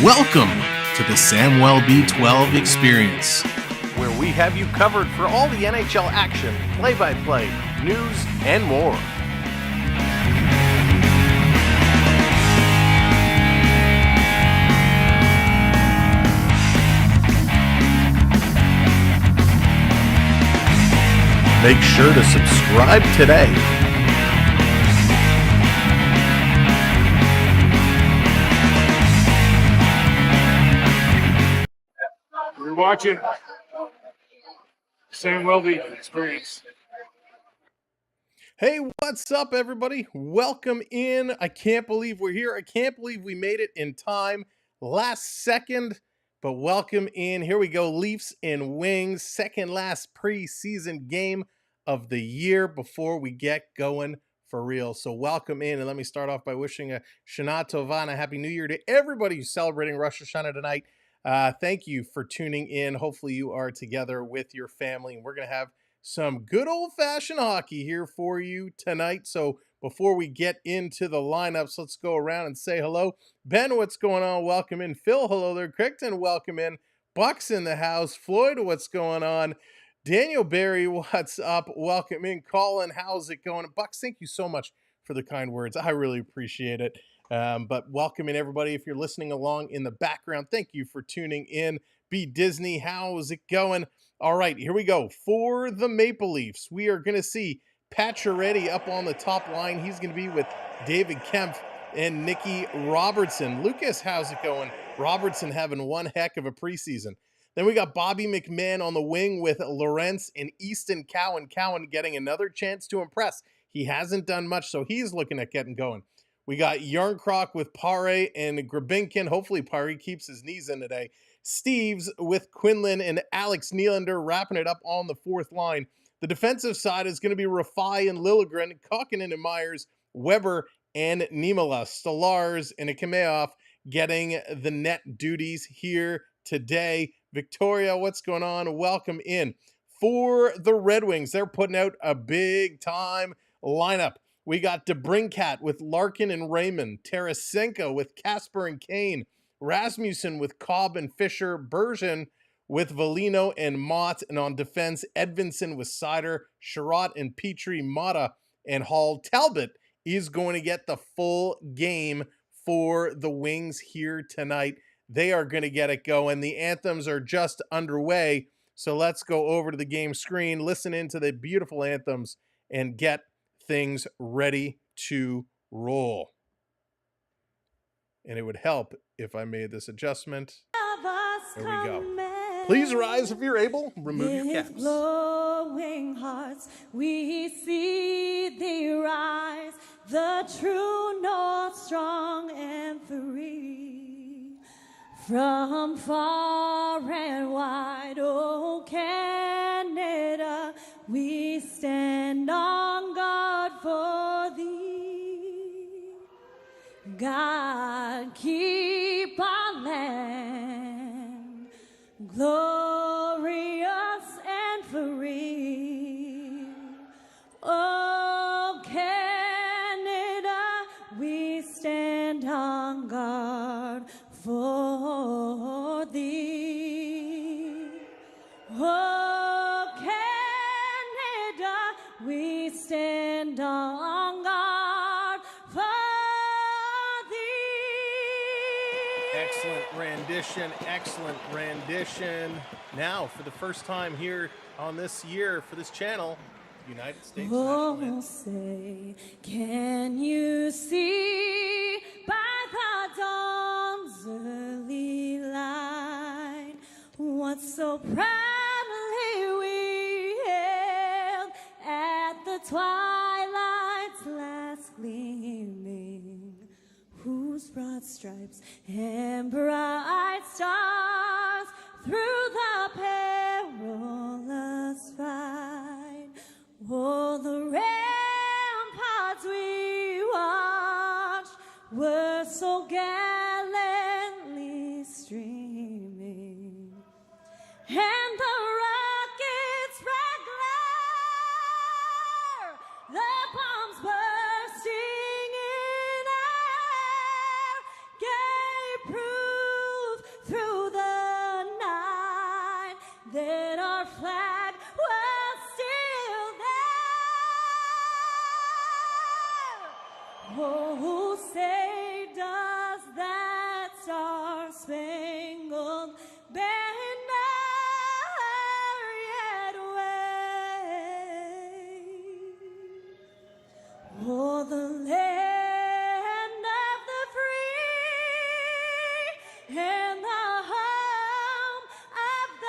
Welcome to the Samwelb B12 experience, where we have you covered for all the NHL action, play-by-play, news, and more. Make sure to subscribe today. You're watching Samwelb experience. Hey, what's up, everybody? Welcome in. I can't believe we're here. I can't believe we made it in time. Last second, but welcome in. Here we go. Leafs and Wings, second last preseason game of the year before we get going for real. So welcome in, and let me start off by wishing a Shana Tova and a Happy New Year to everybody who's celebrating Rosh Hashanah tonight. Thank you for tuning in. Hopefully you are together with your family, and we're going to have some good old-fashioned hockey here for you tonight. So before we get into the lineups, let's go around and say hello. Ben, what's going on? Welcome in. Phil, hello there. Crichton, welcome in. Buck's in the house. Floyd, what's going on? Daniel Barry, what's up? Welcome in. Colin, how's it going? Bucks, thank you so much for the kind words. I really appreciate it. But welcome in, everybody. If you're listening along in the background, thank you for tuning in. B. Disney, how's it going? All right, here we go. For the Maple Leafs, we are going to see Pacioretty up on the top line. He's going to be with David Kempf and Nicky Robertson. Lucas, how's it going? Robertson having one heck of a preseason. Then we got Bobby McMahon on the wing with Lawrence and Easton Cowan. Cowan getting another chance to impress. He hasn't done much, so he's looking at getting going. We got Yarncroc with Pare and Grabinkin. Hopefully Pare keeps his knees in today. Steves with Quinlan and Alex Nylander wrapping it up on the fourth line. The defensive side is going to be Rafai and Liljegren, Kokkonen and Myers, Weber and Niemela. Stallars and Akameoff getting the net duties here today. Victoria, what's going on? Welcome in. For the Red Wings, they're putting out a big-time lineup. We got DeBrincat with Larkin and Raymond, Tarasenko with Casper and Kane, Rasmussen with Cobb and Fisher, Bergeron with Valino and Mott, and on defense, Edvinson with Sider, Sherratt and Petrie, Mata and Hall. Talbot is going to get the full game for the Wings here tonight. They are going to get it going. The anthems are just underway, so let's go over to the game screen, listen into the beautiful anthems, and get things ready to roll. And it would help if I made this adjustment. There we go. Please rise if you're able. Remove your caps. With glowing hearts, we see thee rise, the true north, strong and free. From far and wide, oh Canada, we stand on guard for thee. God, keep our land glorious and free. Oh Canada, we stand on guard for thee. Oh Canada, we stand on guard for thee. Excellent rendition. Now, for the first time here on this year for this channel, United States National Anthem. Say, can you see by the dawn's early light what so proudly we hailed at the twilight's last gleaming, whose broad stripes and bright stars through the perilous fight, oh, the ramparts we watched were so gallantly streaming, and the rockets' red glare, the bombs bursting in air, gave proof in the home of the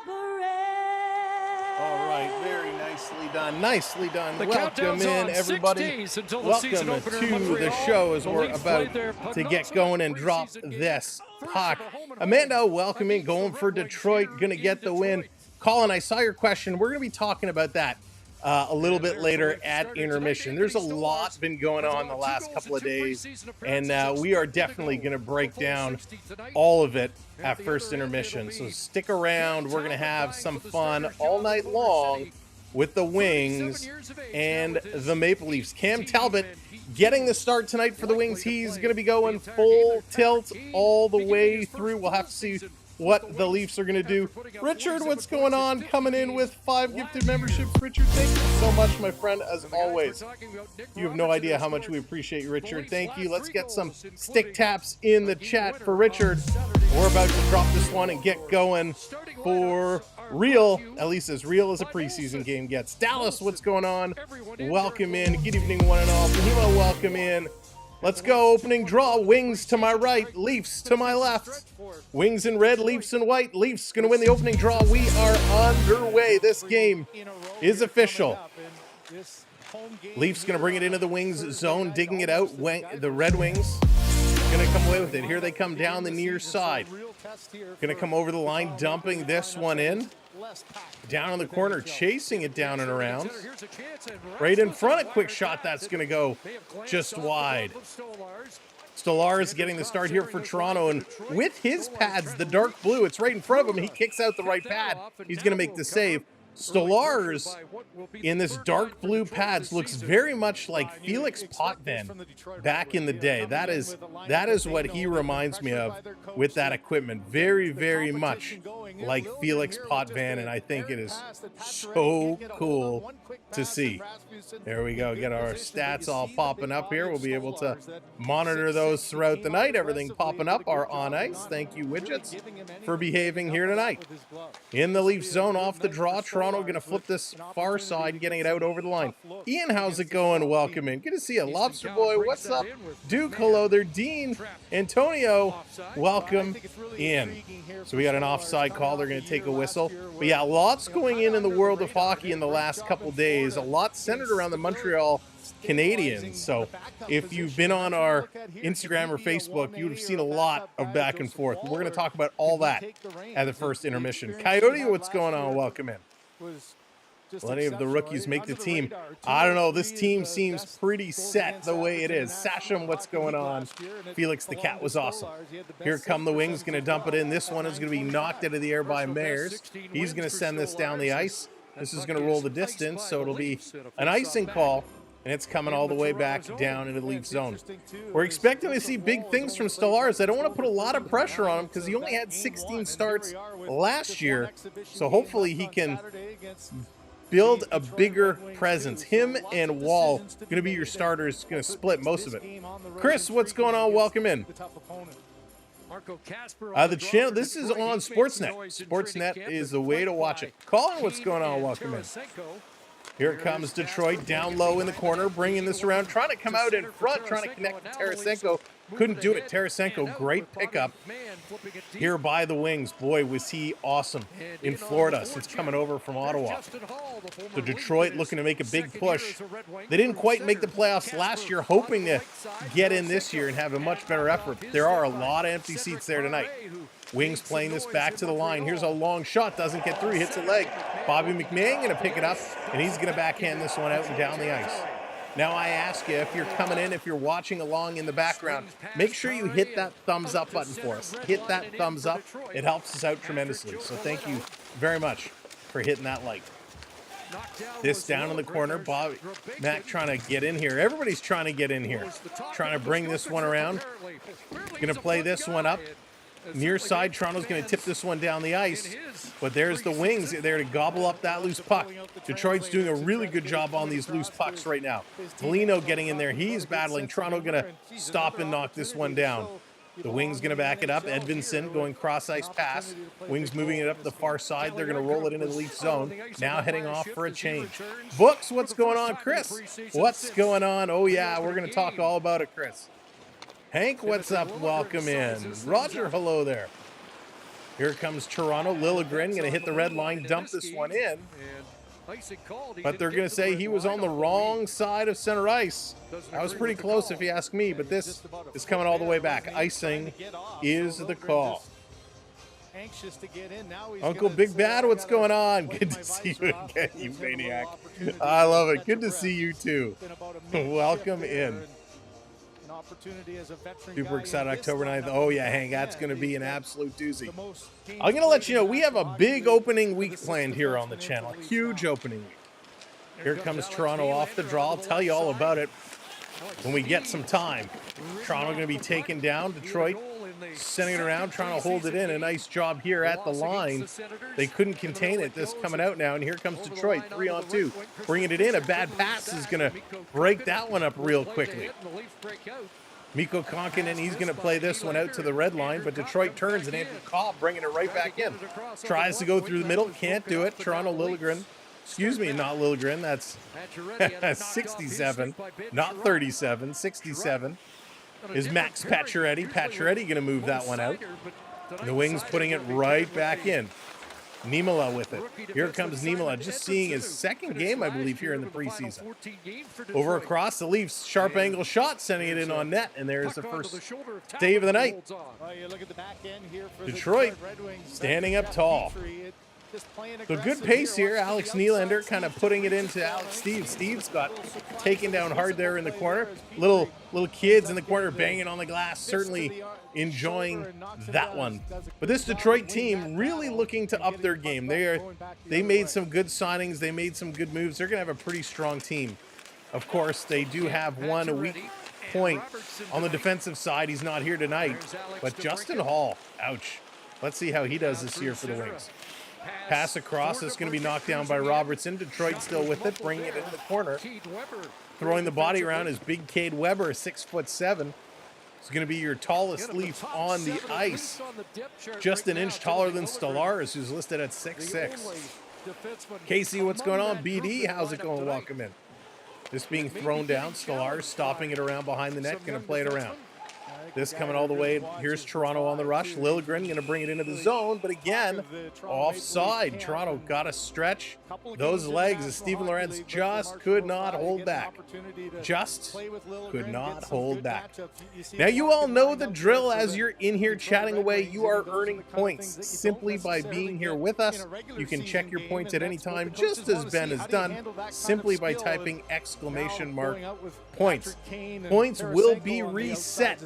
brave. All right, very nicely done. Nicely done. The Welcome countdown's in, on. 6 everybody. days until the Welcome season opener in to the Montreal. show as The we're Leafs about played their to get penultimate going and drop preseason game. this First puck. of a home and Amanda, home welcome in, against going the for Red Wings Detroit, here going to in get the win. Detroit. Colin, I saw your question. We're going to be talking about that a little bit later at intermission. There's a lot been going on the last couple of days, and we are definitely going to break down all of it at first intermission. So stick around. We're going to have some fun all night long with the Wings and the Maple Leafs. Cam Talbot getting the start tonight for the Wings. He's going to be going full tilt all the way through. We'll have to see what the Leafs are going to do. Richard, what's going on? Coming in with 5 gifted memberships. Richard, thank you so much, my friend, as always. You have no idea how much we appreciate you, Richard. Thank you. Let's get some stick taps in the chat for Richard. We're about to drop this one and get going for real, at least as real as a preseason game gets. Dallas, what's going on? Welcome in. Good evening, one and all. Fahima, welcome in. Let's go. Opening draw. Wings to my right. Leafs to my left. Wings in red. Leafs in white. Leafs going to win the opening draw. We are underway. This game is official. Leafs going to bring it into the Wings zone. Digging it out. The Red Wings going to come away with it. Here they come down the near side. Going to come over the line. Dumping this one in. Down in the corner, chasing it down and around. Right in front, a quick shot that's going to go just wide. Stolarz getting the start here for Toronto, and with his pads, the dark blue, it's right in front of him. He kicks out the right pad. He's going to make the save. Stolarz in this dark blue pads looks very much like Felix Potvin back in the day. That is what he reminds me of with that equipment. Very, very much like Felix Potvin, and I think it is so cool to see. There we go. Get our stats all popping up here. We'll be able to monitor those throughout the night. Everything popping up are on ice. Thank you, Widgets, for behaving here tonight. In the Leaf zone, off the draw, Toronto going to flip this far side, getting it out over the line. Ian, how's it going? Welcome in. Good to see you. Lobster Boy, what's up? Duke, hello there. Dean, Antonio, welcome in. So we got an offside call. They're going to take a whistle. But yeah, lots going in the world of hockey in the last couple days. A lot centered around the Montreal Canadiens. So if you've been on our Instagram or Facebook, you would have seen a lot of back and forth. We're going to talk about all that at the first intermission. Coyote, what's going on? Welcome in. Plenty of the rookies make the team. I don't know. This team seems pretty set the way it is. Sasham, what's going on? Felix the Cat was awesome. Here come the Wings. Going to dump it in. This one is going to be knocked out of the air by Mayers. He's going to send this down the ice. This is going to roll the distance, so it'll be an icing call. And it's coming all the way back down into the Leaf zone. We're expecting to see big things from Stolarz. I don't want to put a lot of pressure on him because he only had 16 starts last year. So hopefully he can build a bigger presence. Him and Wall going to be your starters, going to split most of it. Chris, what's going on? Welcome in. The channel, this is on Sportsnet. Sportsnet is the way to watch it. Colin, what's going on? Welcome in. Here it comes, Detroit down low in the corner, bringing this around, trying to come out in front, trying to connect to Tarasenko. Couldn't do it. Tarasenko, great pickup here by the Wings. Boy, was he awesome in Florida since coming over from Ottawa. So Detroit looking to make a big push. They didn't quite make the playoffs last year, hoping to get in this year and have a much better effort. There are a lot of empty seats there tonight. Wings playing this back to the line. Here's a long shot. Doesn't get through. Hits a leg. Bobby McMahon going to pick it up, and he's going to backhand this one out and down the ice. Now I ask you, if you're coming in, if you're watching along in the background, make sure you hit that thumbs up button for us. Hit that thumbs up. It helps us out tremendously. So thank you very much for hitting that like. This down in the corner. Mac trying to get in here. Everybody's trying to get in here. Trying to bring this one around. Going to play this one up. Near side, Toronto's going to tip this one down the ice, but there's the Wings there to gobble up that loose puck. Detroit's doing a really good job on these loose pucks right now. Polino getting in there. He's battling. Toronto going to stop and knock this one down. The Wings going to back it up. Edvinson going cross-ice pass. Wings moving it up the far side. They're going to roll it into the Leaf zone. Now heading off for a change. Books, what's going on, Chris? What's going on? Oh, yeah, we're going to talk all about it, Chris. Hank, what's up? Welcome in. Roger, hello there. Here comes Toronto. Liljegren going to hit the red line, dump this one in. But they're going to say he was on the wrong side of center ice. That was pretty close if you ask me, but this is coming all the way back. Icing is the call. Uncle Big Bad, what's going on? Good to see you again, you maniac. I love it. Good to see you too. Welcome in. Super excited, October 9th. Oh, yeah, Hank, that's going to be an absolute doozy. I'm going to let you know, we have a big opening week planned here on the channel. A huge opening week. Here comes Toronto off the draw. I'll tell you all about it when we get some time. Toronto going to be taken down. Detroit sending it around, trying to hold it in. A nice job here at the line. They couldn't contain it. This coming out now, and here comes Detroit, 3-on-2. Bringing it in. A bad pass is going to break that one up real quickly. Mikko Konkinen, he's going to play this one out to the red line, but Detroit turns, and Andrew Cobb bringing it right back in. Tries to go through the middle, can't do it. Toronto Liljegren. Excuse me, not Liljegren. That's 67, not 37, 67. Is Max Pacioretty. Pacioretty going to move that one out. The Wings putting it right back in. Niemela with it. Here comes Niemela, just seeing his second game, I believe, here in the preseason. Over across the Leafs, sharp angle shot, sending it in on net, and there's the first save of the night. Detroit standing up tall. So good pace here. Alex Nylander kind of putting it into Alex Steeves. Steeves got taken down hard there in the corner. Little kids in the corner banging on the glass, certainly enjoying that one. But this Detroit team really looking to up their game. They made some good signings. They made some good moves. They're going to have a pretty strong team. Of course, they do have one weak point on the defensive side. He's not here tonight. But Justin Hall, ouch. Let's see how he does this year for the Wings. Pass across. It's going to be knocked down by Robertson. Detroit still with it, bringing it into the corner. Throwing the body around is big Cade Weber, 6'7". He's going to be your tallest Leaf on the ice. Just an inch taller than Stellaris, who's listed at 6'6". Casey, what's going on? BD, how's it going? Welcome in. This being thrown down. Stellaris stopping it around behind the net, going to play it around. This coming all the way. Here's Toronto on the rush. Liljegren going to bring it into the zone, but again, offside. Toronto got to stretch those legs as Steven Lorentz just could not hold back. Just could not hold back. Now, you all know the drill as you're in here chatting away. You are earning points simply by being here with us. You can check your points at any time, just as Ben has done, simply by typing !points. Points will be reset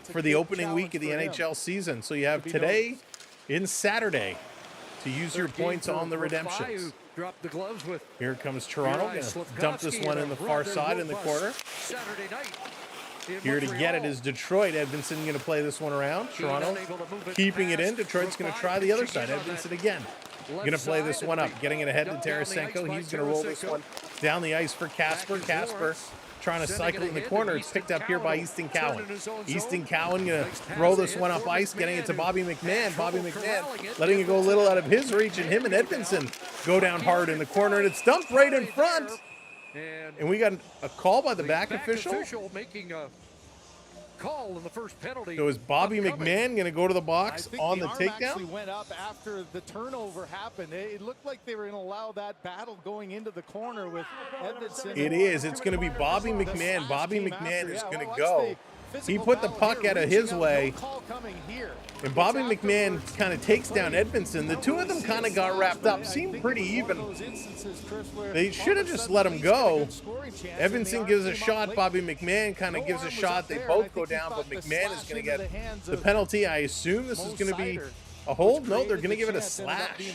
for the opening week of the NHL season. So you have today and Saturday to use your points on the redemptions. Here comes Toronto. Going to dump this one in the far side in the corner. Here to get it is Detroit. Edvinsson going to play this one around. Toronto keeping it in. Detroit's going to try the other side. Edvinsson again. Going to play this one up. Getting it ahead to Tarasenko. He's going to roll this one down the ice for Casper. Casper trying to cycle in the corner. It's picked up here by Easton Cowan. Easton Cowan going to throw this one up ice, getting it to Bobby McMahon. Bobby McMahon letting it go a little out of his reach, and him and Edvinsson go down hard in the corner, and it's dumped right in front. And we got a call by the back official. Making a call in the first penalty. So is Bobby McMahon going to go to the box on the takedown? Actually went up after the turnover happened. It looked like they were going to allow that battle going into the corner with Edvinsson. It is. It's going to be Bobby McMahon. Bobby McMahon is going to go. He put the puck out of his way, and Bobby McMahon kind of takes down Edvinsson. The two of them kind of got wrapped up. Seemed pretty even. They should have just let him go. Edvinsson gives a shot. Bobby McMahon kind of gives a shot. They both go down, but McMahon is going to get the penalty. I assume this is going to be a hold. No, they're going to give it a slash.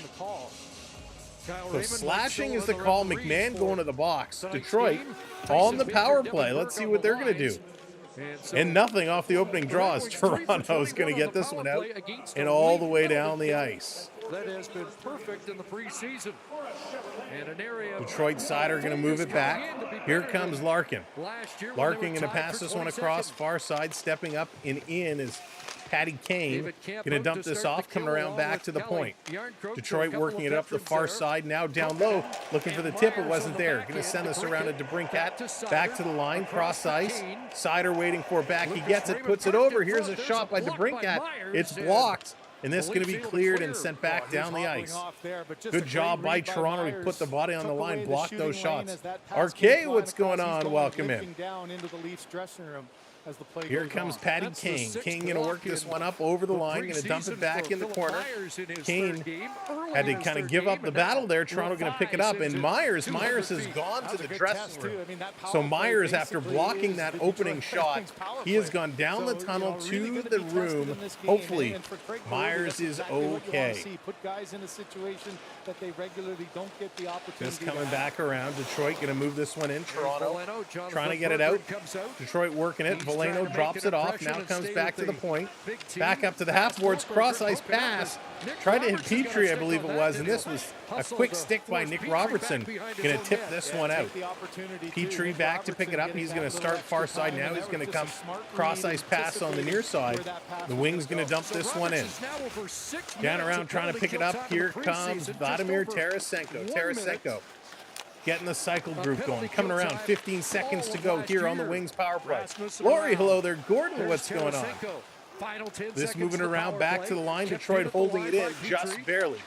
So slashing is the call. McMahon going to the box. Detroit on the power play. Let's see what they're going to do. And nothing off the opening draw as Toronto's going to get this one out and all the way down the ice. That has been perfect in the preseason. And an area Detroit side are going to move it back. Here comes Larkin. Larkin going to pass this one across far side, stepping up and in is Patty Kane going to dump this off, coming around back to the point. Detroit working it up the far side, now down low, looking for the tip. It wasn't there. Going to send this around to DeBrincat, back to the line, cross ice. Sider waiting for it back. He gets it, puts it over. Here's a shot by DeBrincat. It's blocked. And this is going to be cleared and sent back down the ice. Good job by Toronto. He put the body on the line, blocked those shots. RK, what's going on? Welcome in. Here comes Patty Kane. Kane going to work this one up over the line, going to dump it back in the corner. Kane had to kind of give up the battle there. Toronto going to pick it up, and Myers has gone to the dressing room. So Myers, after blocking that opening shot, he has gone down the tunnel to the room. Hopefully, Myers is okay. Just coming back around. Detroit going to move this one in. Toronto trying to get it out. Detroit working it. Valeno drops it off. Now comes back to the point. Back up to the half boards. Cross ice pass. Tried to hit Petrie, I believe it was. And this was a quick stick by Nick Robertson. Going to tip this one out. Petrie back to pick it up. He's going to start far side now. He's going to come cross ice pass on the near side. The Wings going to dump this one in. Down around trying to pick it up. Here comes Vladimir Tarasenko. Getting the cycle group going. Coming around. 15 seconds to go here on the Wings power play. Lori, hello there. Gordon, what's going on? This moving around back to the line. Detroit holding it in just barely.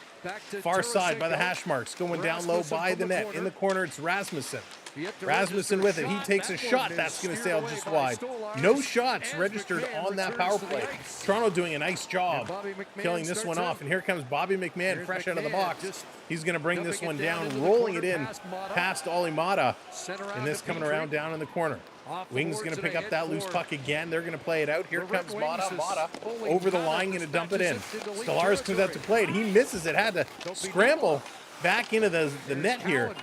Far side by the hash marks. Going down low by the net. In the corner, it's Rasmussen. Rasmussen with it. He takes a shot. That's going to sail just wide. No shots registered on that power play. Toronto doing a nice job killing this one off. And here comes Bobby McMahon fresh out of the box. He's going to bring this one down, rolling it in past Olimata. And this coming around down in the corner. Wings going to pick up that loose puck again. They're going to play it out. Here comes Mata. Mata over the line, going to dump it in. Stellaris comes out to play it. He misses it. Had to scramble back into the net here.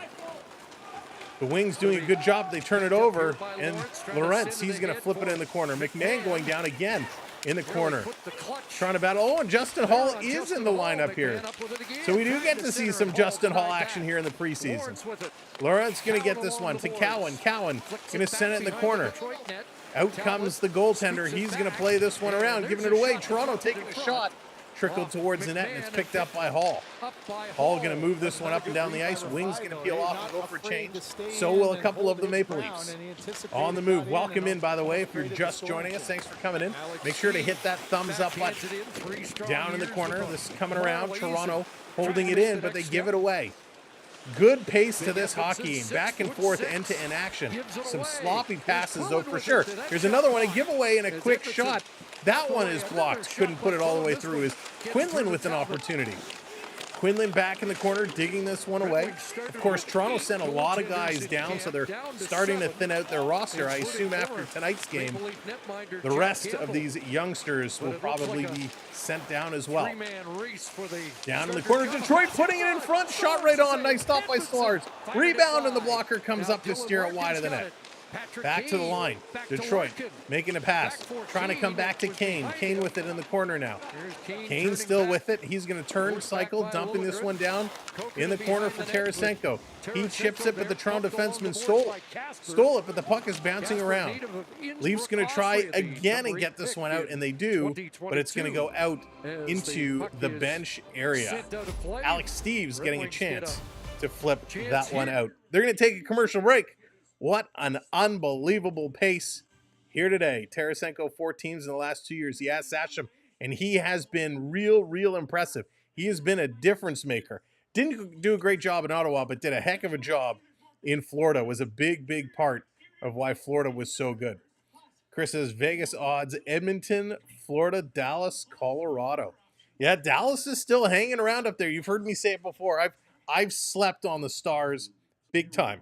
The Wings doing a good job. They turn it over, and Lorentz, he's going to flip it in the corner. McMahon going down again in the corner. Trying to battle. Oh, and Justin Hall is in the lineup here. So we do get to see some Justin Hall action here in the preseason. Lorentz going to get this one to Cowan. Cowan going to send it in the corner. Out comes the goaltender. He's going to play this one around, giving it away. Toronto taking a shot. Trickled towards the net, and it's picked up by Hall. Hall going to move this one up and down the ice. Wings going to peel off and go for change. So will a couple of the Maple Leafs. On the move. Welcome in, by the way, if you're just joining us. Thanks for coming in. Make sure to hit that thumbs up button. Down in the corner. This is coming around. Toronto holding it in, but they give it away. Good pace to this hockey game. Back and forth, end-to-end action. Some sloppy passes, though, for sure. Here's another one, a giveaway and a quick shot. That one is blocked. Couldn't put it all the way through. Is Quinlan with an opportunity. Quinlan back in the corner, digging this one away. Of course, Toronto sent a lot of guys down, so they're starting to thin out their roster. I assume after tonight's game, the rest of these youngsters will probably be sent down as well. Down in the corner, Detroit putting it in front. Shot right on. Nice stop by Stellaris. Rebound, and the blocker comes up to steer it wide of the net. Back to the line. Detroit making a pass. Trying to come back to Kane. Kane with it in the corner now. Kane still with it. He's going to turn, cycle, dumping this one down in the corner for Tarasenko. He chips it, but the Toronto defenseman stole it, but the puck is bouncing around. Leafs going to try again and get this one out, and they do, but it's going to go out into the bench area. Alex Steves getting a chance to flip that one out. They're going to take a commercial break. What an unbelievable pace here today. Tarasenko, 4 teams in the last 2 years. He has Sasham, and he has been real impressive. He has been a difference maker. Didn't do a great job in Ottawa, but did a heck of a job in Florida. Was a big part of why Florida was so good. Chris says Vegas odds, Edmonton, Florida, Dallas, Colorado. Yeah, Dallas is still hanging around up there. You've heard me say it before. I've slept on the Stars big time.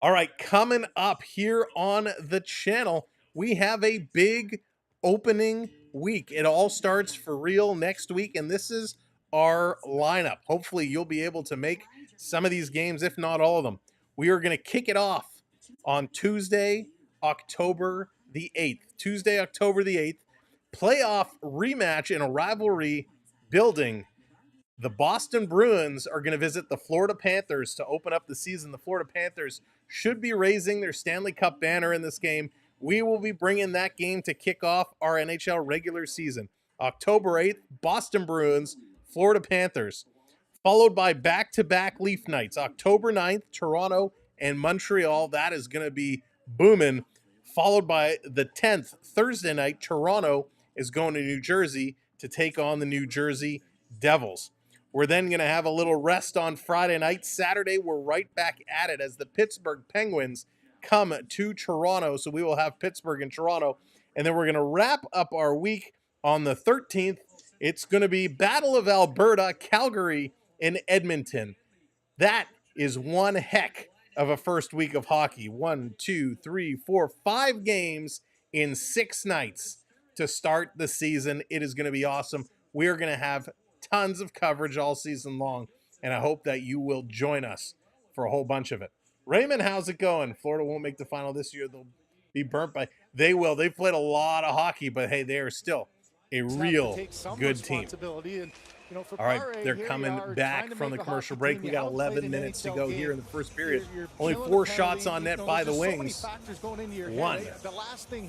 All right, coming up here on the channel, we have a big opening week. It all starts for real next week, and this is our lineup. Hopefully, you'll be able to make some of these games, if not all of them. We are going to kick it off on Tuesday, October the 8th. Tuesday, October the 8th, playoff rematch in a rivalry building. The Boston Bruins are going to visit the Florida Panthers to open up the season. The Florida Panthers should be raising their Stanley Cup banner in this game. we will be bringing that game to kick off our NHL regular season. October 8th, Boston Bruins, Florida Panthers, followed by back-to-back Leaf nights. October 9th, Toronto and Montreal. That is going to be booming. Followed by the 10th, Thursday night, Toronto is going to New Jersey to take on the New Jersey Devils. We're then going to have a little rest on Friday night. Saturday, we're right back at it as the Pittsburgh Penguins come to Toronto. So we will have Pittsburgh and Toronto. And then we're going to wrap up our week on the 13th. It's going to be Battle of Alberta, Calgary, and Edmonton. That is one heck of a first week of hockey. 1, 2, 3, 4, 5 games in 6 nights to start the season. It is going to be awesome. We are going to have tons of coverage all season long, and I hope that you will join us for a whole bunch of it. Raymond, how's it going? Florida won't make the final this year. They'll be burnt by... They will. They've played a lot of hockey, but hey, they are still a real good team. All right, they're coming back from the commercial break. We got 11 minutes to go here in the first period. Only 4 shots on net by the Wings, 1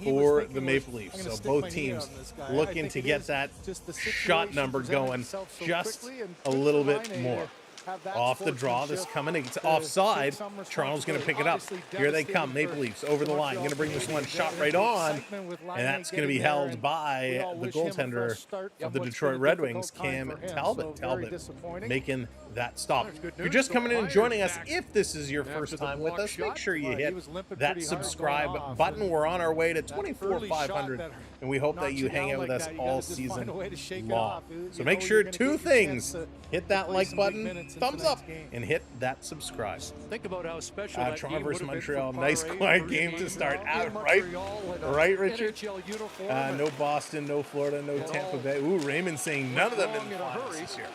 for the Maple Leafs. So both teams looking to get that shot number going just a little bit more. Off the draw, this coming, it's offside. Toronto's going to pick it up. Here they come, Maple Leafs over the line. Going to bring this one shot right on, and that's going to be held by the goaltender of the Detroit Red Wings, Cam Talbot. Talbot making that stop. If you're just coming in and joining us, if this is your first time with us, make sure you hit that subscribe button. We're on our way to 24,500, and we hope that you hang out with us all season long. So make sure 2 things. Hit that like button, thumbs up, and hit that subscribe. Think about how special that Toronto game versus would have been Montreal. for Nice Prairie, quiet where game you to start know, out, in right? Montreal in a Right, Richard? NHL uniform, No Boston, no Florida, no Tampa Bay. Ooh, Raymond saying none of them in the finals this year.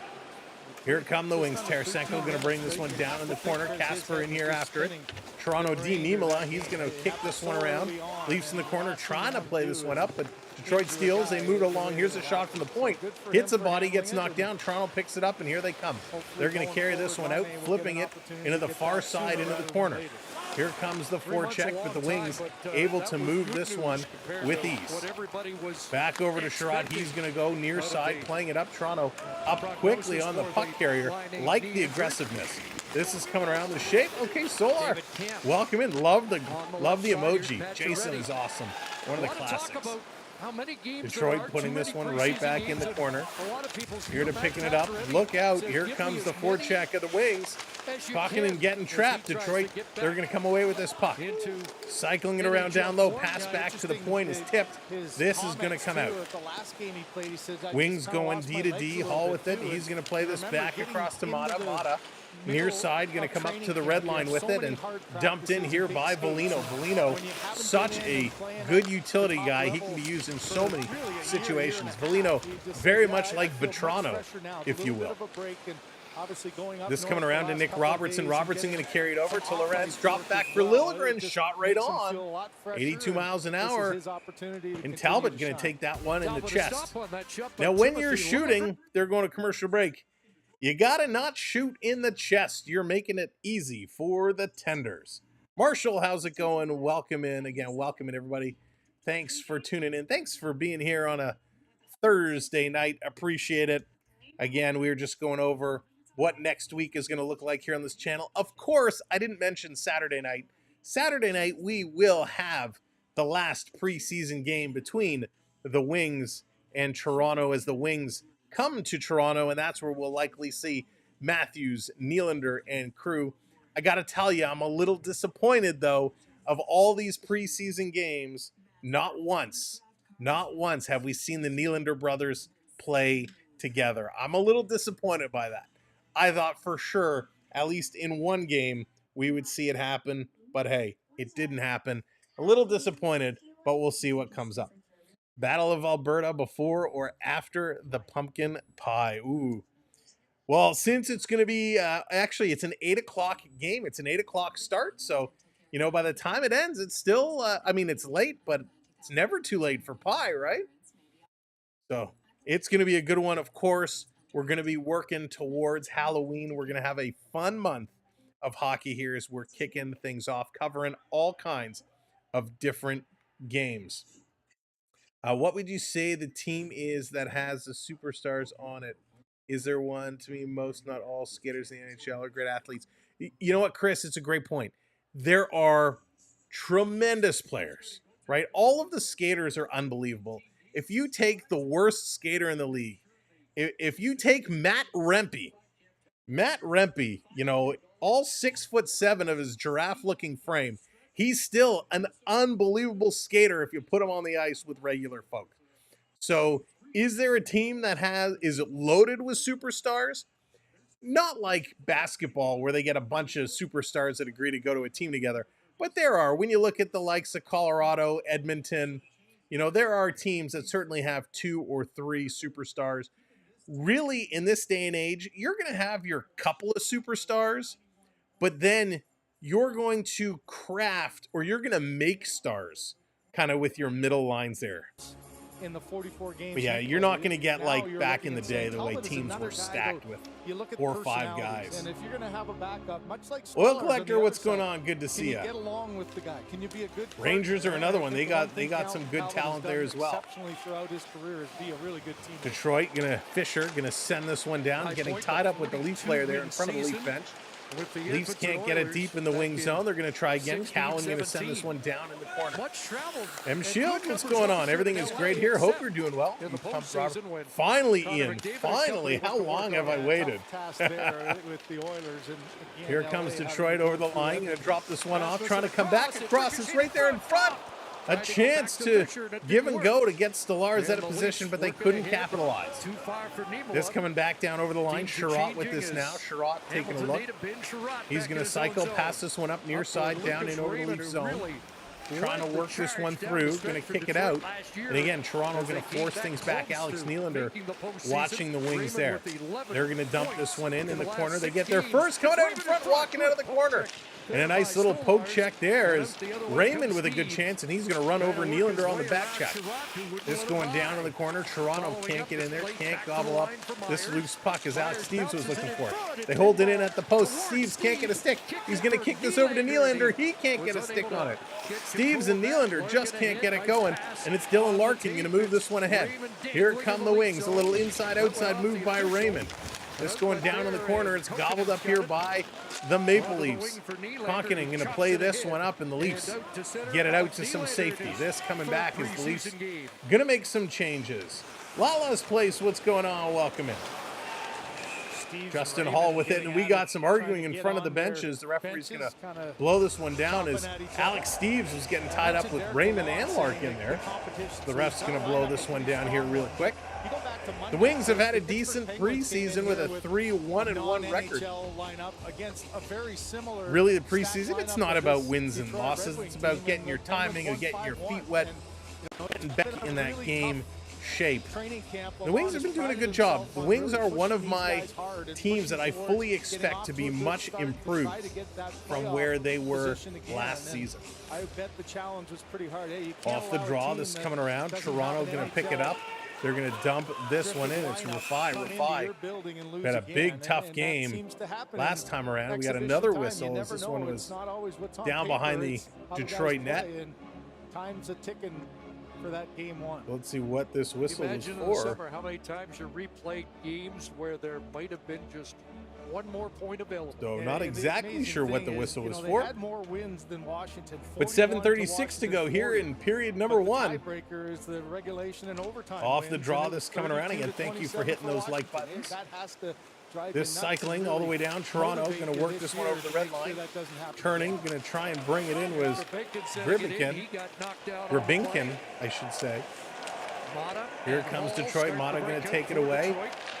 Here come the Wings. Tarasenko going to bring this one down in the corner. Casper in here after it. Toronto D. Niemela, he's going to kick this one around. Leafs in the corner trying to play this one up, but Detroit steals. They move along. Here's a shot from the point. Hits a body, gets knocked down. Toronto picks it up, and here they come. They're going to carry this one out, flipping it into the far side, into the corner. Here comes the forecheck, but the Wings able to move this one with ease. Back over to Sherrod. He's going to go near side, playing it up. Toronto up quickly on the puck carrier. Like the aggressiveness. This is coming around the shape. Okay, Solar, welcome in. Love the emoji. Jason is awesome. One of the classics. Detroit putting this one right back in the corner. Here to picking it up. Look out. Here comes the forecheck of the Wings. Talking and getting trapped. Detroit, they're going to come away with this puck. Cycling it around down low. Pass back to the point is tipped. This is going to come out. Wings going D to D. Hall with it. He's going to play this back across to Mata. Mata near side, going to come up to the red line with it, and dumped in here by Volino. Volino, such a good utility guy. He can be used in so many situations. Volino, very much like Vetrano, if you will. This coming around to Nick Robertson. Robertson going to carry it over to Lorenz. Drop back for Liljegren. Shot right on. 82 miles an hour. And Talbot going to take that one in the chest. Now, when you're shooting, they're going to commercial break. You got to not shoot in the chest. You're making it easy for the tenders. Marshall, how's it going? Welcome in. Again, welcome in, everybody. Thanks for tuning in. Thanks for being here on a Thursday night. Appreciate it. Again, we were just going over what next week is going to look like here on this channel. Of course, I didn't mention Saturday night. Saturday night, we will have the last preseason game between the Wings and Toronto as the Wings come to Toronto, and that's where we'll likely see Matthews, Nylander, and crew. I got to tell you, I'm a little disappointed, though, of all these preseason games. Not once have we seen the Nylander brothers play together. I'm a little disappointed by that. I thought for sure, at least in one game, we would see it happen, but hey, it didn't happen. A little disappointed, but we'll see what comes up. Battle of Alberta before or after the pumpkin pie? Ooh. Well, since it's going to be, actually, it's an 8 o'clock game. It's an 8 o'clock start. So, you know, by the time it ends, it's still, it's late, but it's never too late for pie, right? So it's going to be a good one, of course. We're going to be working towards Halloween. We're going to have a fun month of hockey here as we're kicking things off, covering all kinds of different games. What would you say the team is that has the superstars on it? Is there one? To me, most, not all skaters in the NHL are great athletes. You know what, Chris? It's a great point. There are tremendous players, right? All of the skaters are unbelievable. If you take the worst skater in the league, if you take Matt Rempe, you know, all 6'7" of his giraffe-looking frame, he's still an unbelievable skater if you put him on the ice with regular folks. So, is there a team that is loaded with superstars? Not like basketball where they get a bunch of superstars that agree to go to a team together, but there are. When you look at the likes of Colorado, Edmonton, you know, there are teams that certainly have 2 or 3 superstars. Really, in this day and age, you're going to have your couple of superstars, but then you're going to craft, or you're going to make stars kind of with your middle lines there. In the 44 games. But yeah, you're not going to get like back in the day the way teams were stacked with 4 or 5 guys. And if you're going to have a backup, much like Oil Collector, what's going on? Good to see you. Get along with the guy. Can you be a good Rangers are another one. They got some good talent there as well. Exceptionally throughout his career, be a really good team. Detroit Fisher gonna send this one down, getting tied up with the Leaf player there in front of the Leaf bench. Leafs can't get it deep in the wing zone. They're going to try again. Cowan going to send this one down in the corner. M. Shield, what's going on? Everything is great here. Hope you're doing well. You pumped, Robert. Finally, Ian. Finally. How long have I waited? Here comes Detroit over the line. Going to drop this one off. Trying to come back across. It's right there in front. A chance to give and go to get Stolarz out of position, but they couldn't capitalize. This coming back down over the line. Sherratt with this now. Sherratt taking a look. He's going to cycle, pass this one up near side, down in over the Leaf zone. Trying to work this one through. Going to kick it out. And again, Toronto going to force things back. Alex Nylander watching the wings there. They're going to dump this one in the corner. They get their first coming out in front, walking out of the corner. And a nice little poke check there is Raymond with a good chance, and he's going to run over Nylander on the back check. This going down in the corner. Toronto can't get in there, can't gobble up this loose puck as Alex Steves was looking for it. They hold it in at the post. Steves can't get a stick. He's going to kick this over to Nylander. He can't get a stick on it. Steves and Nylander just can't get it going, and it's Dylan Larkin going to move this one ahead. Here come the Wings. A little inside-outside move by Raymond. This going down in the corner. It's gobbled up here by the Maple Leafs. Konkanen going to play this one up, and the Leafs get it out to some safety. This coming back is the Leafs going to make some changes. Lala's Place, what's going on? Welcome in. Justin Hall with it, and we got some arguing in front of the benches. The referee's going to blow this one down as Alex Steves was getting tied up with Raymond and Larkin there. The ref's going to blow this one down here real quick. The Wings have had a decent preseason with a 3-1-1 record. Really, the preseason, it's not about wins and losses. It's about getting your timing and getting your feet wet, getting back in that game shape. The Wings have been doing a good job. The Wings are one of my teams that I fully expect to be much improved from where they were last season. Off the draw, this is coming around. Toronto going to pick it up. They're going to dump this one in. It's Rafai. Had a big, tough game last time around. We got another whistle as this one was down behind the Detroit net. Time's a ticking for that game one. Let's see what this whistle was Imagine for. in the summer how many times you replayed games where there might have been just one more point available. So not exactly sure what the whistle was they for. had more wins than Washington. But 7:36 to go here in period number one. Tiebreaker is the regulation and overtime. Off the draw, this coming around again. Thank you for hitting those like buttons. That has to drive This cycling all the way down. Toronto going to work this one over the red line. Turning, going to try and bring it in was Grabinkin, I should say. Here comes Detroit. Mata going to take it away.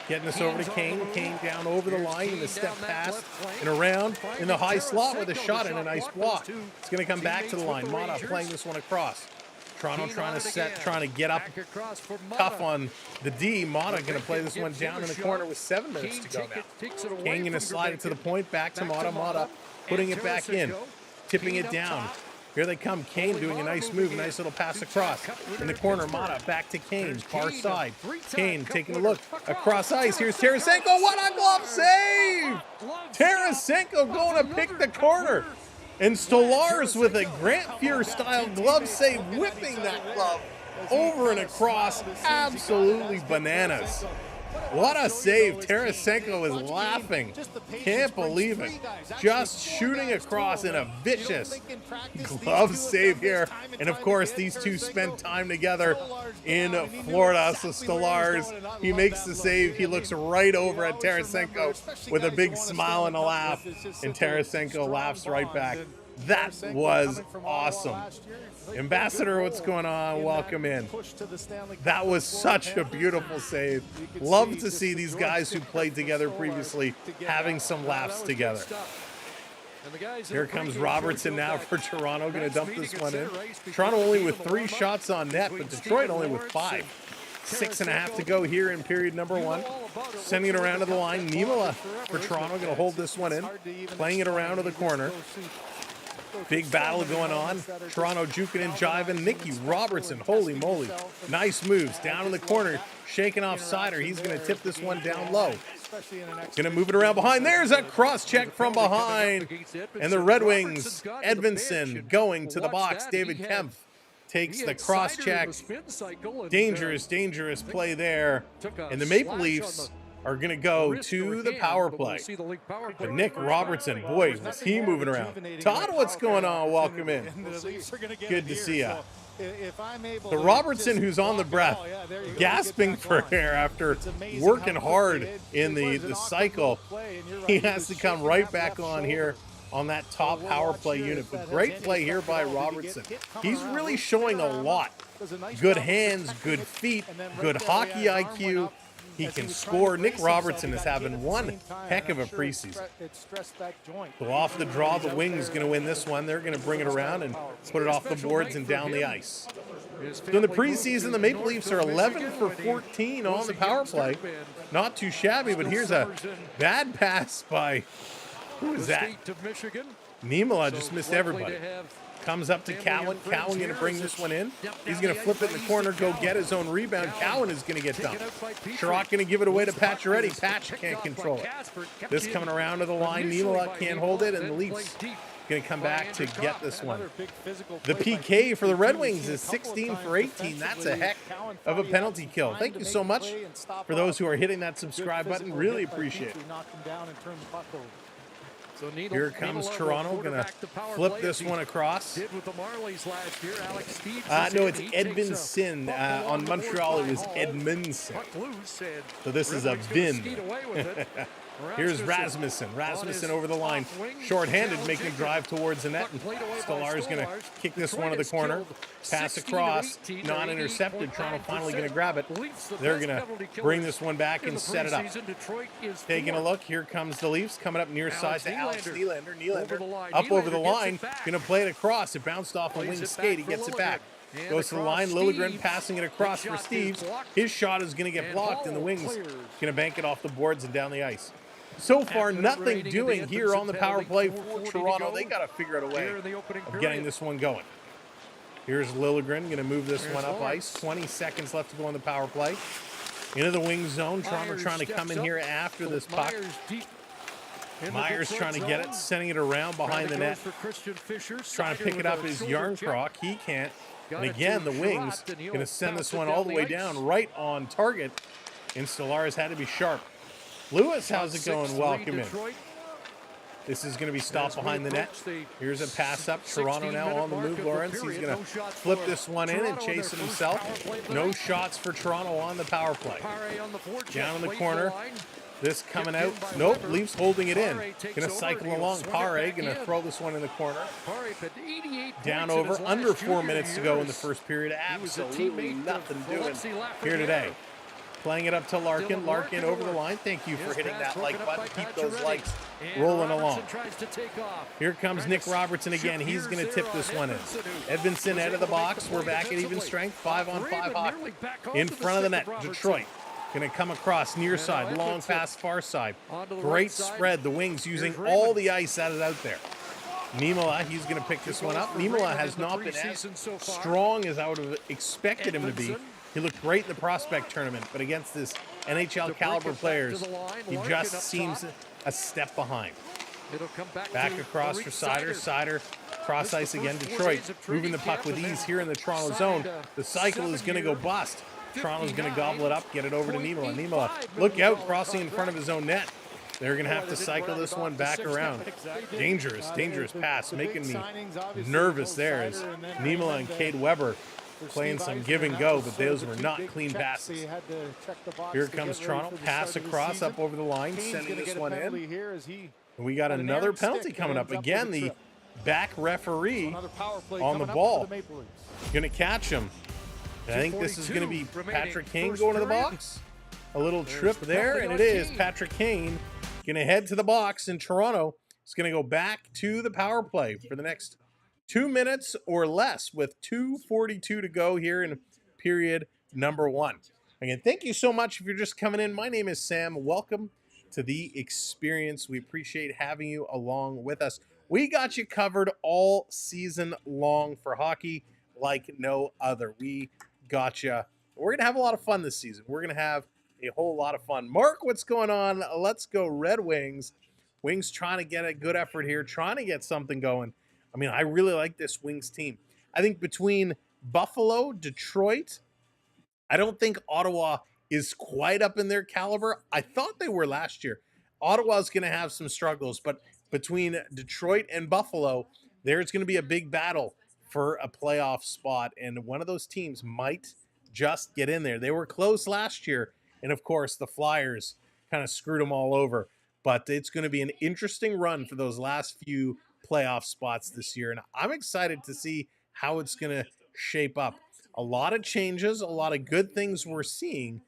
Getting this over to Kane. Kane down over the line in the step pass and around in the high slot with a shot and a nice block. It's going to come back to the line. Mata playing this one across. Toronto trying to get up tough on the D. Mata going to play this one down in the corner with 7 minutes to go now. Kane going to slide it to the point. Back to Mata. Mata putting it back in. Tipping it down. Here they come. Kane doing a nice move, nice little pass across. In the corner, Mata back to Kane, far side. Kane taking a look across ice. Here's Tarasenko. What a glove save! Tarasenko going to pick the corner. And Stolarz with a Grant Fuhr-style glove save, whipping that glove over and across. Absolutely bananas. What a save. Tarasenko is laughing. Can't believe it. Just shooting across in a vicious glove save here. And of course, these two spent time together in Florida. So Stolarz, he makes the save. He looks right over at Tarasenko with a big smile and a laugh. And Tarasenko laughs right back. That was awesome. Ambassador, what's going on? Welcome in. That was such a beautiful save. Love to see these guys who played together previously having some laughs together. Here comes Robertson now for Toronto. Going to dump this one in. Toronto only with 3 shots on net, but Detroit only with 5. 6.5 to go here in period number 1. Sending it around to the line. Niemela for Toronto. Going to hold this one in. Playing it around to the corner. Big battle going on. Toronto juking and jiving. Nicky Robertson, holy moly. Nice moves. Down in the corner, shaking off Sider. He's going to tip this one down low. Going to move it around behind. There's a cross check from behind. And the Red Wings, Edvinsson going to the box. David Kempf takes the cross check. Dangerous, dangerous play there. And the Maple Leafs are going to go to the power play. But Nick Robertson, boy, was he moving around. Todd, what's going on? Welcome in. Good to see you. The Robertson, who's on the breath, gasping for air after working hard in the cycle. He has to come right back on here on that top power play unit. But great play here by Robertson. He's really showing a lot. Good hands, good feet, good hockey IQ. He can score. Nick Robertson is having one heck of a preseason. So off the draw, the Wings going to win this one. They're going to bring it around and put it off the boards and down the ice. So in the preseason, the Maple Leafs are 11 for 14 on the power play. Not too shabby, but here's a bad pass by, who is that? Niemela just missed everybody. Comes up to Cowan. Cowan going to bring this one in. He's going to flip it in the corner, go get his own rebound. Cowan is going to get dumped. Sherrock going to give it away to Pacioretty. Patch can't control it. This coming around to the line. Niemela can't hold it, and the Leafs going to come back to get this one. The PK for the Red Wings is 16 for 18. That's a heck of a penalty kill. Thank you so much for those who are hitting that subscribe button. Really appreciate it. Here comes Toronto, going to flip this one across. No, it's Edvinsson. On Montreal, it was Edmundson. So this is a Vin. Here's Rasmussen. Rasmussen over the line. Short-handed, making a drive towards the net. And Stolarz going to kick this one to the corner. Pass across, not intercepted. Toronto finally going to grab it. They're going to bring this one back and set it up. Taking a look, here comes the Leafs. Coming up near side to Alex Nylander. Nylander up over the line. Going to play it across. It bounced off a wing skate. He gets it back. Goes to the line. Liljegren passing it across for Steves. His shot is going to get blocked, and the Wings going to bank it off the boards and down the ice. So far, nothing doing here on the power play for Toronto. They got to figure out a way of getting this one going. Here's Liljegren going to move this one up ice. 20 seconds left to go on the power play. Into the wing zone. Toronto trying to come in here after this puck. Myers trying to get it, sending it around behind the net. Trying to pick it up is Yarncroc. He can't. And again, the Wings going to send this one all the way down, right on target. And Stolarz had to be sharp. Lewis, how's it going? Welcome in. This is going to be stopped behind the net. Here's a pass up. Toronto now on the move. Lawrence, he's going to flip this one in and chase it himself. No shots for Toronto on the power play. Down in the corner. This coming out. Nope, Leafs holding it in. Going to cycle along. Pare going to throw this one in the corner. Down over. Under 4 minutes to go in the first period. Absolutely nothing doing here today. Playing it up to Larkin. Larkin over the line. Thank you for hitting that like button. Keep those likes rolling along. Here comes Nick Robertson again. He's going to tip this one in. Edvinsson out of the box. We're back at even strength. 5-on-5 hockey. In front of the net. Detroit going to come across near side. Long pass far side. Great spread. The Wings using all the ice that is out there. Niemela, he's going to pick this one up. Niemela has not been as strong as I would have expected him to be. He looked great in the prospect tournament, but against this NHL caliber players, he just seems a step behind. It'll come Back to across Maurice for Sider. Sider cross ice again. Detroit moving the puck with ease here in the Toronto zone. The cycle is going to go bust. Toronto's going to gobble it up, get it over to Niemela. Niemela, look out, crossing in front of his own net. They're going to have to cycle this one back around. Dangerous, dangerous pass, making me nervous there as Niemela and Cade Weber playing some give and go, but those were not clean passes. Here comes Toronto, pass across up over the line, sending this one in. And we got another penalty coming up. Again, the back referee on the ball. Going to catch him. And I think this is going to be Patrick Kane going to the box. A little trip there, and it is Patrick Kane going to head to the box, and Toronto is going to go back to the power play for the next 2 minutes or less with 2:42 to go here in period number 1. Again, thank you so much if you're just coming in. My name is Sam. Welcome to the experience. We appreciate having you along with us. We got you covered all season long for hockey like no other. We got you. We're going to have a lot of fun this season. We're going to have a whole lot of fun. Mark, what's going on? Let's go Red Wings. Wings trying to get a good effort here, trying to get something going. I mean, I really like this Wings team. I think between Buffalo, Detroit, I don't think Ottawa is quite up in their caliber. I thought they were last year. Ottawa's going to have some struggles, but between Detroit and Buffalo, there's going to be a big battle for a playoff spot, and one of those teams might just get in there. They were close last year, and of course, the Flyers kind of screwed them all over, but it's going to be an interesting run for those last few playoff spots this year, and I'm excited to see how it's going to shape up. A lot of changes, a lot of good things we're seeing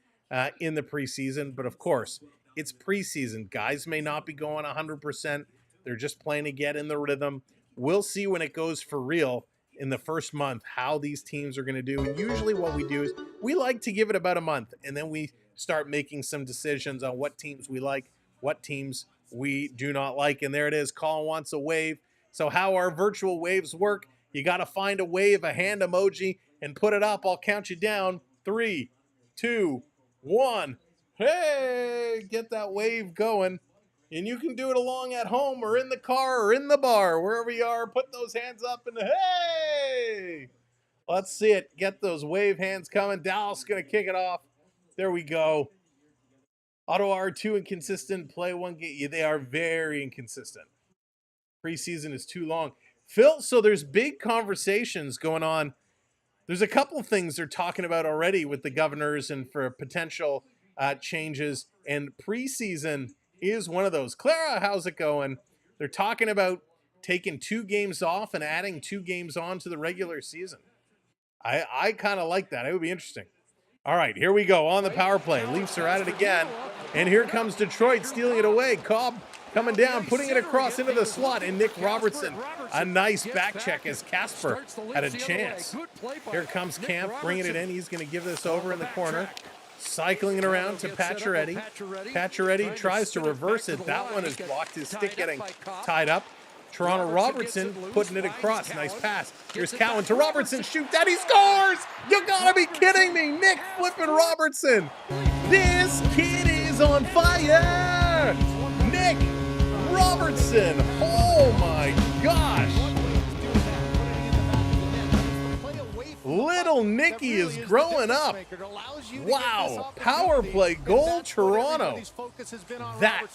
in the preseason, but of course, it's preseason. Guys may not be going 100%. They're just playing to get in the rhythm. We'll see when it goes for real in the first month how these teams are going to do. And usually what we do is we like to give it about a month, and then we start making some decisions on what teams we like, what teams we do not like. And there it is. Colin wants a wave. So how our virtual waves work, you got to find a wave, a hand emoji, and put it up. I'll count you down. 3, 2, 1. Hey, get that wave going. And you can do it along at home or in the car or in the bar, wherever you are. Put those hands up and hey! Let's see it. Get those wave hands coming. Dallas going to kick it off. There we go. Ottawa are too inconsistent. Play one game. They are very inconsistent. Preseason is too long. Phil, so there's big conversations going on. There's a couple of things they're talking about already with the Governors and for potential changes. And preseason is one of those. Clara, how's it going? They're talking about taking 2 games off and adding 2 games on to the regular season. I kind of like that. It would be interesting. All right, here we go on the power play. Leafs are at it again. And here comes Detroit stealing it away. Cobb coming down, putting it across into the slot. And Nick Robertson, a nice back check as Casper had a chance. Here comes Camp bringing it in. He's going to give this over in the corner. Cycling it around to Pacioretty. Pacioretty tries to reverse it. That one is blocked. His stick getting tied up. Toronto Robertson putting it across. Nice pass. Here's Cowan to Robertson. Shoot that. He scores! You gotta be kidding me. Nick flipping Robertson. This kid is on fire. Nick Robertson. Oh my gosh. Little Nicky is growing up. Wow. Power play goal, Toronto. That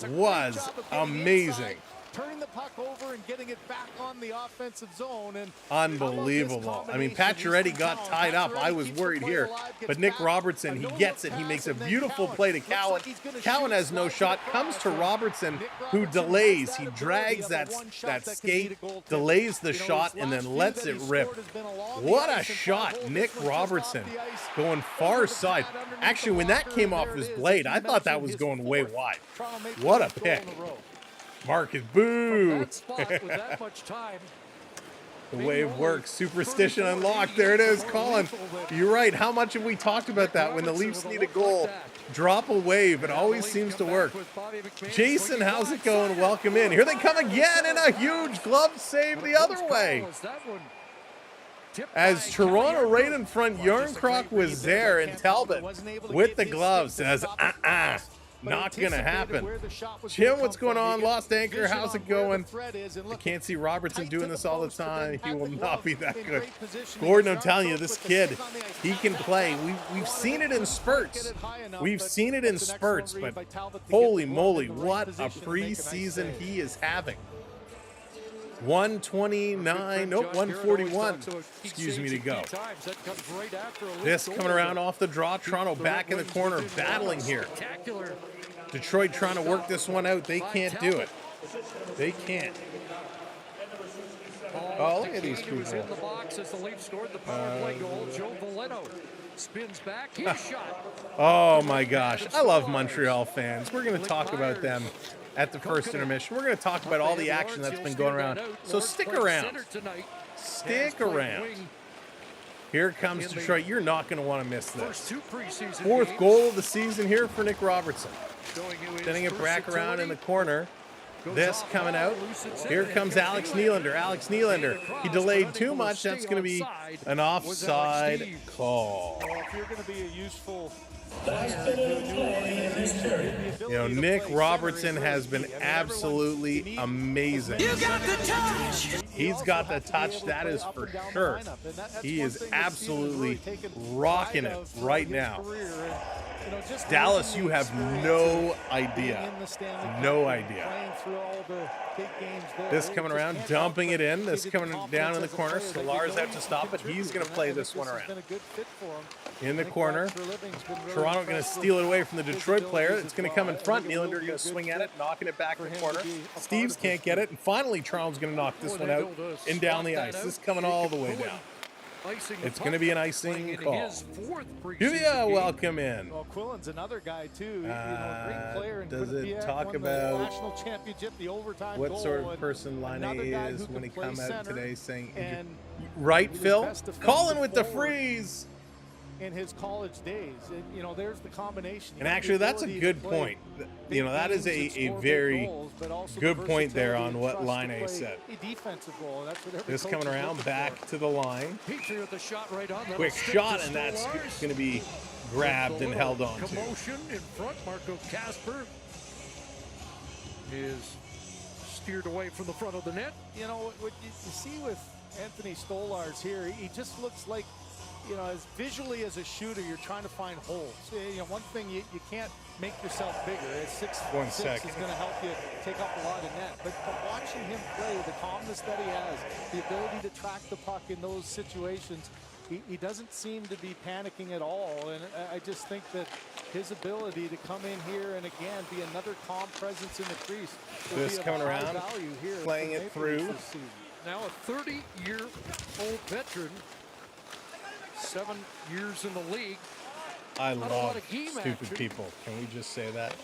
was amazing. Turning the puck over and getting it back on the offensive zone. And unbelievable. I mean, Pacioretty got tied up. I was worried here. But Nick Robertson, he gets it. He makes a beautiful play to Cowan. Cowan has no shot. Comes to Robertson, who delays. He drags that skate, delays the shot, and then lets it rip. What a shot. Nick Robertson going far side. Actually, when that came off his blade, I thought that was going way wide. What a pick. Marcus, boo! The wave works. Superstition unlocked. There it is, Colin. You're right. How much have we talked about that? When the Leafs need a goal, drop a wave. It always seems to work. Jason, how's it going? Welcome in. Here they come again, and a huge glove save the other way. As Toronto right in front, Yarncroc was there, and Talbot with the glove says, Not going to happen. Jim, what's going on? Lost Anchor, how's it going? I can't see Robertson doing this all the time. He will not be that good. Gordon, I'm telling you, this kid, he can play. We've seen it in spurts. We've seen it in spurts, but holy moly, what a preseason he is having. 129, nope, 141, excuse me, to go. This coming around off the draw. Toronto back in the corner, battling here. Detroit trying to work this one out. They can't do it. They can't. Oh, look at these people. In the box as the Leafs scored the power play goal. Joe Veleno spins back. His shot. Oh my gosh, I love Montreal fans. We're going to talk about them at the first intermission. We're going to talk about all the action that's been going around. So stick around. Stick around. Here comes Detroit. You're not going to want to miss this. Fourth goal of the season here for Nick Robertson. Sending it back around in the corner. This coming out. Here comes Alex Nylander. Alex Nylander. He delayed too much. That's going to be an offside call. If you're going to be a useful You know, Nick Robertson has been absolutely amazing. You got the touch. He's got the touch, that is for sure. He is absolutely rocking it right now. Dallas, you have no idea. No idea. This coming around, dumping it in. This coming down in the corner. Solar's out to stop it. He's going to play this one around. In the corner. Toronto going to steal it away from the Detroit player. It's going to come in front. Nylander going to swing at it, knocking it back in the corner. Steves can't get it. And finally, Toronto's going to knock this one out and down the ice. This is coming all the way down. It's going to be an icing call. Julia, welcome in. Well, Quillen's another guy too. Great player. And does it talk about national championship, the overtime what goal, sort of person Line is when he come out today saying, and right, Phil? Calling with the freeze. In his college days, and there's the combination. And actually, that's a good point. That is a very good point there on what Line A said. This coming around back to the line. Quick shot, and that's going to be grabbed and held on to. Commotion in front. Marco Kasper is steered away from the front of the net. What you see with Anthony Stolarz here, he just looks like, as visually as a shooter, you're trying to find holes. One thing, you can't make yourself bigger. 6'6" is going to help you take up a lot of net. But watching him play, the calmness that he has, the ability to track the puck in those situations, he doesn't seem to be panicking at all. And I just think that his ability to come in here and, again, be another calm presence in the crease will this be coming of high around, value here playing it through. Now a 30-year-old veteran. 7 years in the league. I love stupid people. Can we just say that?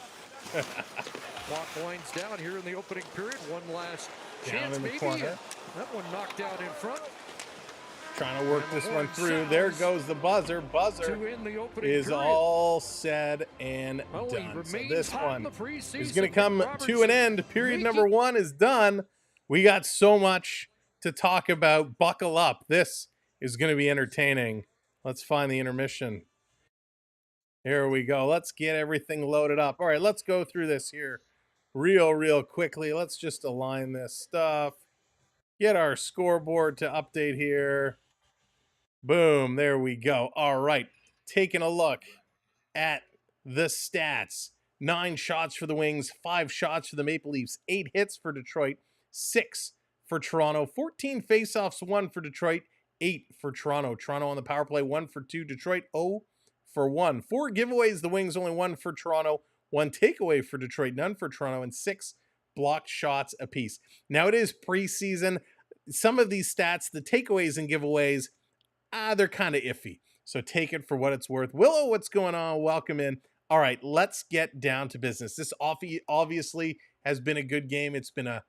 Clock winds down here in the opening period. One last chance, in the maybe. Corner. That one knocked out in front. Trying to work this one through. There goes the buzzer. Buzzer is all said and done. So this one is going to come to an end. Period number 1 is done. We got so much to talk about. Buckle up. This is going to be entertaining. Let's find the intermission. Here we go. Let's get everything loaded up. All right, let's go through this here real quickly. Let's just align this stuff. Get our scoreboard to update here. Boom, there we go. All right, taking a look at the stats. 9 shots for the Wings, 5 shots for the Maple Leafs, 8 hits for Detroit, 6 for Toronto, 14 faceoffs, 1 for Detroit, 8 for Toronto. Toronto on the power play, 1 for 2. Detroit, 0 for 1. 4 giveaways, the Wings, only 1 for Toronto. 1 takeaway for Detroit, none for Toronto, and 6 blocked shots apiece. Now, it is preseason. Some of these stats, the takeaways and giveaways, they're kind of iffy. So take it for what it's worth. Willow, what's going on? Welcome in. All right, let's get down to business. This obviously has been a good game. It's been a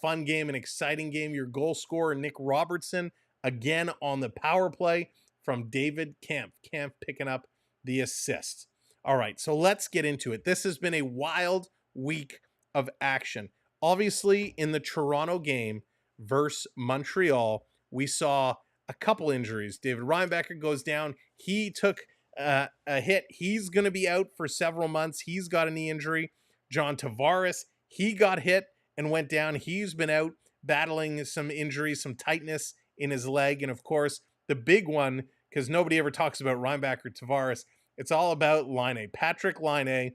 fun game, an exciting game. Your goal scorer, Nick Robertson, again on the power play from David Kampf. Kampf picking up the assist. All right, so let's get into it. This has been a wild week of action. Obviously, in the Toronto game versus Montreal, we saw a couple injuries. David Reinbacher goes down. He took a hit. He's going to be out for several months. He's got a knee injury. John Tavares, he got hit and went down. He's been out battling some injuries, some tightness in his leg. And of course, the big one, because nobody ever talks about Reinback or Tavares, it's all about Laine. Patrick Laine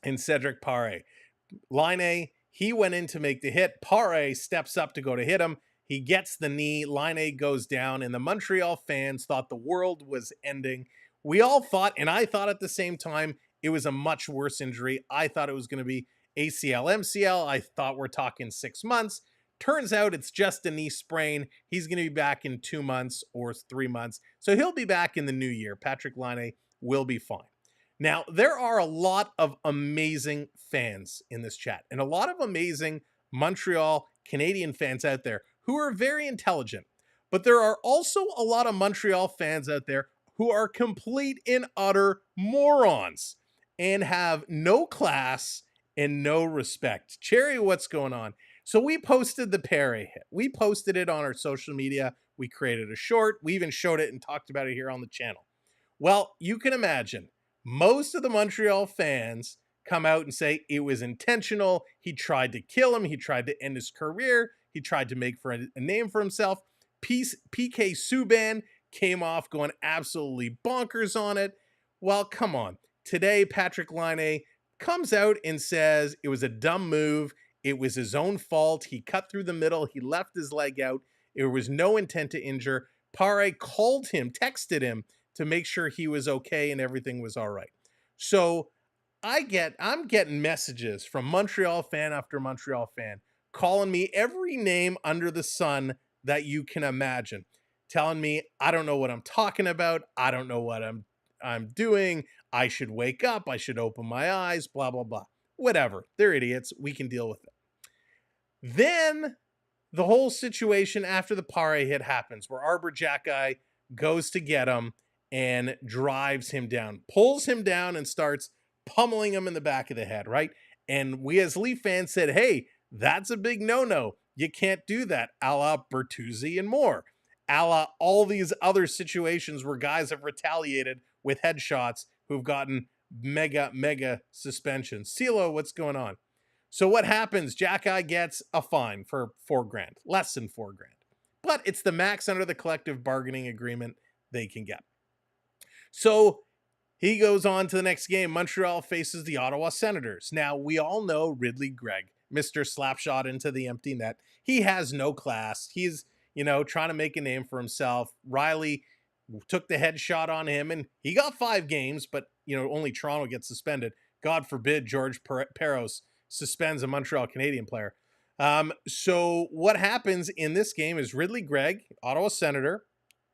and Cedric Paré. Laine, he went in to make the hit. Paré steps up to go to hit him. He gets the knee. Laine goes down, and the Montreal fans thought the world was ending. We all thought, and I thought at the same time, it was a much worse injury. I thought it was going to be ACL, MCL. I thought we're talking 6 months. Turns out it's just a knee sprain. He's going to be back in 2 months or 3 months. So he'll be back in the new year. Patrick Laine will be fine. Now, there are a lot of amazing fans in this chat and a lot of amazing Montreal Canadian fans out there who are very intelligent. But there are also a lot of Montreal fans out there who are complete and utter morons and have no class and no respect. Cherry, what's going on? So we posted the Paré hit. We posted it on our social media. We created a short. We even showed it and talked about it here on the channel. Well, you can imagine most of the Montreal fans come out and say it was intentional. He tried to kill him. He tried to end his career. He tried to make for a name for himself. PK Subban came off going absolutely bonkers on it. Well, come on. Today, Patrick Laine comes out and says it was a dumb move. It was his own fault. He cut through the middle. He left his leg out. There was no intent to injure. Paré called him, texted him to make sure he was okay and everything was all right. So I'm getting messages from Montreal fan after Montreal fan calling me every name under the sun that you can imagine, telling me I don't know what I'm talking about. I don't know what I'm doing. I should wake up. I should open my eyes, blah, blah, blah. Whatever. They're idiots. We can deal with it. Then the whole situation after the Paré hit happens where Arbor Jackeye goes to get him and drives him down, pulls him down and starts pummeling him in the back of the head, right? And we as Leaf fans said, hey, that's a big no-no. You can't do that, a la Bertuzzi and more, a la all these other situations where guys have retaliated with headshots who've gotten mega suspensions. CeeLo, what's going on? So what happens? Jackeye gets a fine for $4,000, less than $4,000. But it's the max under the collective bargaining agreement they can get. So he goes on to the next game. Montreal faces the Ottawa Senators. Now, we all know Ridley Gregg, Mr. Slapshot into the empty net. He has no class. He's, trying to make a name for himself. Riley took the headshot on him, and he got 5 games, but, only Toronto gets suspended. God forbid George Peros suspends a Montreal Canadian player. So what happens in this game is Ridley Gregg, Ottawa Senator,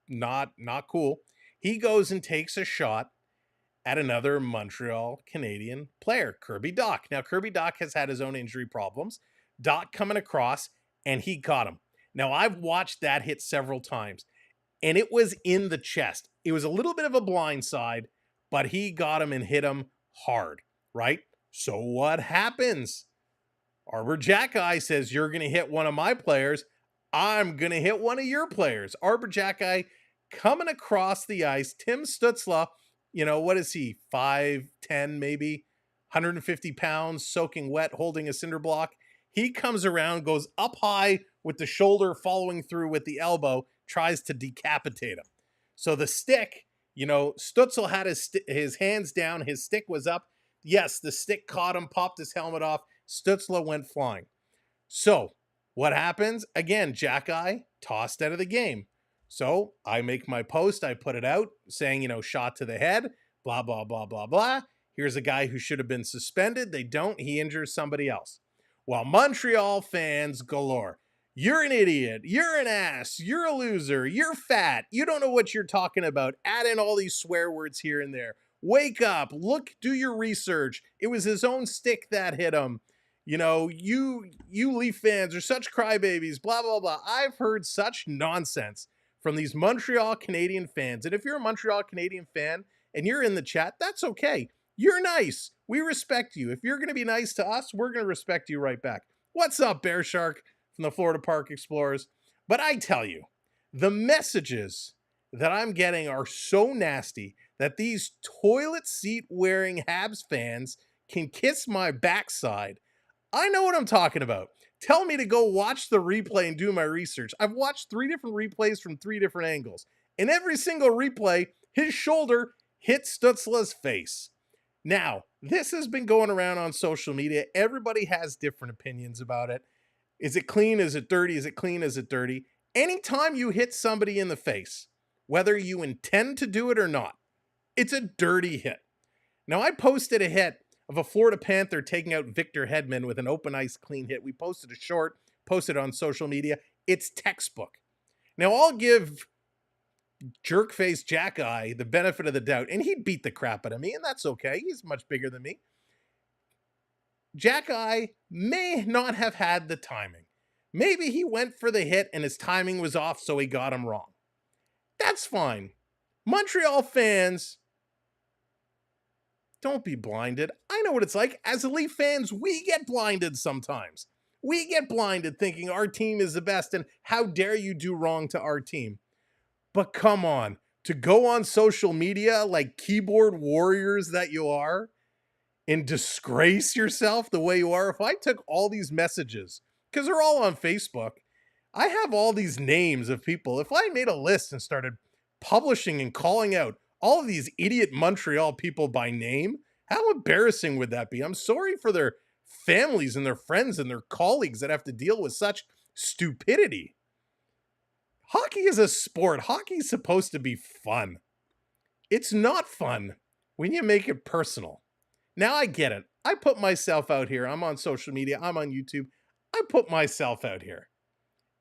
not cool. He goes and takes a shot at another Montreal Canadian player, Kirby Dach. Now, Kirby Dach has had his own injury problems. Dach coming across, and he caught him. Now, I've watched that hit several times, and it was in the chest. It was a little bit of a blind side, but he got him and hit him hard, right? So what happens? Arbor Jackeye says, you're going to hit one of my players. I'm going to hit one of your players. Arbor Jackeye coming across the ice. Tim Stützle, what is he? 5'10", maybe 150 pounds, soaking wet, holding a cinder block. He comes around, goes up high with the shoulder following through with the elbow, tries to decapitate him. So the stick, Stützle had his hands down, his stick was up. Yes, the stick caught him, popped his helmet off. Stützle went flying. So what happens? Again, Jackeye tossed out of the game. So I make my post. I put it out saying, shot to the head, blah, blah, blah, blah, blah. Here's a guy who should have been suspended. They don't. He injures somebody else. While Montreal fans galore. You're an idiot. You're an ass. You're a loser. You're fat. You don't know what you're talking about. Add in all these swear words here and there. Wake up. Look, do your research. It was his own stick that hit him. You Leaf fans are such crybabies, blah, blah, blah. I've heard such nonsense from these Montreal Canadian fans. And if you're a Montreal Canadian fan and you're in the chat, that's okay. You're nice. We respect you. If you're going to be nice to us, we're going to respect you right back. What's up, Bear Shark from the Florida Park Explorers? But I tell you, the messages that I'm getting are so nasty that these toilet seat wearing Habs fans can kiss my backside. I know what I'm talking about. Tell me to go watch the replay and do my research. I've watched 3 different replays from 3 different angles. In every single replay, his shoulder hit Stützle's face. Now, this has been going around on social media. Everybody has different opinions about it. Is it clean? Is it dirty? Is it clean? Is it dirty? Anytime you hit somebody in the face, whether you intend to do it or not, it's a dirty hit. Now, I posted a hit of a Florida Panther taking out Victor Hedman with an open ice clean hit. We posted a short, posted on social media. It's textbook. Now, I'll give jerkface Jack Eye the benefit of the doubt, and he'd beat the crap out of me, and that's okay. He's much bigger than me. Jack Eye may not have had the timing. Maybe he went for the hit and his timing was off, so he got him wrong. That's fine. Montreal fans, don't be blinded. I know what it's like. As Leaf fans, we get blinded sometimes. We get blinded thinking our team is the best, and how dare you do wrong to our team. But come on, to go on social media like keyboard warriors that you are and disgrace yourself the way you are. If I took all these messages, because they're all on Facebook, I have all these names of people. If I made a list and started publishing and calling out all of these idiot Montreal people by name, how embarrassing would that be? I'm sorry for their families and their friends and their colleagues that have to deal with such stupidity. Hockey is a sport. Hockey is supposed to be fun. It's not fun when you make it personal. Now I get it. I put myself out here. I'm on social media. I'm on YouTube. I put myself out here.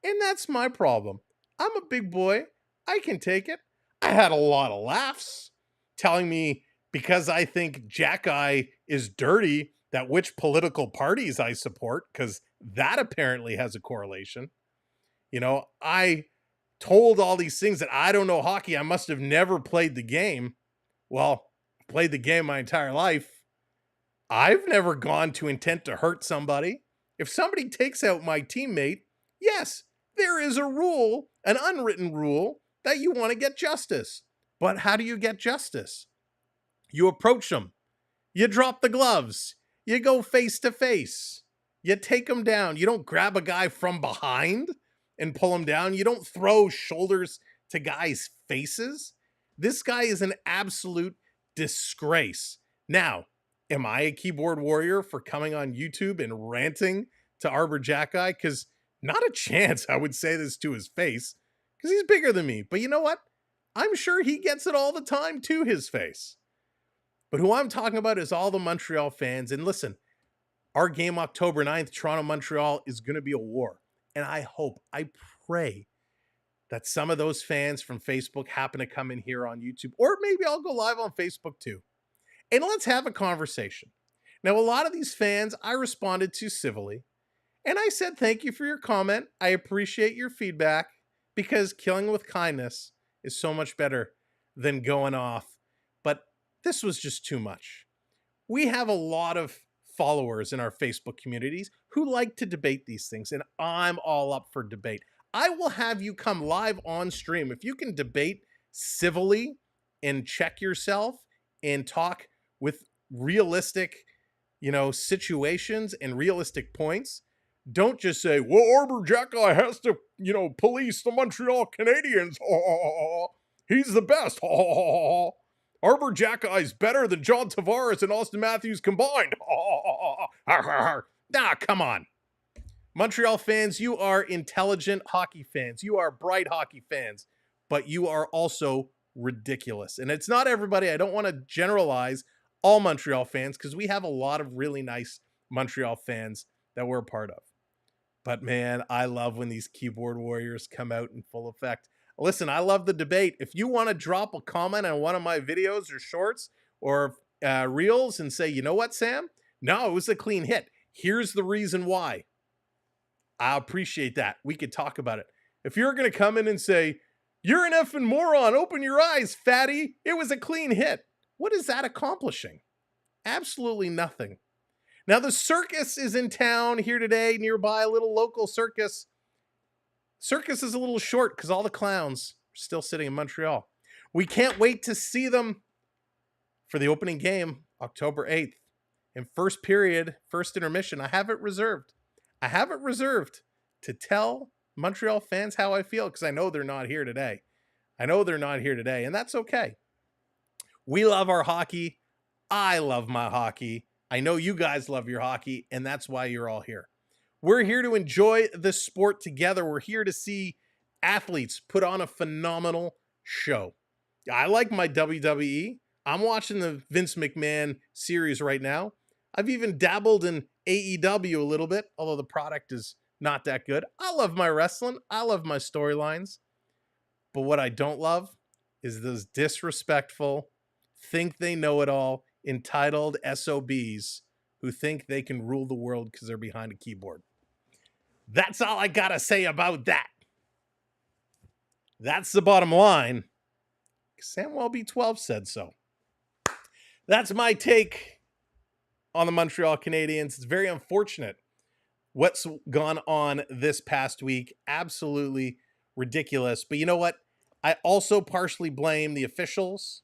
And that's my problem. I'm a big boy. I can take it. I had a lot of laughs telling me because I think Jack Eye is dirty that which political parties I support, because that apparently has a correlation. You know, I told all these things that I don't know hockey. I must have never played the game. Well, I played the game my entire life. I've never gone to intent to hurt somebody. If somebody takes out my teammate, yes, there is a rule, an unwritten rule, that you want to get justice. But how do you get justice? You approach them. You drop the gloves. You go face to face. You take them down. You don't grab a guy from behind and pull him down. You don't throw shoulders to guys' faces. This guy is an absolute disgrace. Now, am I a keyboard warrior for coming on YouTube and ranting to Arbor Jack Eye? Because not a chance I would say this to his face, because he's bigger than me. But you know what? I'm sure he gets it all the time to his face. But who I'm talking about is all the Montreal fans. And listen, our game October 9th, Toronto-Montreal, is going to be a war. And I hope, I pray that some of those fans from Facebook happen to come in here on YouTube. Or maybe I'll go live on Facebook too. And let's have a conversation. Now, a lot of these fans, I responded to civilly. And I said, thank you for your comment. I appreciate your feedback, because killing with kindness is so much better than going off. But this was just too much. We have a lot of followers in our Facebook communities who like to debate these things, and I'm all up for debate. I will have you come live on stream. If you can debate civilly and check yourself and talk with realistic, situations and realistic points, don't just say, well, Arbor Jack Eye has to, police the Montreal Canadiens. He's the best. Arbor Jack Eye's better than John Tavares and Austin Matthews combined. Nah, come on. Montreal fans, you are intelligent hockey fans. You are bright hockey fans, but you are also ridiculous. And it's not everybody. I don't want to generalize all Montreal fans, because we have a lot of really nice Montreal fans that we're a part of. But man, I love when these keyboard warriors come out in full effect. Listen, I love the debate. If you want to drop a comment on one of my videos or shorts or reels and say, you know what, Sam? No, it was a clean hit. Here's the reason why. I appreciate that. We could talk about it. If you're going to come in and say, you're an effing moron, open your eyes, fatty, it was a clean hit. What is that accomplishing? Absolutely nothing. Now, the circus is in town here today, nearby, a little local circus. Circus is a little short because all the clowns are still sitting in Montreal. We can't wait to see them for the opening game, October 8th. In first period, first intermission, I have it reserved. I have it reserved to tell Montreal fans how I feel because I know they're not here today. And that's okay. We love our hockey. I love my hockey. I know you guys love your hockey, and that's why you're all here. We're here to enjoy the sport together. We're here to see athletes put on a phenomenal show. I like my WWE. I'm watching the Vince McMahon series right now. I've even dabbled in AEW a little bit, although the product is not that good. I love my wrestling. I love my storylines. But what I don't love is those disrespectful, think they know it all, entitled SOBs who think they can rule the world because they're behind a keyboard. That's all I gotta say about that. That's the bottom line. Samwelb 12 said so. That's my take on the Montreal Canadiens. It's very unfortunate what's gone on this past week. Absolutely ridiculous. But you know what? I also partially blame the officials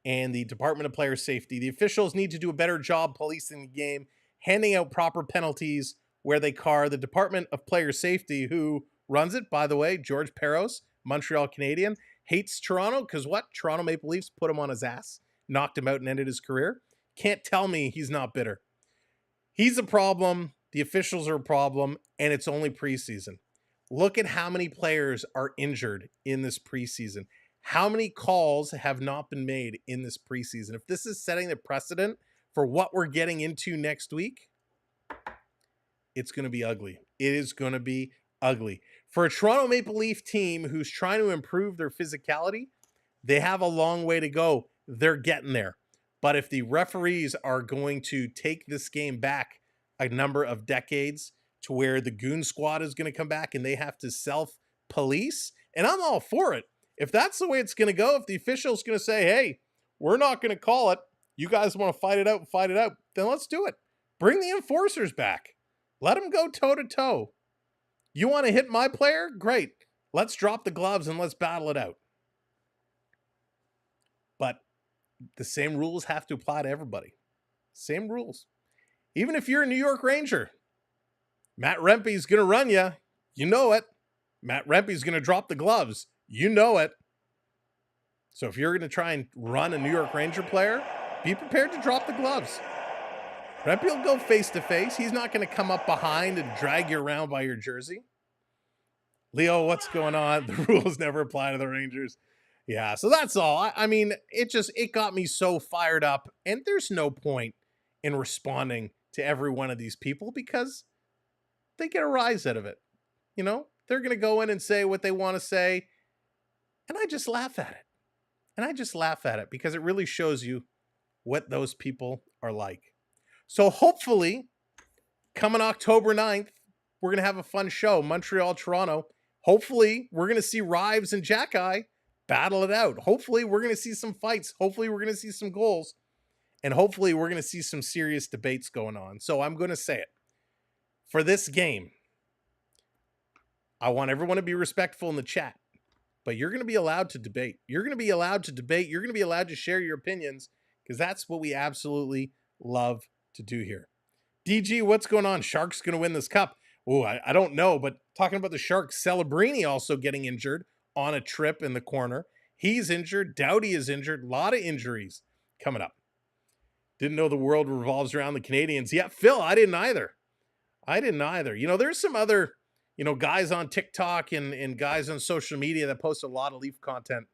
and the Department of Player Safety. The officials need to do a better job policing the game, handing out proper penalties where they car. The Department of Player Safety, who runs it, by the way, George Peros, Montreal Canadian, hates Toronto because what? Toronto Maple Leafs put him on his ass, knocked him out and ended his career. Can't tell me he's not bitter. He's a problem. The officials are a problem, and it's only preseason. Look at how many players are injured in this preseason. How many calls have not been made in this preseason? If this is setting the precedent for what we're getting into next week, it's going to be ugly. It is going to be ugly. For a Toronto Maple Leaf team who's trying to improve their physicality, they have a long way to go. They're getting there. But if the referees are going to take this game back a number of decades to where the goon squad is going to come back and they have to self-police, and I'm all for it. If that's the way it's going to go, if the official's going to say, hey, we're not going to call it, you guys want to fight it out, then let's do it. Bring the enforcers back. Let them go toe-to-toe. You want to hit my player? Great. Let's drop the gloves and let's battle it out. But the same rules have to apply to everybody. Same rules. Even if you're a New York Ranger, Matt Rempe's going to run you. You know it. Matt Rempe's going to drop the gloves. You know it. So if you're going to try and run a New York Ranger player, be prepared to drop the gloves. Rempe will go face-to-face. He's not going to come up behind and drag you around by your jersey. Leo, what's going on? The rules never apply to the Rangers. Yeah, so that's all. I mean, it got me so fired up, and there's no point in responding to every one of these people because they get a rise out of it. You know, they're going to go in and say what they want to say, and I just laugh at it. Because it really shows you what those people are like. So hopefully, coming October 9th, we're going to have a fun show, Montreal, Toronto. Hopefully, we're going to see Rives and Jack-Eye battle it out. Hopefully, we're going to see some fights. Hopefully, we're going to see some goals. And hopefully, we're going to see some serious debates going on. So I'm going to say it. For this game, I want everyone to be respectful in the chat. But you're going to be allowed to debate. You're going to be allowed to debate. You're going to be allowed to share your opinions because that's what we absolutely love to do here. DG, what's going on? Sharks going to win this cup? Oh, I don't know, but talking about the Sharks, Celebrini also getting injured on a trip in the corner. He's injured. Doughty is injured. A lot of injuries coming up. Didn't know the world revolves around the Canadians. Yeah, Phil, I didn't either. You know, there's some other, you know, guys on TikTok and guys on social media that post a lot of Leaf content.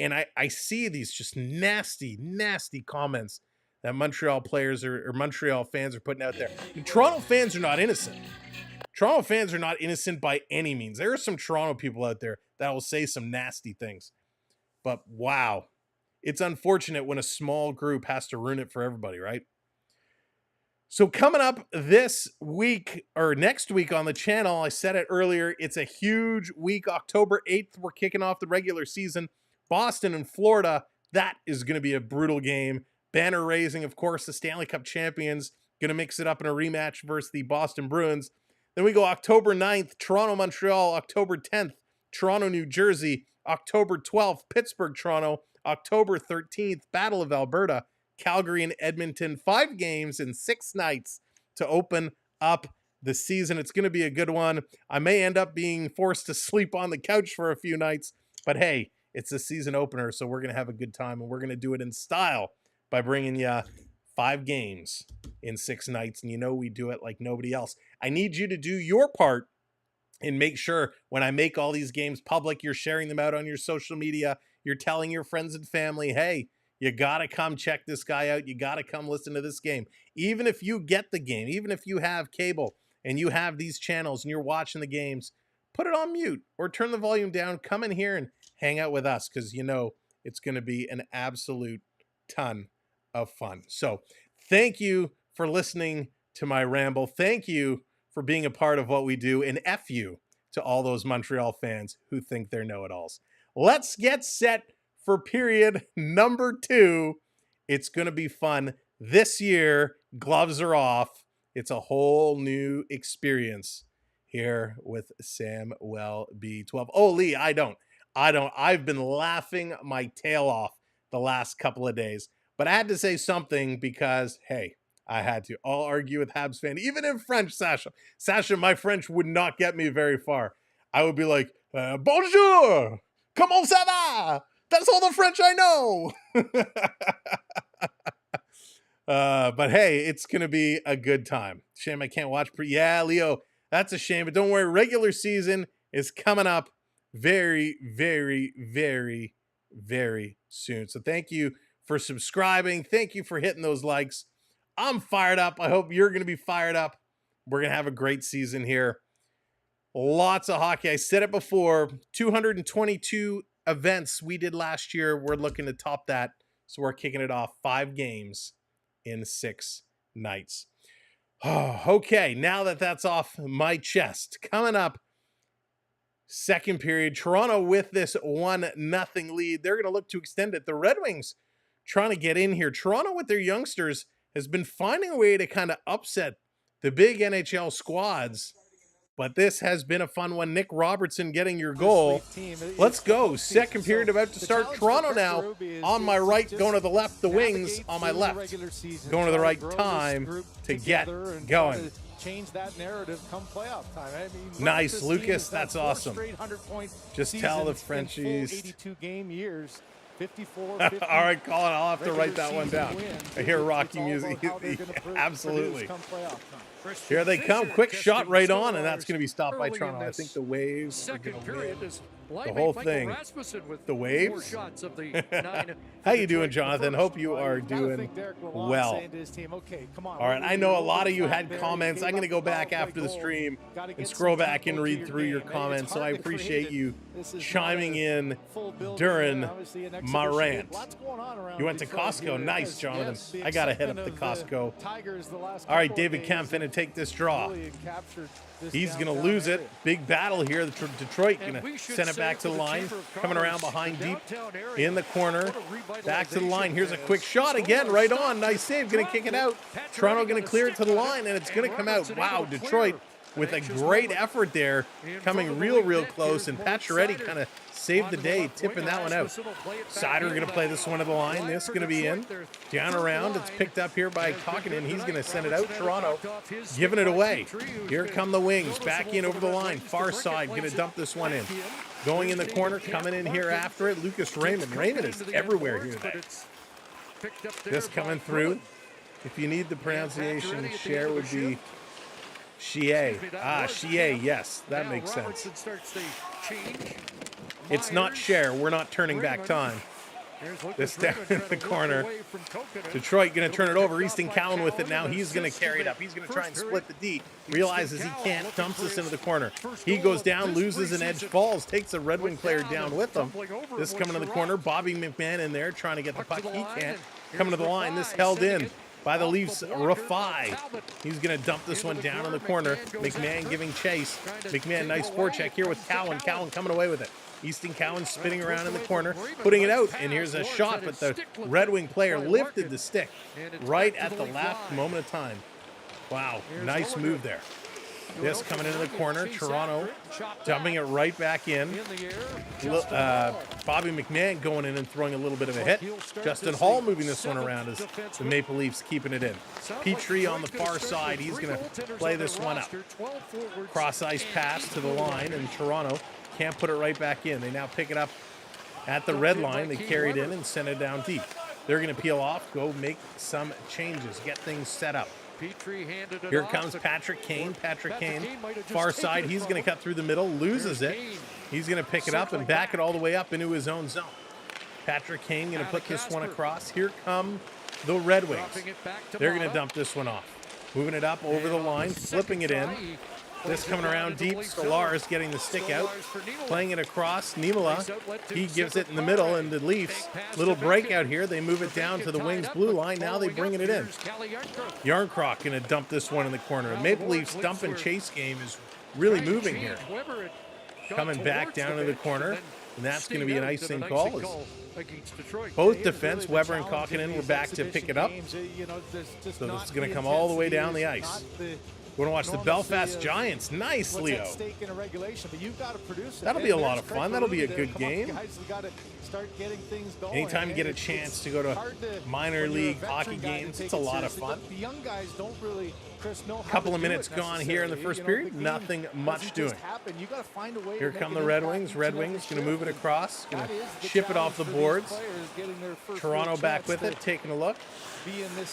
And I see these just nasty, nasty comments that Montreal players or Montreal fans are putting out there. And Toronto fans are not innocent. Toronto fans are not innocent by any means. There are some Toronto people out there that will say some nasty things. But wow, it's unfortunate when a small group has to ruin it for everybody, right? So coming up this week or next week on the channel, I said it earlier, it's a huge week. October 8th, we're kicking off the regular season. Boston and Florida, that is going to be a brutal game. Banner raising, of course, the Stanley Cup champions, going to mix it up in a rematch versus the Boston Bruins. Then we go October 9th, Toronto, Montreal. October 10th, Toronto, New Jersey. October 12th, Pittsburgh, Toronto. October 13th, Battle of Alberta. Calgary and Edmonton. 5 games in 6 nights to open up the season. It's going to be a good one. I may end up being forced to sleep on the couch for a few nights, but hey, it's a season opener, so we're going to have a good time, and we're going to do it in style by bringing you 5 games in 6 nights, and you know we do it like nobody else. I need you to do your part and make sure when I make all these games public, you're sharing them out on your social media. You're telling your friends and family, hey, you got to come check this guy out. You got to come listen to this game. Even if you get the game, even if you have cable and you have these channels and you're watching the games, put it on mute or turn the volume down. Come in here and hang out with us because you know it's going to be an absolute ton of fun. So thank you for listening to my ramble. Thank you for being a part of what we do, and F you to all those Montreal fans who think they're know-it-alls. Let's get set for period number 2. It's going to be fun. This year, gloves are off. It's a whole new experience here with Samwelb B12. Oh, Lee, I don't. I've been laughing my tail off the last couple of days, but I had to say something because, hey, I had to. I'll argue with Habs fan, even in French, Sasha. Sasha, my French would not get me very far. I would be like, bonjour, comment ça va? That's all the French I know. But hey, it's going to be a good time. Shame I can't watch. Yeah, Leo, that's a shame. But don't worry, regular season is coming up very, very, very, very soon. So thank you for subscribing. Thank you for hitting those likes. I'm fired up. I hope you're going to be fired up. We're going to have a great season here. Lots of hockey. I said it before, 222 events we did last year. We're looking to top that. So we're kicking it off 5 games in 6 nights. Oh, okay, now that that's off my chest, coming up, second period, Toronto with this 1-0 lead. They're going to look to extend it. The Red Wings trying to get in here. Toronto with their youngsters has been finding a way to kind of upset the big NHL squads, but this has been a fun one. Nick Robertson getting your goal. Let's go. Second period about to start. Toronto now on my right, going to the left. The Wings on my left, going to the right. Time to get going. Change that narrative come playoff time. I mean, nice, Lucas. That's awesome. Just tell the Frenchies. 82 game years. 54, all right, Colin, I'll have to write that one down. I hear Rocky music. Absolutely. Here they come. Quick shot right on, and that's going to be stopped by Toronto. I think the Waves are going to win the whole thing. The Waves? How you doing, Jonathan? Hope you are doing well. All right, I know a lot of you had comments. I'm going to go back after the stream and scroll back and read through your comments, so I appreciate you chiming in during my rant. You went to Costco. Nice, Jonathan. I got to hit up the Costco. All right, David Kemp finna take this draw. He's going to lose it. Big battle here. Detroit going to send it back to the line. Coming around behind deep in the corner. Back to the line. Here's a quick shot again. Right on. Nice save. Going to kick it out. Toronto going to clear it to the line, and it's going to come out. Wow, Detroit with a great effort there. Coming real close, and Pacioretty kind of saved the day, tipping that one out. Sider going to play this one to the line. This is going to be in. Down around. It's picked up here by Kokkinen. He's going to send it out. Toronto giving it away. Here come the Wings. Back in over the line. Far side. Going to dump this one in. Going in the corner. Coming in here after it. Lucas Raymond. Raymond is everywhere here today. This coming through. If you need the pronunciation, share would be Shea. Shea. Yes, that makes sense. It's not share. We're not turning back time. This down in the corner. Detroit going to turn it over. Easton Cowan with it now. He's going to carry it up. He's going to try and split the D. Realizes he can't. Dumps this into the corner. He goes down, loses an edge, falls, takes a Red Wing player down with him. This coming to the corner. Bobby McMahon in there trying to get the puck. He can't. Coming to the line. This held in by the Leafs. Rafai. He's going to dump this one down in the corner. McMahon giving chase. McMahon, nice forecheck here with Cowan. Cowan coming away with it. Easton Cowan spinning around in the corner, putting it out, and here's a shot, but the Red Wing player lifted the stick right at the last moment of time. Wow, nice move there. This coming into the corner. Toronto dumping it right back in. Bobby McMahon going in and throwing a little bit of a hit. Justin Hall moving this one around as the Maple Leafs keeping it in. Petrie on the far side. He's going to play this one up. Cross ice pass to the line, and Toronto can't put it right back in. They now pick it up at the red line. They carry it in and send it down deep. They're going to peel off, go make some changes, get things set up. Here comes Patrick Kane. Patrick Kane, far side. He's going to cut through the middle, loses it. He's going to pick it up and back it all the way up into his own zone. Patrick Kane going to put this one across. Here come the Red Wings. They're going to dump this one off. Moving it up over the line, flipping it in. This coming around deep. Stolarz getting the stick out, playing it across. Niemela, he gives it in the middle, and the Leafs, little breakout here. They move it down to the Wings blue line. Now they bring it in. Yarncroc going to dump this one in the corner. The Maple Leafs dump and chase game is really moving here. Coming back down to the corner, and that's going to be an icing call. Both defense, Weber and Kokkonen, were back to pick it up. So this is going to come all the way down the ice. We're going to watch the Belfast Giants. Nice, Leo. That'll be a lot of fun. That'll be a good game. Anytime you get a chance to go to minor league hockey games, it's a lot of fun. A couple of minutes gone here in the first period. Nothing much doing. Here come the Red Wings. Red Wings going to move it across. Going to ship it off the boards. Toronto back with it, taking a look.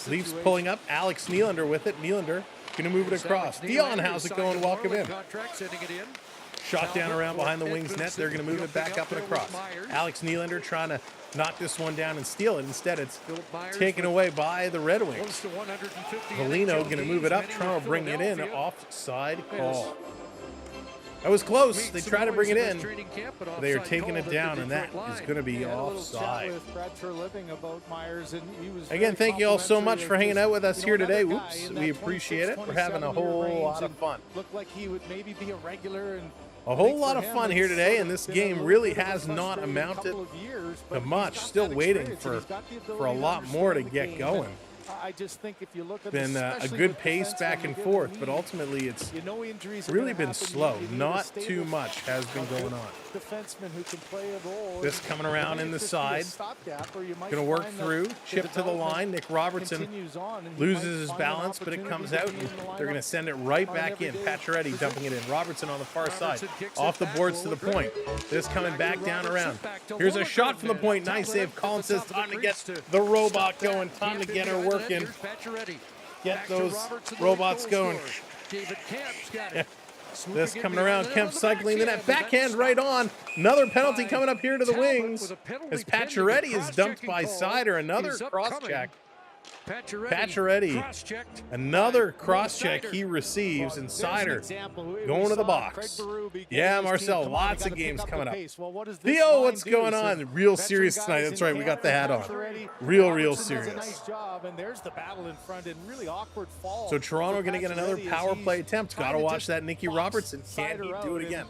Leafs pulling up. Alex Nylander with it. Nylander going to move it across. Dion, how's it going? Welcome in. Shot down around behind the Wings net. They're going to move it back up and across. Alex Nylander trying to knock this one down and steal it. Instead, it's taken away by the Red Wings. Polino going to move it up. Toronto bringing it in. Offside call. That was close. They tried to bring it in. They are taking it down, and that is going to be offside. Again, thank you all so much for hanging out with us here today. Whoops, we appreciate it. We're having a whole lot of fun. A whole lot of fun here today, and this game really has not amounted to much. Still waiting for a lot more to get going. I just think if you look at been a good pace back and forth, but ultimately it's really been slow. Not too much has been going on. This coming around in the side. Going to work through. Chip to the line. Nick Robertson loses his balance, but it comes out, and they're going to send it right back in. Pacioretty dumping it in. Robertson on the far side. Off the boards to the point. This coming back down around. Here's a shot from the point. Nice save. Collins says time to get the robot going. Time to get her working. Get those robots going. This coming around. Kemp cycling the net. Backhand right on. Another penalty coming up here to the Wings. As Pacioretty is dumped by Sider. Another cross check. Pacioretty, another cross-check he receives, and Sider going to the box. Yeah, Marcel, lots of games coming up. Theo, what's going on? Real serious tonight. That's right, we got the hat on. Real serious. So Toronto going to get another power play attempt. Got to watch that Nicky Robertson. Can he do it again?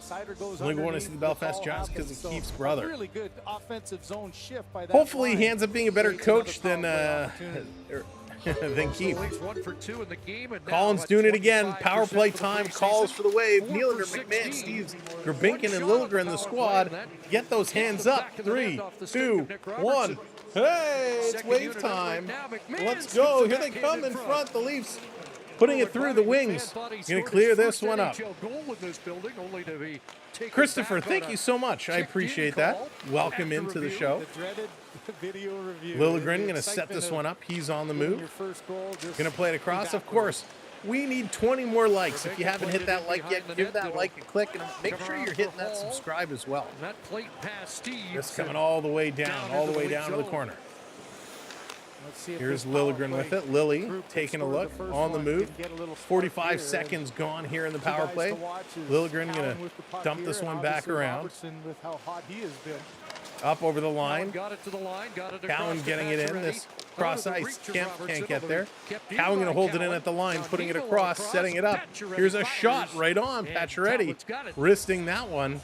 Only going to see the Belfast Giants because of Keith's brother. Hopefully he ends up being a better coach than Keith. Collins doing it again. Power play time. Calls for the Wave. Nylander, McMahon, Steves, Grabinkin, and Liljegren, the squad. Get those hands up. 3, 2, 1. Hey, it's Wave time. Let's go. Here they come in front. The Leafs putting it through the Wings. Going to clear this one up. Christopher, thank you so much. I appreciate that. Welcome into the show. Liljegren going to set this one up. He's on the move. Going to play it across. Of course, we need 20 more likes. If you haven't hit that like yet, give that like a click, and make sure you're hitting that subscribe as well. This coming all the way down to the corner. Here's Liljegren with it. Lily taking a look on the move. 45 seconds gone here in the power play. Liljegren going to dump this one back around. Up over the line. Cowan getting it in. This cross ice. Kemp can't get there. Cowan going to hold it in at the line, putting it across, setting it up. Here's a shot right on. Pacioretty wristing that one.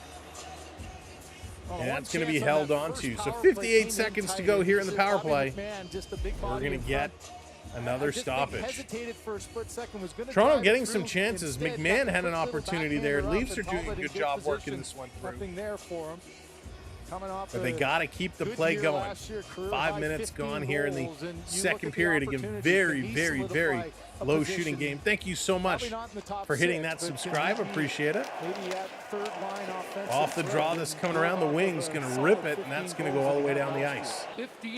And that's going to be held on to. So 58 seconds to go here in the power play. We're going to get Another stoppage. Hesitated for a split second, was gonna Toronto drive getting through. some chances. Instead, McMahon got had the an first little opportunity there. backhander Leafs up, are and doing a Talbot in good job working position. this one through. Nothing there for him. Coming off But they got to keep the play going. 5 minutes gone here in the second period. Again, very, very, very low shooting game. Thank you so much for hitting that subscribe. Appreciate it. Off the draw, this coming around. The Wings going to rip it, and that's going to go all the way down the ice.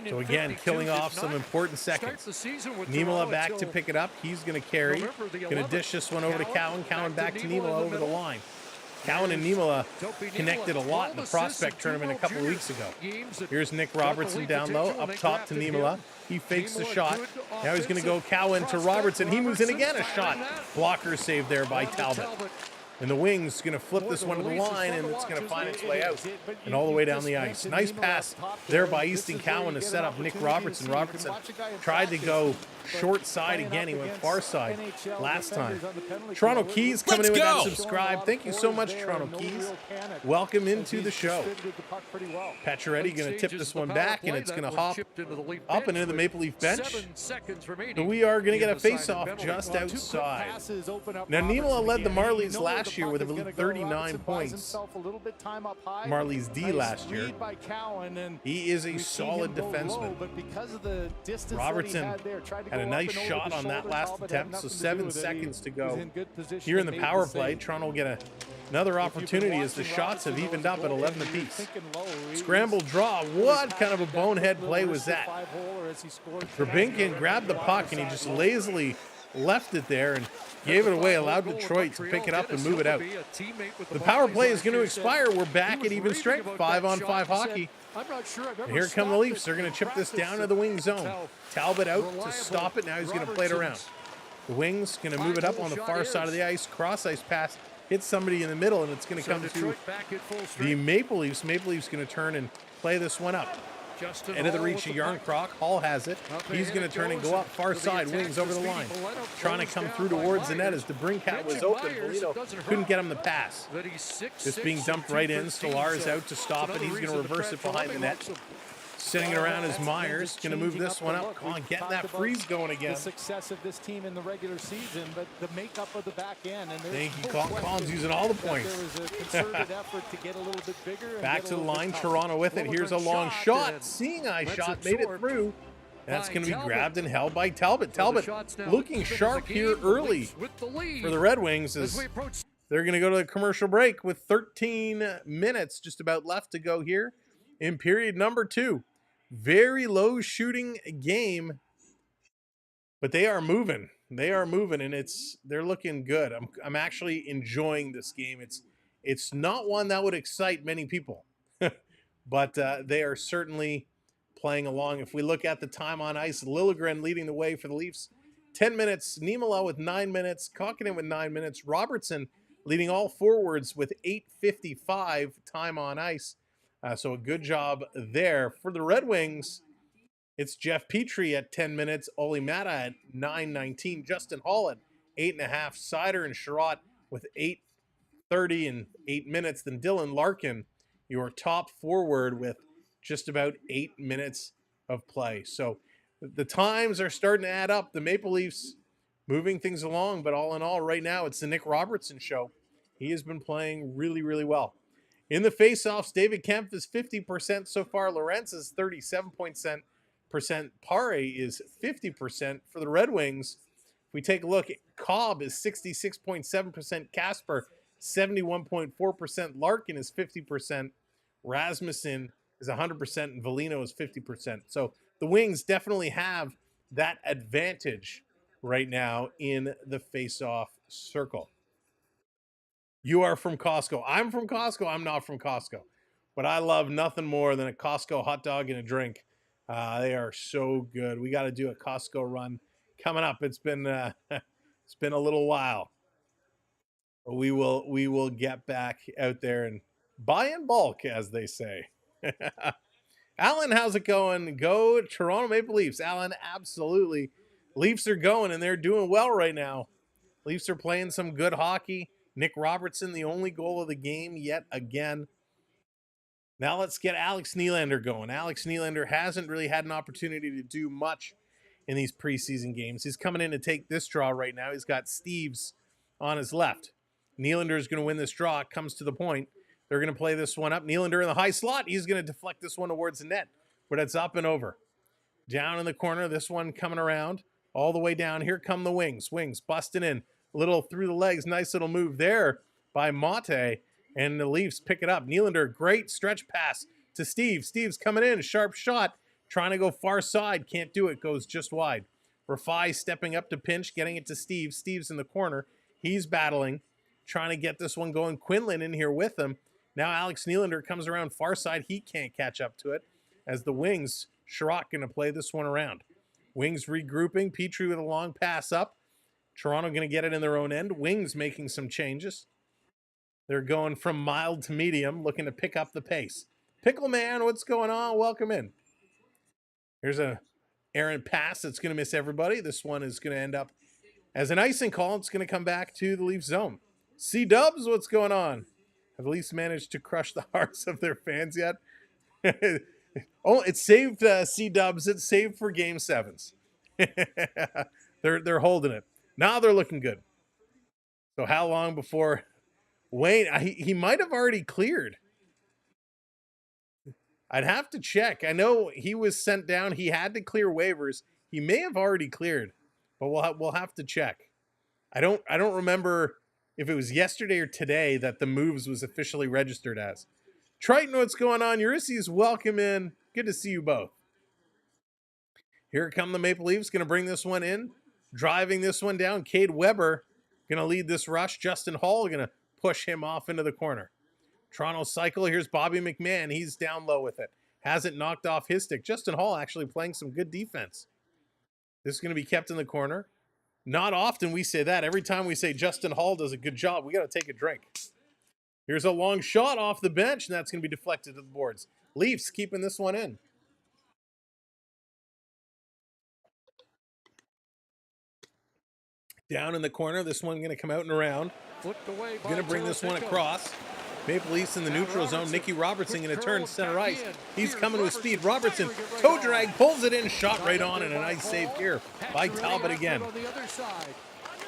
So again, killing off some important seconds. Niemela back to pick it up. He's going to carry. Going to dish this one over to Cowan. Cowan back to Niemela over the line. Cowan and Niemela connected a lot in the prospect tournament a couple of weeks ago. Here's Nick Robertson down low, up top to Niemela. He fakes the shot. Now he's going to go Cowan to Robertson. He moves in again, a shot. Blocker save there by Talbot. And the Wings going to flip this one to the line, and it's going to find its way out and all the way down the ice. Nice pass there by Easton Cowan to set up Nick Robertson. Robertson tried to go short side again. He went far side last time. Toronto Keys coming in with that subscribe. Thank you so much, Toronto Keys. Welcome into the show. Pacioretty going to tip this one back, and it's going to hop up and into the Maple Leaf bench. So we are going to get a face-off just outside. Now, Niemela led the Marlies last year with I believe 39 points. Marlies D last year. He is a solid defenseman. Robertson had a nice shot on that last attempt, so 7 seconds to go. Here in the power play, Toronto will get another opportunity as the shots have evened up at 11 apiece. Scramble draw. What kind of a bonehead play was that? Rabinkin grabbed the puck and he just lazily left it there and gave it away, allowed Detroit to pick it up and move it out. The power play is going to expire. We're back at even strength, 5-on-5 hockey. And here come the Leafs. They're going to chip this down to the wing zone. Talbot out to stop it. Now he's going to play it around. The Wings going to move it up on the far side of the ice. Cross ice pass hits somebody in the middle, and it's going to come to the Maple Leafs. Maple Leafs going to turn and play this one up. End of the reach of Yarncroc. Hall has it. He's going to turn and go up far side. Wings over the line. Trying to come through towards the net as DeBrincat was open. Polito couldn't get him the pass. This being dumped right in. Stolar's out to stop it. He's going to reverse it behind the net. Sitting it around is Myers. Going to move this one up. Colin getting that freeze going again. The success of this team in the regular season, but the makeup of the back end. And thank you, Colin. Colin's using all the points. There was a concerted effort to get a little bit bigger. Back to the line. Toronto with it. Here's a long shot. Seeing eye shot. Made it through. That's going to be grabbed and held by Talbot. Talbot looking sharp here early for the Red Wings as they're going to go to the commercial break with 13 minutes just about left to go here in period number 2. Very low shooting game, but they are moving. They are moving, and they're looking good. I'm actually enjoying this game. It's not one that would excite many people, but they are certainly playing along. If we look at the time on ice, Liljegren leading the way for the Leafs, 10 minutes. Niemela with 9 minutes. Kokkinen with 9 minutes. Robertson leading all forwards with 8:55 time on ice. So a good job there. For the Red Wings, it's Jeff Petrie at 10 minutes, Olli Mata at 9:19, Justin Hall at 8.5, Seider and Sherratt with 8:30 and 8 minutes. Then Dylan Larkin, your top forward, with just about 8 minutes of play. So the times are starting to add up. The Maple Leafs moving things along, but all in all, right now, it's the Nick Robertson show. He has been playing really, really well. In the faceoffs, David Kempf is 50% so far. Lorentz is 37%. Pare is 50% for the Red Wings. If we take a look, Cobb is 66.7%. Casper, 71.4%. Larkin is 50%. Rasmussen is 100%. And Velino is 50%. So the Wings definitely have that advantage right now in the faceoff circle. You are from Costco. I'm from Costco. I'm not from Costco. But I love nothing more than a Costco hot dog and a drink. They are so good. We got to do a Costco run coming up. It's been a little while. We will get back out there and buy in bulk, as they say. Alan, how's it going? Go Toronto Maple Leafs. Alan, absolutely. Leafs are going, and they're doing well right now. Leafs are playing some good hockey. Nick Robertson, the only goal of the game yet again. Now let's get Alex Nylander going. Alex Nylander hasn't really had an opportunity to do much in these preseason games. He's coming in to take this draw right now. He's got Steves on his left. Nylander is going to win this draw. It comes to the point. They're going to play this one up. Nylander in the high slot. He's going to deflect this one towards the net, but it's up and over. Down in the corner, this one coming around all the way down. Here come the Wings. Wings busting in. A little through the legs. Nice little move there by Mate. And the Leafs pick it up. Nylander, great stretch pass to Steve. Steve's coming in. Sharp shot. Trying to go far side. Can't do it. Goes just wide. Rafai stepping up to pinch. Getting it to Steve. Steve's in the corner. He's battling. Trying to get this one going. Quinlan in here with him. Now Alex Nylander comes around far side. He can't catch up to it. As the Wings, Sherratt going to play this one around. Wings regrouping. Petrie with a long pass up. Toronto going to get it in their own end. Wings making some changes. They're going from mild to medium, looking to pick up the pace. Pickle Man, what's going on? Welcome in. Here's a errant pass that's going to miss everybody. This one is going to end up as an icing call. It's going to come back to the Leaf zone. C-Dubs, what's going on? Have the Leafs managed to crush the hearts of their fans yet? Oh, it's saved C-Dubs. It's saved for Game 7s. They're holding it. Now they're looking good. So how long before Wayne? He might have already cleared. I'd have to check. I know he was sent down. He had to clear waivers. He may have already cleared, but we'll have to check. I don't remember if it was yesterday or today that the moves was officially registered as. Triton, what's going on? Ulysses, welcome in. Good to see you both. Here come the Maple Leafs. Going to bring this one in. Driving this one down. Cade Weber going to lead this rush. Justin Hall going to push him off into the corner. Toronto cycle. Here's Bobby McMahon. He's down low with it. Hasn't knocked off his stick. Justin Hall actually playing some good defense. This is going to be kept in the corner. Not often we say that. Every time we say Justin Hall does a good job, we got to take a drink. Here's a long shot off the bench, and that's going to be deflected to the boards. Leafs keeping this one in. Down in the corner. This one going to come out and around. Going to bring this one across. Maple Leafs in the neutral zone. Nicky Robertson going to turn center ice. He's coming with speed. Robertson, toe drag, pulls it in, shot right on, and a nice save here by Talbot again.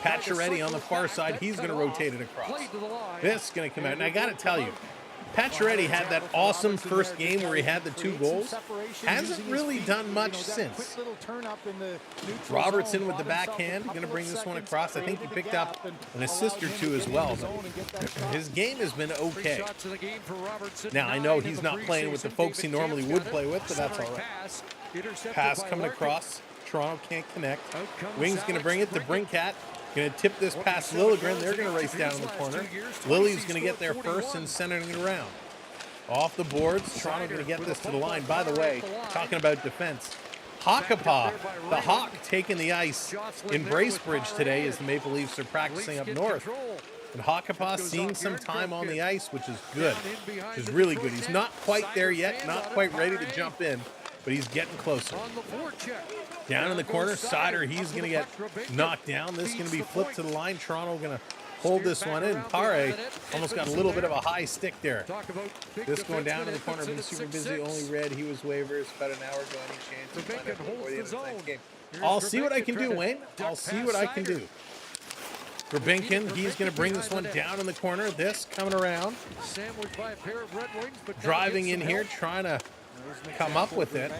Pacioretty on the far side. He's going to rotate it across. This is going to come out. And I got to tell you, Pacioretty had that awesome first game where he had the 2 goals. Hasn't really done much since. Robertson with the backhand. Going to bring this one across. I think he picked up an assist or 2 as well. But his game has been okay. Now, I know he's not playing with the folks he normally would play with, but that's all right. Pass coming across. Toronto can't connect. Wings going to bring it to Brinkat. Going to tip this past Liljegren. They're going to race down in the corner. Lily's going to get there first and centering it around. Off the boards. Toronto going to get this to the line. By the way, talking about defense, Hakanpää, the Hawk, taking the ice in Bracebridge today as the Maple Leafs are practicing up north. And Hakanpää seeing some time on the ice, which is good. Which is really good. He's not quite there yet, not quite ready to jump in, but he's getting closer. Down in the corner, Sider, he's going to get knocked down. This is going to be flipped to the line. Toronto going to hold this one in. Pare almost got a little bit of a high stick there. This going down in the corner, been super busy. Only red, he was waivers about an hour ago. Any chance to find out before the end of the next game? I'll see what I can do, Wayne. I'll see what I can do. Grbinkin, he's going to bring this one down in the corner. This coming around. Driving in here, trying to come up with it.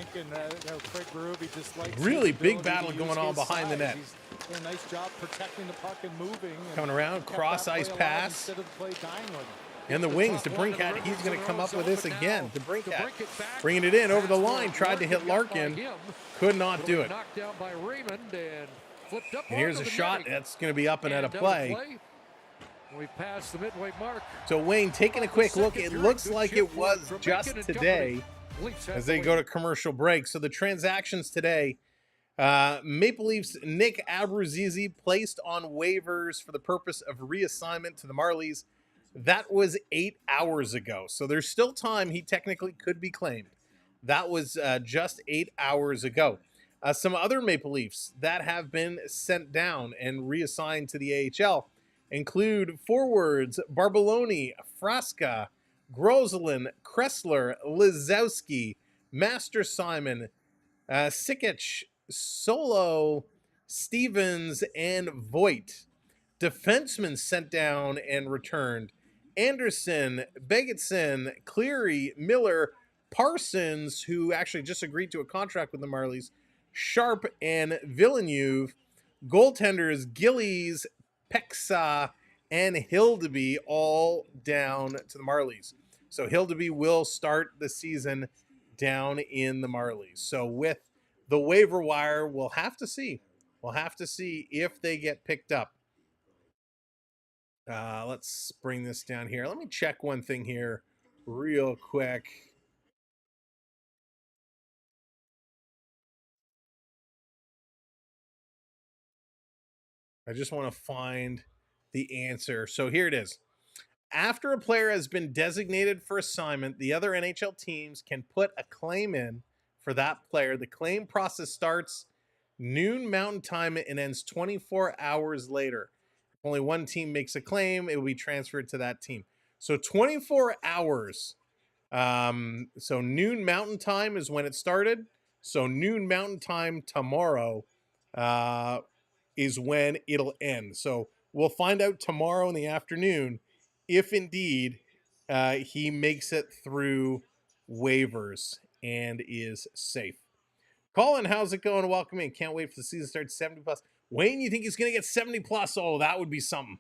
Really big battle going on behind the net. Nice job protecting the puck and moving. Coming around, cross ice pass. And the Wings to Brinkat. He's going to come up with this again. To Brinkat. Bringing it in over the line. Tried to hit Larkin. Could not do it. And here's a shot that's going to be up and out of play. We passed the midway mark. So Wayne, taking a quick look, it looks like it was just today as they go to commercial break. So the transactions today, Maple Leafs Nick Abruzzese placed on waivers for the purpose of reassignment to the Marlies. That was 8 hours ago. So there's still time he technically could be claimed. That was just 8 hours ago. Some other Maple Leafs that have been sent down and reassigned to the AHL include forwards Barboloni, Frasca, Groselin, Kressler, Lizowski, Master Simon, Sikic, Solo, Stevens, and Voigt. Defensemen sent down and returned. Anderson, Begetson, Cleary, Miller, Parsons, who actually just agreed to a contract with the Marlies, Sharp, and Villeneuve. Goaltenders, Gillies, Pexa, and Hildeby all down to the Marlies. So Hildeby will start the season down in the Marlies. So with the waiver wire, we'll have to see. We'll have to see if they get picked up. Let's bring this down here. Let me check one thing here real quick. I just want to find the answer. So here it is. After a player has been designated for assignment, the other NHL teams can put a claim in for that player. The claim process starts noon Mountain Time and ends 24 hours later. If only one team makes a claim, it will be transferred to that team. So 24 hours. So noon Mountain Time is when it started. So noon Mountain Time tomorrow is when it'll end. So we'll find out tomorrow in the afternoon if indeed he makes it through waivers and is safe. Colin, how's it going? Welcome in. Can't wait for the season to start. 70 plus. Wayne, you think he's going to get 70 plus? Oh, that would be something.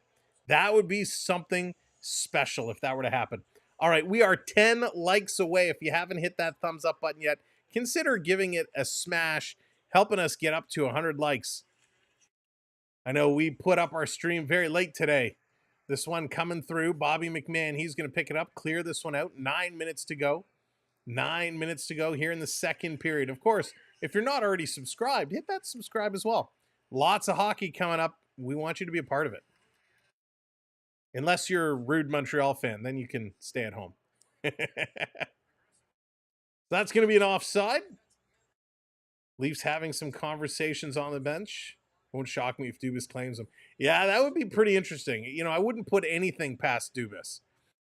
That would be something special if that were to happen. All right, we are 10 likes away. If you haven't hit that thumbs up button yet, consider giving it a smash, helping us get up to 100 likes. I know we put up our stream very late today. This one coming through. Bobby McMahon, he's going to pick it up, clear this one out. 9 minutes to go. 9 minutes to go here in the second period. Of course, if you're not already subscribed, hit that subscribe as well. Lots of hockey coming up. We want you to be a part of it. Unless you're a rude Montreal fan, then you can stay at home. That's going to be an offside. Leafs having some conversations on the bench. Won't shock me if Dubas claims them. Yeah, that would be pretty interesting. You know, I wouldn't put anything past Dubas.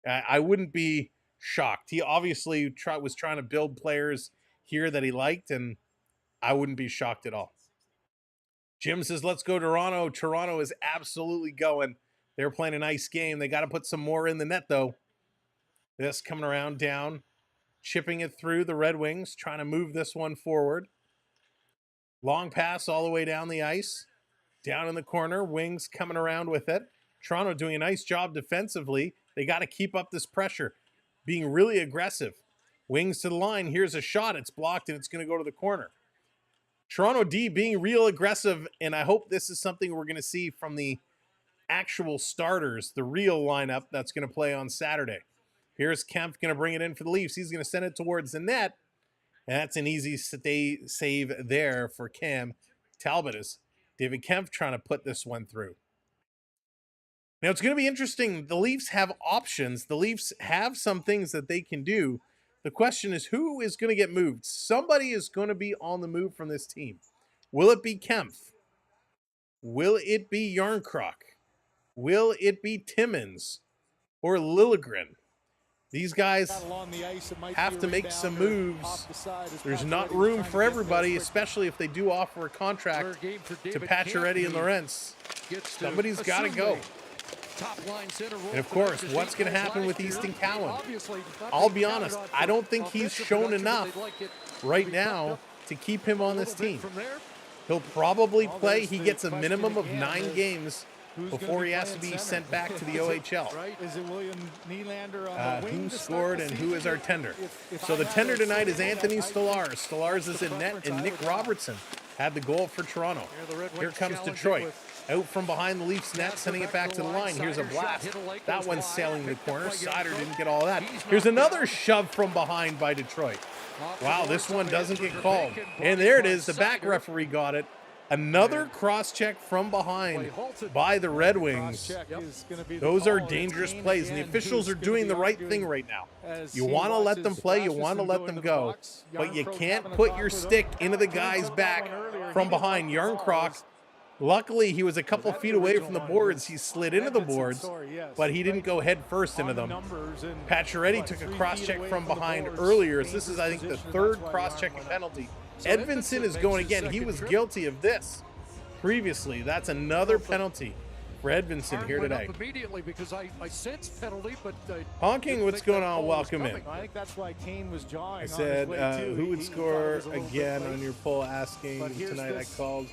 I wouldn't be shocked. He obviously was trying to build players here that he liked, and I wouldn't be shocked at all. Jim says, let's go Toronto. Toronto is absolutely going. They're playing a nice game. They got to put some more in the net, though. This coming around down, chipping it through the Red Wings, trying to move this one forward. Long pass all the way down the ice. Down in the corner, Wings coming around with it. Toronto doing a nice job defensively. They got to keep up this pressure, being really aggressive. Wings to the line. Here's a shot. It's blocked, and it's going to go to the corner. Toronto D being real aggressive, and I hope this is something we're going to see from the actual starters, the real lineup that's going to play on Saturday. Here's Kempf going to bring it in for the Leafs. He's going to send it towards the net, and that's an easy save there for Cam Talbot. Is David Kempf trying to put this one through. Now, it's going to be interesting. The Leafs have options. The Leafs have some things that they can do. The question is, who is going to get moved? Somebody is going to be on the move from this team. Will it be Kempf? Will it be Yarncroc? Will it be Timmins or Liljegren? These guys have to make some moves. There's not room for everybody, especially if they do offer a contract to Pacioretty and Lorentz. Somebody's got to go. And of course, what's going to happen with Easton Cowan? I'll be honest, I don't think he's shown enough right now to keep him on this team. He'll probably play. He gets a minimum of 9 games before he has to be sent back to the OHL. Who scored and who is our tender? So the tender tonight is Anthony Stolarz. Stolarz is in net, and Nick Robertson had the goal for Toronto. Here comes Detroit. Out from behind the Leafs net, sending it back to the line. Here's a blast. That one's sailing the corner. Sider didn't get all of that. Here's another shove from behind by Detroit. Wow, this one doesn't get called. And there it is. The back referee got it. Another cross-check from behind by the Red Wings. Those are dangerous plays, and the officials are doing the right thing right now. You want to let them play, you want to let them go, but you can't put your stick into the guy's back from behind. Yarncroc, luckily, he was a couple feet away from the boards. He slid into the boards, but he didn't go head first into them. Pacioretty took a cross-check from behind earlier. So this is, I think, the third cross-checking penalty So Edvinsson is makes going his again. He second was trip. guilty of this previously. That's another penalty for Edvinsson Arm here went today. up immediately because I sensed penalty, but Honking, didn't what's think going that on? ball was Welcome in. coming. I think that's why Kane was jawing. I said, on his way too. who would He thought it score was a little bit again late. on your poll asking But here's tonight? this I called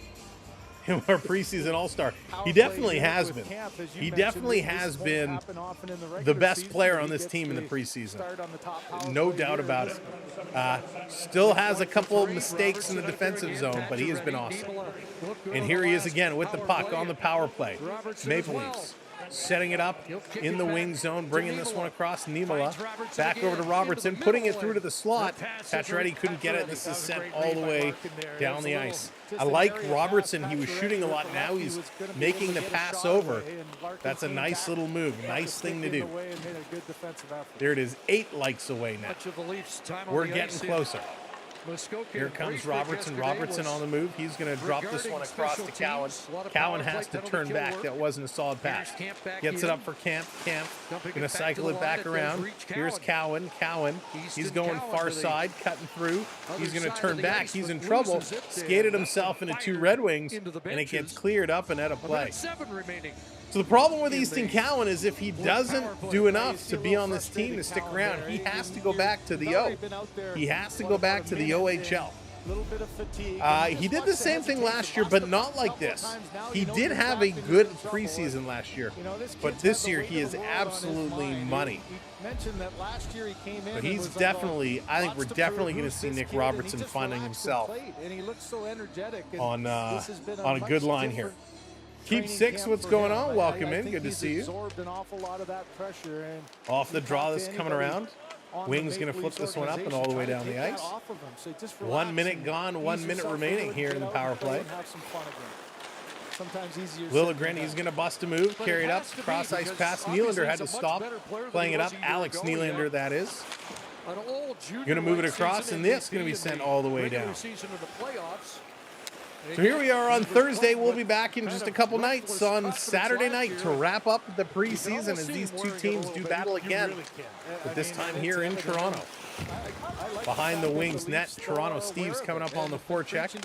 him our preseason all-star. Power He play definitely unit has with been. Camp, as you He mentioned. definitely This has won't been happen often in the the regular best season, player but on he this gets team in the the preseason. start on the top power No play doubt here. about it. Still has a couple of mistakes in the defensive zone, but he has been awesome. And here he is again with the puck on the power play. Maple Leafs setting it up in the wing zone, bringing this one across. Niemela back over to Robertson, putting it through to the slot. Pacioretty couldn't get it. This is sent all the way down the ice. I like Robertson. He was shooting a lot. Now he's making the pass over. That's a nice little move. Nice thing to do. There it is. 8 likes away now. We're getting closer. Here comes Robertson. Robertson on the move. He's going to drop this one across to Cowan. Cowan has to turn back. That wasn't a solid pass. Gets it up for Camp. Camp going to cycle it back around. Here's Cowan. Cowan. He's going far side, cutting through. He's going to turn back. He's in trouble. Skated himself into 2 Red Wings, and it gets cleared up and out of play. So the problem with Easton Cowan is if he doesn't do enough to be on this team to stick around, he has to go back to the O. He has to go back to the OHL. He did the same thing last year, but not like this. He did have a good preseason last year, but this year he is absolutely money. But he's definitely, I think we're definitely going to see Nick Robertson finding himself on a good line here. Keep 6, what's going on? Welcome in, good to see you. Off the draw, this coming around. Wings going to flip this one up and all the way down the ice. 1 minute gone, 1 minute remaining here in the power play. Lilligren, he's going to bust a move, carry it up, cross ice pass. Nylander had to stop playing it up. Alex Nylander, that is. Going to move it across, and this is going to be sent all the way down. So here we are on Thursday. We'll be back in just a couple nights on Saturday night to wrap up the preseason as these two teams do battle again, but this time here in Toronto. Behind the Wings net, Toronto. Steve's coming up on the forecheck.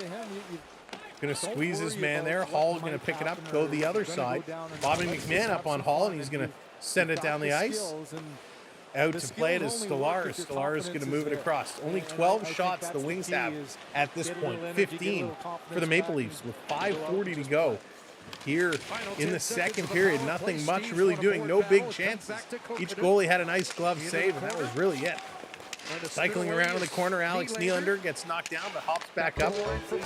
Going to squeeze his man there. Hall going to pick it up, go the other side. Bobby McMahon up on Hall, and he's going to send it down the ice. Out to play it is Stolarz. Stolarz is going to move it across. Only 12 shots the Wings have at this point. 15 for the Maple Leafs with 5:40 to go. Here in the second period, nothing much really doing. No big chances. Each goalie had a nice glove save, and that was really it. Cycling around in the corner, Alex Nylander gets knocked down, but hops back up,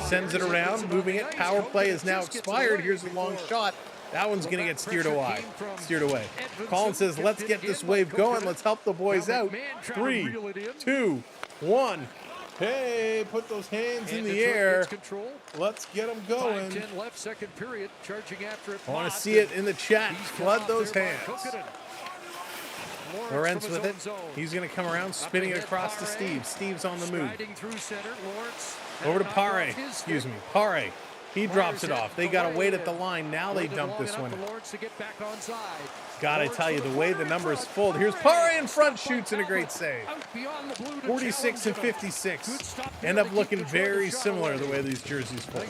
sends it around, moving it. Power play is now expired. Here's a long shot. That one's going to get steered away. Collins says, let's get this wave going. Let's help the boys out. 3, 2, 1. Hey, put those hands in the air. Let's get them going. I want to see it in the chat. Flood those hands. Lorentz with it. He's going to come around, spinning it across to Steve. Steve's on the move. Over to Pare. Excuse me. Pare. He drops it off. They got to wait at the line. Now they dump this one. Got to tell you, the way the numbers fold. Here's Pare in front, shoots, and a great save. 46 and 56. End up looking very similar the way these jerseys fold.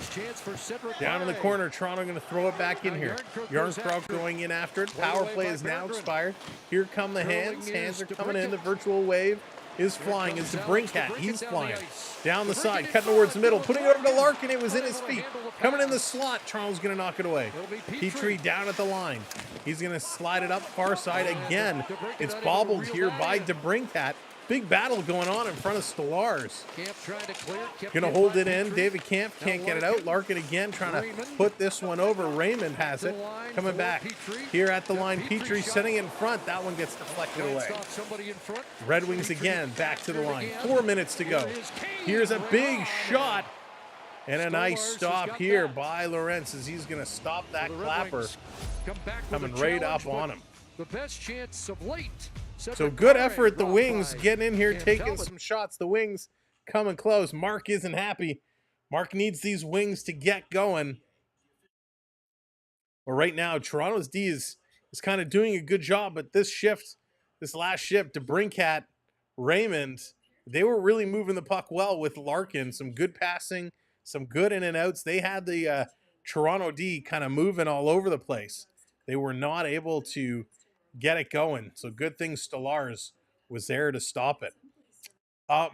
Down in the corner, Toronto going to throw it back in here. Jarnkrok going in after it. Power play is now expired. Here come the hands. Hands are coming in. The virtual wave is flying. Is the Brinkat. He's flying. Down the side, cutting towards the middle. Putting it over to Larkin. It was in his feet. Coming in the slot. Toronto's going to knock it away. Petrie down at the line. He's going to slide it up far side again. It's bobbled here by DeBrincat. Big battle going on in front of Stolarz. Going to hold it in. David Camp can't get it out. Larkin again trying to put this one over. Raymond has it. Coming back here at the line. Petrie setting in front. That one gets deflected away. Red Wings again back to the line. 4 minutes to go. Here's a big shot. And a nice stop here by Lorentz as he's going to stop that clapper coming right up on him. The best chance of late. So good effort, the Wings getting in here, taking some shots. The Wings coming close. Mark isn't happy. Mark needs these Wings to get going. But right now, Toronto's D is kind of doing a good job. But this shift, this last shift, DeBrincat, Raymond, they were really moving the puck well with Larkin. Some good passing, some good in and outs. They had the Toronto D kind of moving all over the place. They were not able to get it going. So good thing Stolarz was there to stop it.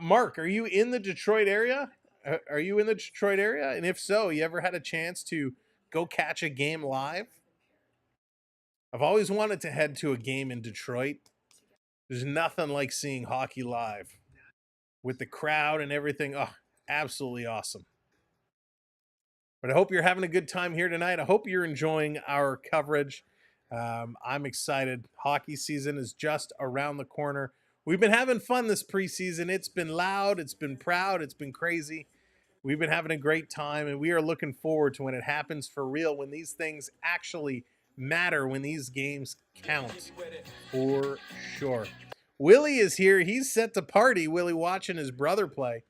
Mark, are you in the Detroit area? Are you in the Detroit area? And if so, you ever had a chance to go catch a game live? I've always wanted to head to a game in Detroit. There's nothing like seeing hockey live with the crowd and everything. Oh, absolutely awesome. But I hope you're having a good time here tonight. I hope you're enjoying our coverage. I'm excited. Hockey season is just around the corner. We've been having fun this preseason. It's been loud. It's been proud. It's been crazy. We've been having a great time, and we are looking forward to when it happens for real, when these things actually matter, when these games count for sure. Willie is here. He's set to party. Willie watching his brother play.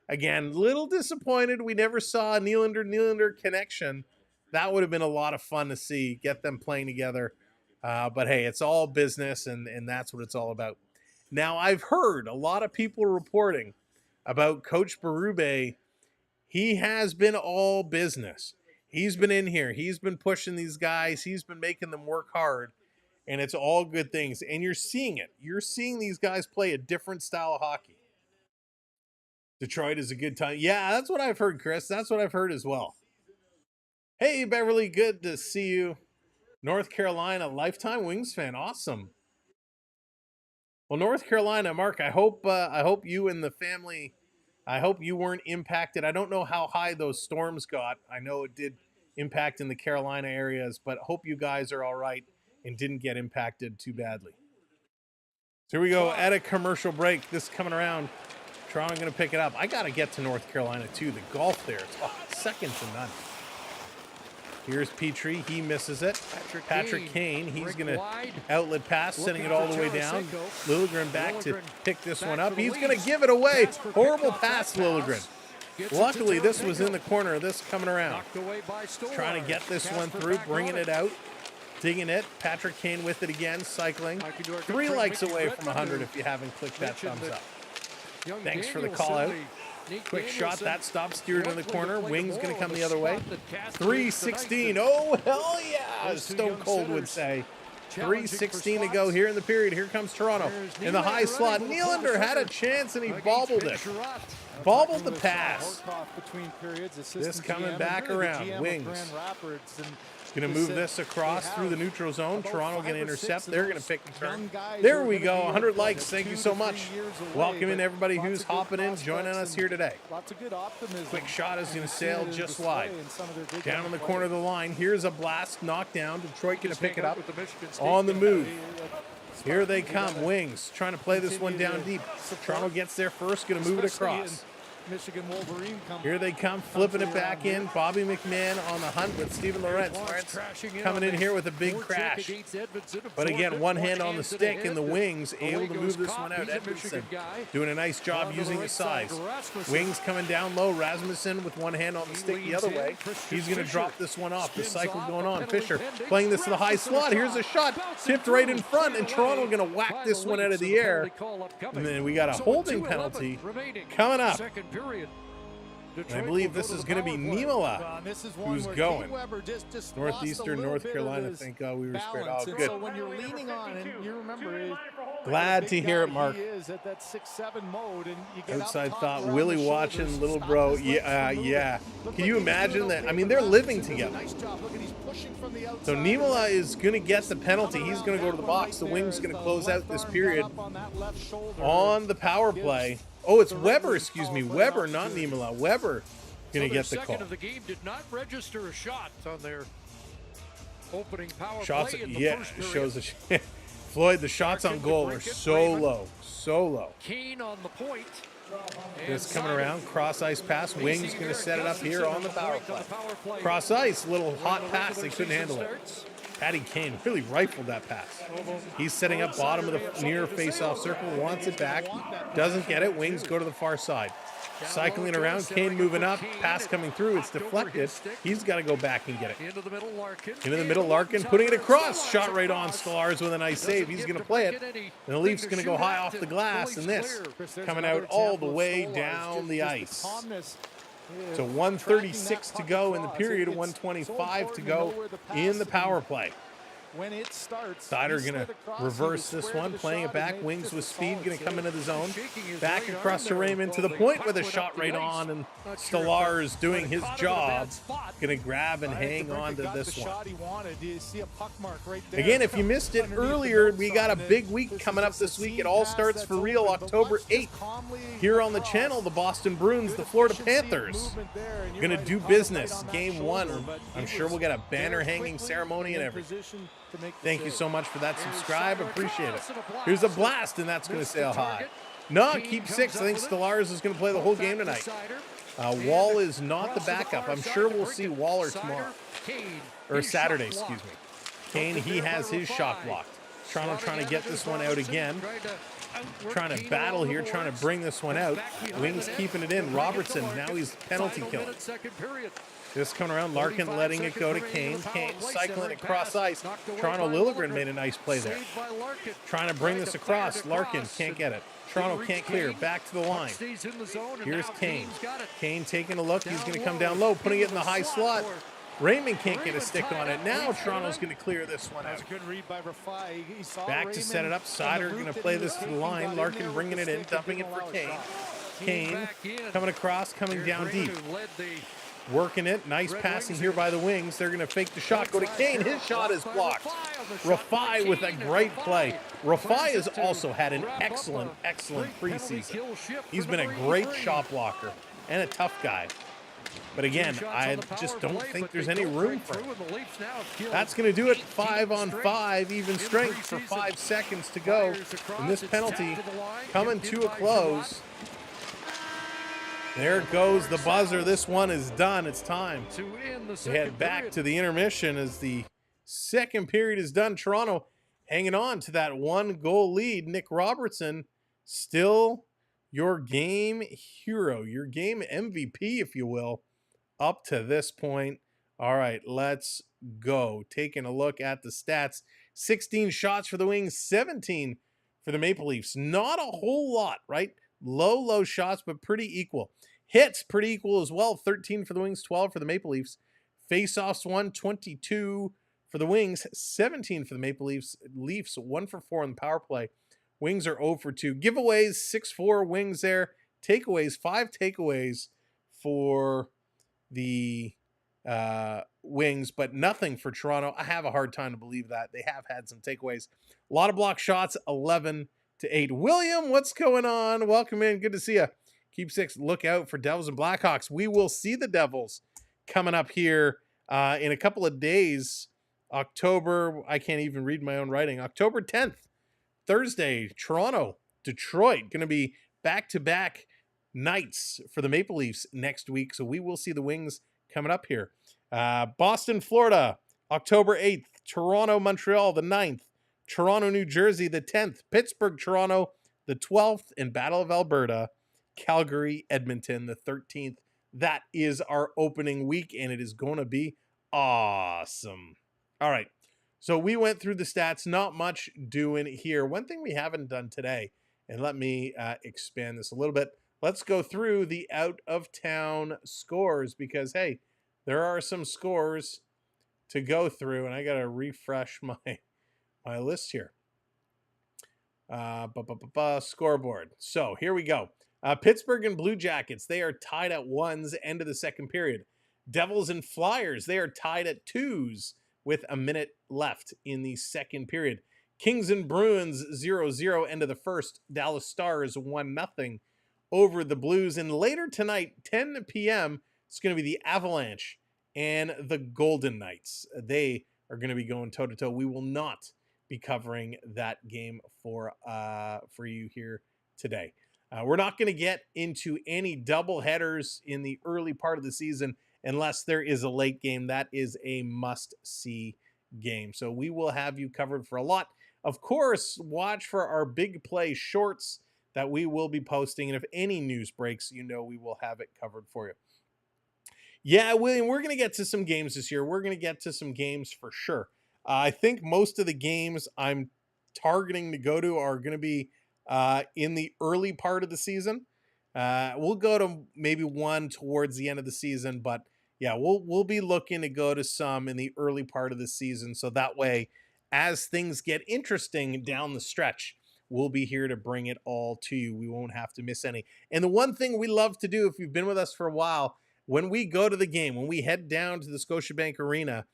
Again, little disappointed we never saw a Nylander connection. That would have been a lot of fun to see, get them playing together. But hey, it's all business, and that's what it's all about. Now, I've heard a lot of people reporting about Coach Berube. He has been all business. He's been in here. He's been pushing these guys. He's been making them work hard, and it's all good things. And you're seeing it. You're seeing these guys play a different style of hockey. Detroit is a good time. Yeah, that's what I've heard, Chris. That's what I've heard as well. Hey, Beverly, good to see you. North Carolina, lifetime Wings fan. Awesome. Well, North Carolina, Mark, I hope you and the family, I hope you weren't impacted. I don't know how high those storms got. I know it did impact in the Carolina areas, but hope you guys are all right and didn't get impacted too badly. So here we go at a commercial break. This coming around. Toronto going to pick it up. I got to get to North Carolina, too. The golf there, it's second to none. Here's Petrie. He misses it. Patrick Kane. He's going to outlet pass, sending it all the way down. Liljegren back to pick this one up. He's going to give it away. Horrible pass, Liljegren. Luckily, this was in the corner. This coming around. Trying to get this one through, bringing it out. Digging it. Patrick Kane with it again, cycling. 3 likes away from 100 if you haven't clicked that thumbs up. Thanks for the call out. Quick shot, that stop, steered in the corner. Wings going to come the other way. 3:16. Oh, hell yeah, Stone Cold would say. 3:16 to go here in the period. Here comes Toronto in the high slot. Nylander had a chance, and he bobbled it. Bobbled the pass. This coming back around. Wings. Going to move this across through the neutral zone. Toronto going to intercept. They're going to pick and turn. There we go. 100 likes. Thank you so much. Welcome in everybody who's hopping in, joining us here today. Quick shot is going to sail just wide. Down in the corner of the line. Here's a blast. Knockdown. Detroit going to pick it up. On the move. Here they come. Wings trying to play this one down deep. Toronto gets there first. Going to move it across. Michigan Wolverine here they come, flipping it back in. Bobby McMahon on the hunt with Steven Lorentz. Coming in here with a big crash. But again, one hand on the stick, and the Wings able to move this one out. Edmondson doing a nice job using his size. Wings coming down low. Rasmussen with one hand on the stick the other way. He's going to drop this one off. The cycle going on. Fisher playing this to the high slot. Here's a shot tipped right in front, and Toronto going to whack this one out of the air. And then we got a holding penalty coming up. I believe this is going to be Niemela who's going. Northeastern North Carolina, thank God we were spared. Oh, good. So when you're leaning on, and you remember, glad to hear it, Mark. Outside thought, Willie watching, little bro. Yeah. Can you imagine that? I mean, they're living together. So Niemela is going to get the penalty. He's going to go to the box. The Wings going to close out this period on the power play. Oh, it's Weber, excuse me. Weber, not Niemela. Weber going to get the call. Second of the game did not register a shot on their opening power shots, play in the yeah, first period. Shows a Floyd, the shots on goal are so low. So low. Kane on the point. This coming around, cross ice pass. Wings going to set it up here on the power play. Cross ice, little hot pass. They couldn't handle it. Patty Kane really rifled that pass. He's setting up bottom of the near face-off circle, wants it back, doesn't get it. Wings go to the far side. cycling around. Kane moving up. Pass coming through. It's deflected. He's got to go back and get it. Into the middle, Larkin. Into the middle, Larkin putting it across. Shot right on Stolars with a nice save. He's going to play it. And the Leafs going to go high off the glass. And this coming out all the way down the ice. So 1:36 to go in the period, 1:25 to go in the power play. When it starts, Sider going to reverse this one, playing it back. Wings with speed, going to come into the zone. Back across to Raymond to the point with a shot right on, and Stolars doing his job. Going to grab and hang on to this one. Again, if you missed it earlier, we got a big week coming up this week. It all starts for real October 8th. Here on the channel, the Boston Bruins, the Florida Panthers, going to do business. Game 1. I'm sure we'll get a banner hanging ceremony and everything. Thank you so much for that subscribe. Appreciate it. Here's a blast, and that's going to sail high. No, keep 6. I think Stolars is going to play the whole game tonight. Wall is not the backup. I'm sure we'll see Waller tomorrow. Or Saturday, excuse me. Kane, he has his shot blocked. Toronto trying to get this one out again. Trying to battle here, trying to bring this one out. Wings keeping it in. Robertson, now he's penalty killing. This coming around, Larkin letting it go to Kane. Kane cycling across ice. Toronto Lilligren made a nice play there. Trying to bring this across. Larkin can't get it. Toronto can't clear. Back to the line. Here's Kane. Kane taking a look. He's going to come down low, putting it in the high slot. Raymond can't get a stick on it. Now Toronto's going to clear this one out. Back to set it up. Sider going to play this to the line. Larkin bringing it in, dumping it for Kane. Kane coming across, coming down deep. Working it. Nice passing here by the Wings. They're going to fake the shot. Go to Kane. His shot is blocked. Rafai with a great play. Rafai has also had an excellent preseason. He's been a great shot blocker and a tough guy. But again, I just don't think there's any room for him. That's going to do it. 5-on-5, even strength for 5 seconds to go. And this penalty coming to a close. There goes the buzzer. This one is done. It's time to head back to the intermission as the second period is done. Toronto hanging on to that 1-goal lead. Nick Robertson still your game hero, your game MVP, if you will, up to this point. All right, let's go. Taking a look at the stats. 16 shots for the Wings, 17 for the Maple Leafs. Not a whole lot, right? Low shots, but pretty equal. Hits, pretty equal as well. 13 for the Wings, 12 for the Maple Leafs. Face-offs, 22 for the Wings, 17 for the Maple Leafs. Leafs, 1 for 4 on the power play. Wings are 0 for 2. Giveaways, 6-4 Wings there. Takeaways, 5 takeaways for the Wings, but nothing for Toronto. I have a hard time to believe that. They have had some takeaways. A lot of block shots, 11-8. William, what's going on? Welcome in. Good to see you. Keep 6. Look out for Devils and Blackhawks. We will see the Devils coming up here in a couple of days. October, I can't even read my own writing. October 10th, Thursday, Toronto, Detroit. Going to be back-to-back nights for the Maple Leafs next week. So we will see the Wings coming up here. Boston, Florida, October 8th. Toronto, Montreal, the 9th. Toronto, New Jersey, the 10th. Pittsburgh, Toronto, the 12th. And Battle of Alberta, Calgary, Edmonton, the 13th. That is our opening week, and it is going to be awesome. All right, so we went through the stats. Not much doing here. One thing we haven't done today, and let me expand this a little bit. Let's go through the out-of-town scores because, hey, there are some scores to go through, and I got to refresh my list here. Scoreboard. So here we go. Pittsburgh and Blue Jackets, they are tied at 1s, end of the second period. Devils and Flyers, they are tied at 2s with a minute left in the second period. Kings and Bruins, 0-0, end of the first. Dallas Stars, 1-0 over the Blues. And later tonight, 10 p.m., it's going to be the Avalanche and the Golden Knights. They are going to be going toe-to-toe. We will not be covering that game for you here today. We're not going to get into any double headers in the early part of the season unless there is a late game. That is a must-see game. So we will have you covered for a lot. Of course, watch for our big play shorts that we will be posting. And if any news breaks, we will have it covered for you. Yeah, William, we're going to get to some games this year. We're going to get to some games for sure. I think most of the games I'm targeting to go to are going to be in the early part of the season. We'll go to maybe one towards the end of the season, but yeah, we'll be looking to go to some in the early part of the season. So that way, as things get interesting down the stretch, we'll be here to bring it all to you. We won't have to miss any. And the one thing we love to do, if you've been with us for a while, when we go to the game, when we head down to the Scotiabank Arena,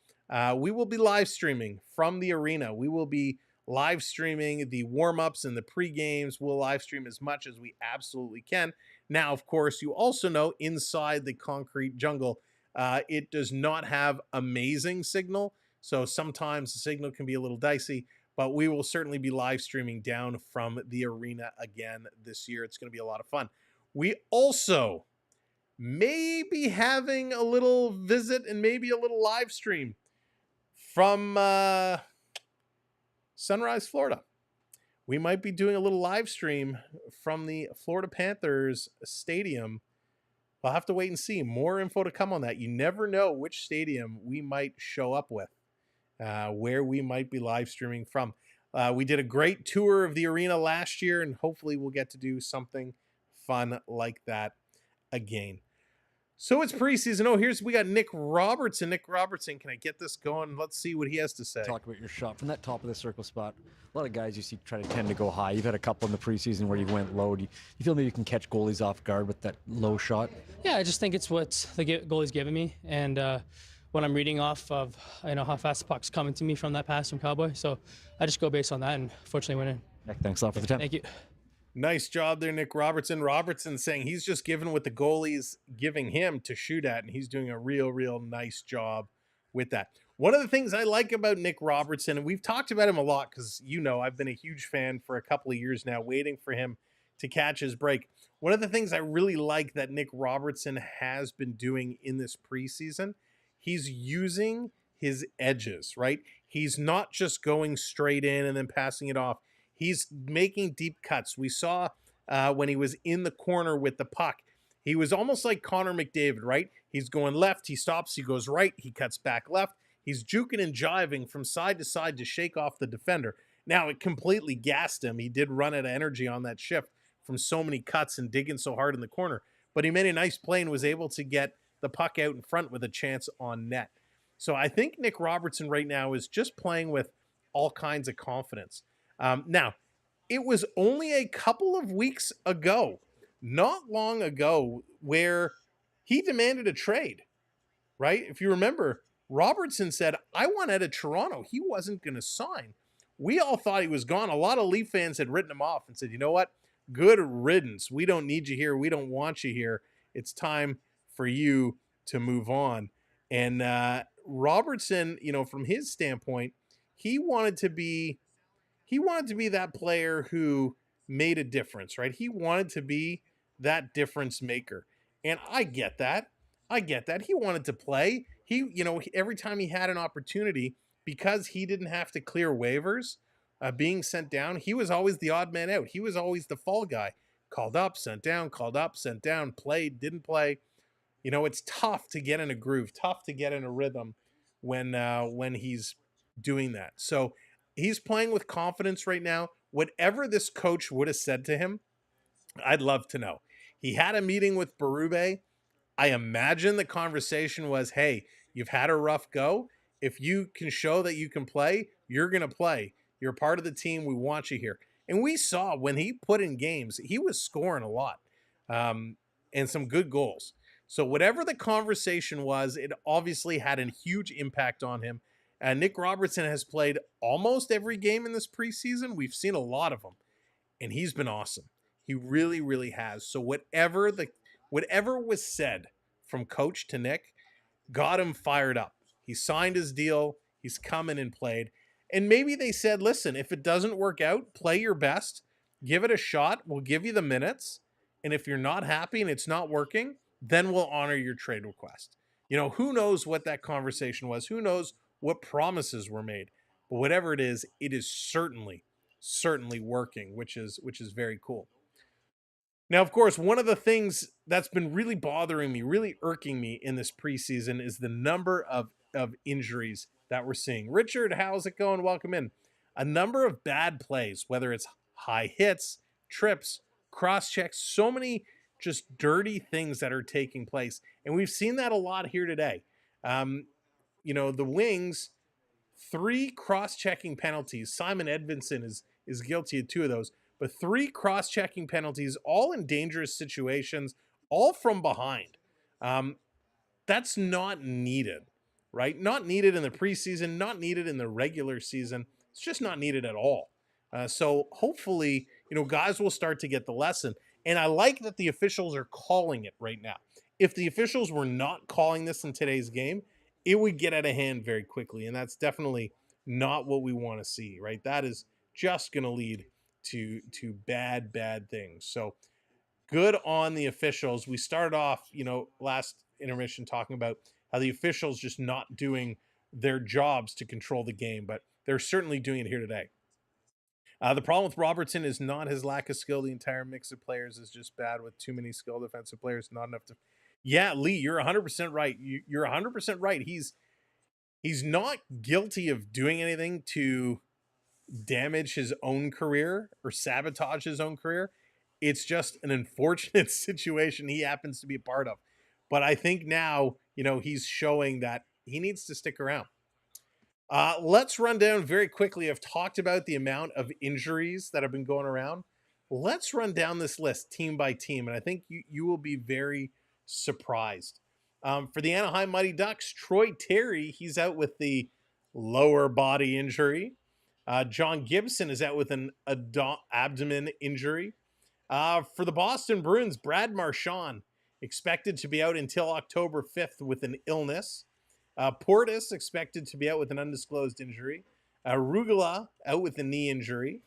we will be live streaming from the arena. We will be live streaming the warm-ups and the pre-games. We'll live stream as much as we absolutely can. Now, of course, you also know inside the concrete jungle, it does not have amazing signal. So sometimes the signal can be a little dicey, but we will certainly be live streaming down from the arena again this year. It's going to be a lot of fun. We also may be having a little visit and maybe a little live stream from Sunrise, Florida. We might be doing a little live stream from the Florida Panthers stadium. We'll have to wait and see. More info to come on that. You never know which stadium we might show up with, where we might be live streaming from. We did a great tour of the arena last year, and hopefully we'll get to do something fun like that again. So it's preseason. Oh, we got Nick Robertson. Nick Robertson, can I get this going? Let's see what he has to say. Talk about your shot from that top of the circle spot. A lot of guys you see try to tend to go high. You've had a couple in the preseason where you went low. Do you feel maybe you can catch goalies off guard with that low shot? Yeah, I just think it's what the goalie's giving me, and what I'm reading off of, how fast the puck's coming to me from that pass from Cowboy. So I just go based on that, and fortunately win it. Nick, thanks a lot for the time. Thank you. Nice job there, Nick Robertson. Robertson saying he's just given what the goalie's giving him to shoot at, and he's doing a real nice job with that. One of the things I like about Nick Robertson, and we've talked about him a lot because, I've been a huge fan for a couple of years now, waiting for him to catch his break. One of the things I really like that Nick Robertson has been doing in this preseason, he's using his edges, right? He's not just going straight in and then passing it off. He's making deep cuts. We saw when he was in the corner with the puck, he was almost like Connor McDavid, right? He's going left, he stops, he goes right, he cuts back left. He's juking and jiving from side to side to shake off the defender. Now, it completely gassed him. He did run out of energy on that shift from so many cuts and digging so hard in the corner. But he made a nice play and was able to get the puck out in front with a chance on net. So I think Nick Robertson right now is just playing with all kinds of confidence. Now, it was only a couple of weeks ago, not long ago, where he demanded a trade, right? If you remember, Robertson said, I want out of Toronto. He wasn't going to sign. We all thought he was gone. A lot of Leaf fans had written him off and said, you know what? Good riddance. We don't need you here. We don't want you here. It's time for you to move on. And Robertson, from his standpoint, he wanted to be that player who made a difference, right? He wanted to be that difference maker. And I get that. He wanted to play. Every time he had an opportunity, because he didn't have to clear waivers, being sent down, he was always the odd man out. He was always the fall guy. Called up, sent down, called up, sent down, played, didn't play. It's tough to get in a groove, tough to get in a rhythm when he's doing that. So he's playing with confidence right now. Whatever this coach would have said to him, I'd love to know. He had a meeting with Berube. I imagine the conversation was, hey, you've had a rough go. If you can show that you can play, you're going to play. You're part of the team. We want you here. And we saw when he put in games, he was scoring a lot and some good goals. So whatever the conversation was, it obviously had a huge impact on him. And Nick Robertson has played almost every game in this preseason. We've seen a lot of them, and he's been awesome. He really, really has. So whatever was said from coach to Nick got him fired up. He signed his deal. He's come in and played. And maybe they said, listen, if it doesn't work out, play your best. Give it a shot. We'll give you the minutes. And if you're not happy and it's not working, then we'll honor your trade request. Who knows what that conversation was? Who knows what promises were made? But whatever it is certainly working, which is very cool. Now, of course, one of the things that's been really bothering me, really irking me in this preseason is the number of injuries that we're seeing. Richard, how's it going? Welcome in. A number of bad plays, whether it's high hits, trips, cross checks, so many just dirty things that are taking place. And we've seen that a lot here today. The Wings, 3 cross-checking penalties. Simon Edvinsson is guilty of 2 of those, but 3 cross-checking penalties, all in dangerous situations, all from behind. That's not needed, right? Not needed in the preseason, not needed in the regular season. It's just not needed at all. So hopefully, guys will start to get the lesson. And I like that the officials are calling it right now. If the officials were not calling this in today's game, it would get out of hand very quickly. And that's definitely not what we want to see, right? That is just going to lead to bad things. So good on the officials. We started off, last intermission talking about how the officials just not doing their jobs to control the game, but they're certainly doing it here today. The problem with Robertson is not his lack of skill. The entire mix of players is just bad with too many skilled defensive players, not enough to... Yeah, Lee, you're 100% right. You're 100% right. He's not guilty of doing anything to damage his own career or sabotage his own career. It's just an unfortunate situation he happens to be a part of. But I think now, he's showing that he needs to stick around. Let's run down very quickly. I've talked about the amount of injuries that have been going around. Let's run down this list team by team, and I think you will be very surprised. For the Anaheim Mighty Ducks, Troy Terry, he's out with the lower body injury. John Gibson is out with an abdomen injury. For the Boston Bruins, Brad Marchand expected to be out until October 5th with an illness. Portis expected to be out with an undisclosed injury. Rugula out with a knee injury.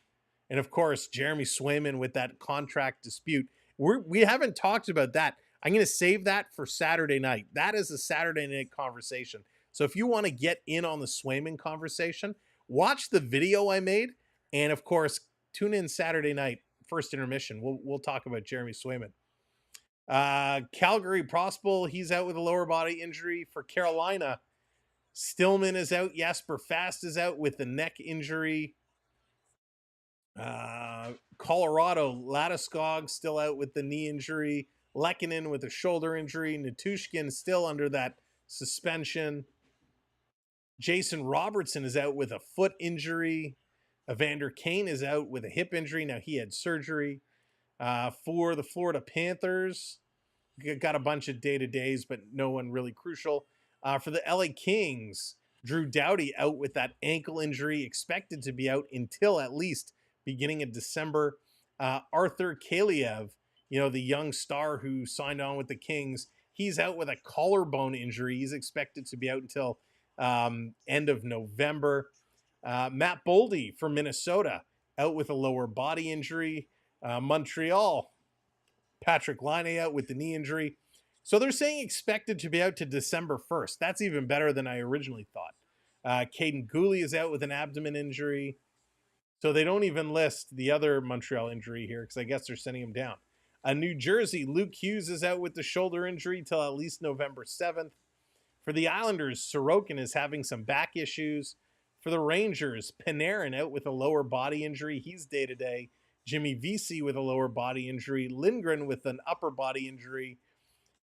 And of course, Jeremy Swayman with that contract dispute. We haven't talked about that. I'm going to save that for Saturday night. That is a Saturday night conversation. So if you want to get in on the Swayman conversation, watch the video I made. And of course, tune in Saturday night, first intermission. We'll talk about Jeremy Swayman. Calgary Prospel, he's out with a lower body injury. For Carolina, Stillman is out. Jesper Fast is out with a neck injury. Colorado, Landeskog still out with the knee injury. Lehkonen with a shoulder injury. Natushkin still under that suspension. Jason Robertson is out with a foot injury. Evander Kane is out with a hip injury. Now, he had surgery. For the Florida Panthers, got a bunch of day-to-days, but no one really crucial. For the LA Kings, Drew Doughty out with that ankle injury, expected to be out until at least beginning of December. Arthur Kaliev, the young star who signed on with the Kings, he's out with a collarbone injury. He's expected to be out until end of November. Matt Boldy from Minnesota, out with a lower body injury. Montreal, Patrick Laine out with the knee injury. So they're saying expected to be out to December 1st. That's even better than I originally thought. Caden Gooley is out with an abdomen injury. So they don't even list the other Montreal injury here because I guess they're sending him down. New Jersey, Luke Hughes is out with the shoulder injury till at least November 7th. For the Islanders, Sorokin is having some back issues. For the Rangers, Panarin out with a lower body injury. He's day-to-day. Jimmy Vesey with a lower body injury. Lindgren with an upper body injury.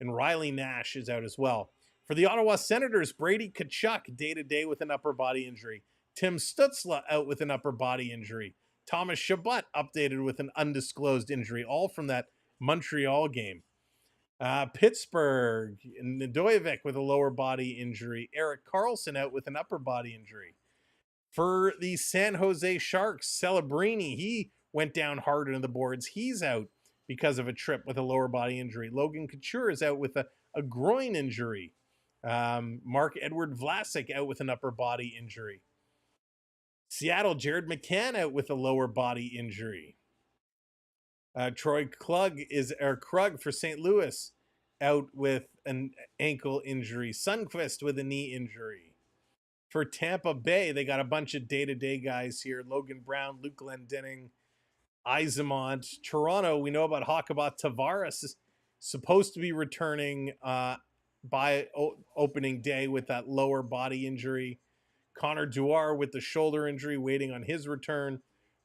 And Riley Nash is out as well. For the Ottawa Senators, Brady Tkachuk day-to-day with an upper body injury. Tim Stützle out with an upper body injury. Thomas Chabot updated with an undisclosed injury, all from that Montreal game. Pittsburgh, Nedojevic with a lower body injury. Erik Karlsson out with an upper body injury. For the San Jose Sharks, Celebrini, he went down hard into the boards. He's out because of a trip with a lower body injury. Logan Couture is out with a groin injury. Mark-Edward Vlasic out with an upper body injury. Seattle, Jared McCann out with a lower body injury. Troy Krug for St. Louis out with an ankle injury. Sundqvist with a knee injury. For Tampa Bay, they got a bunch of day-to-day guys here. Logan Brown, Luke Glendening, Isamont. Toronto, we know about Hakabat Tavares is supposed to be returning by opening day with that lower body injury. Connor Duar with the shoulder injury, waiting on his return.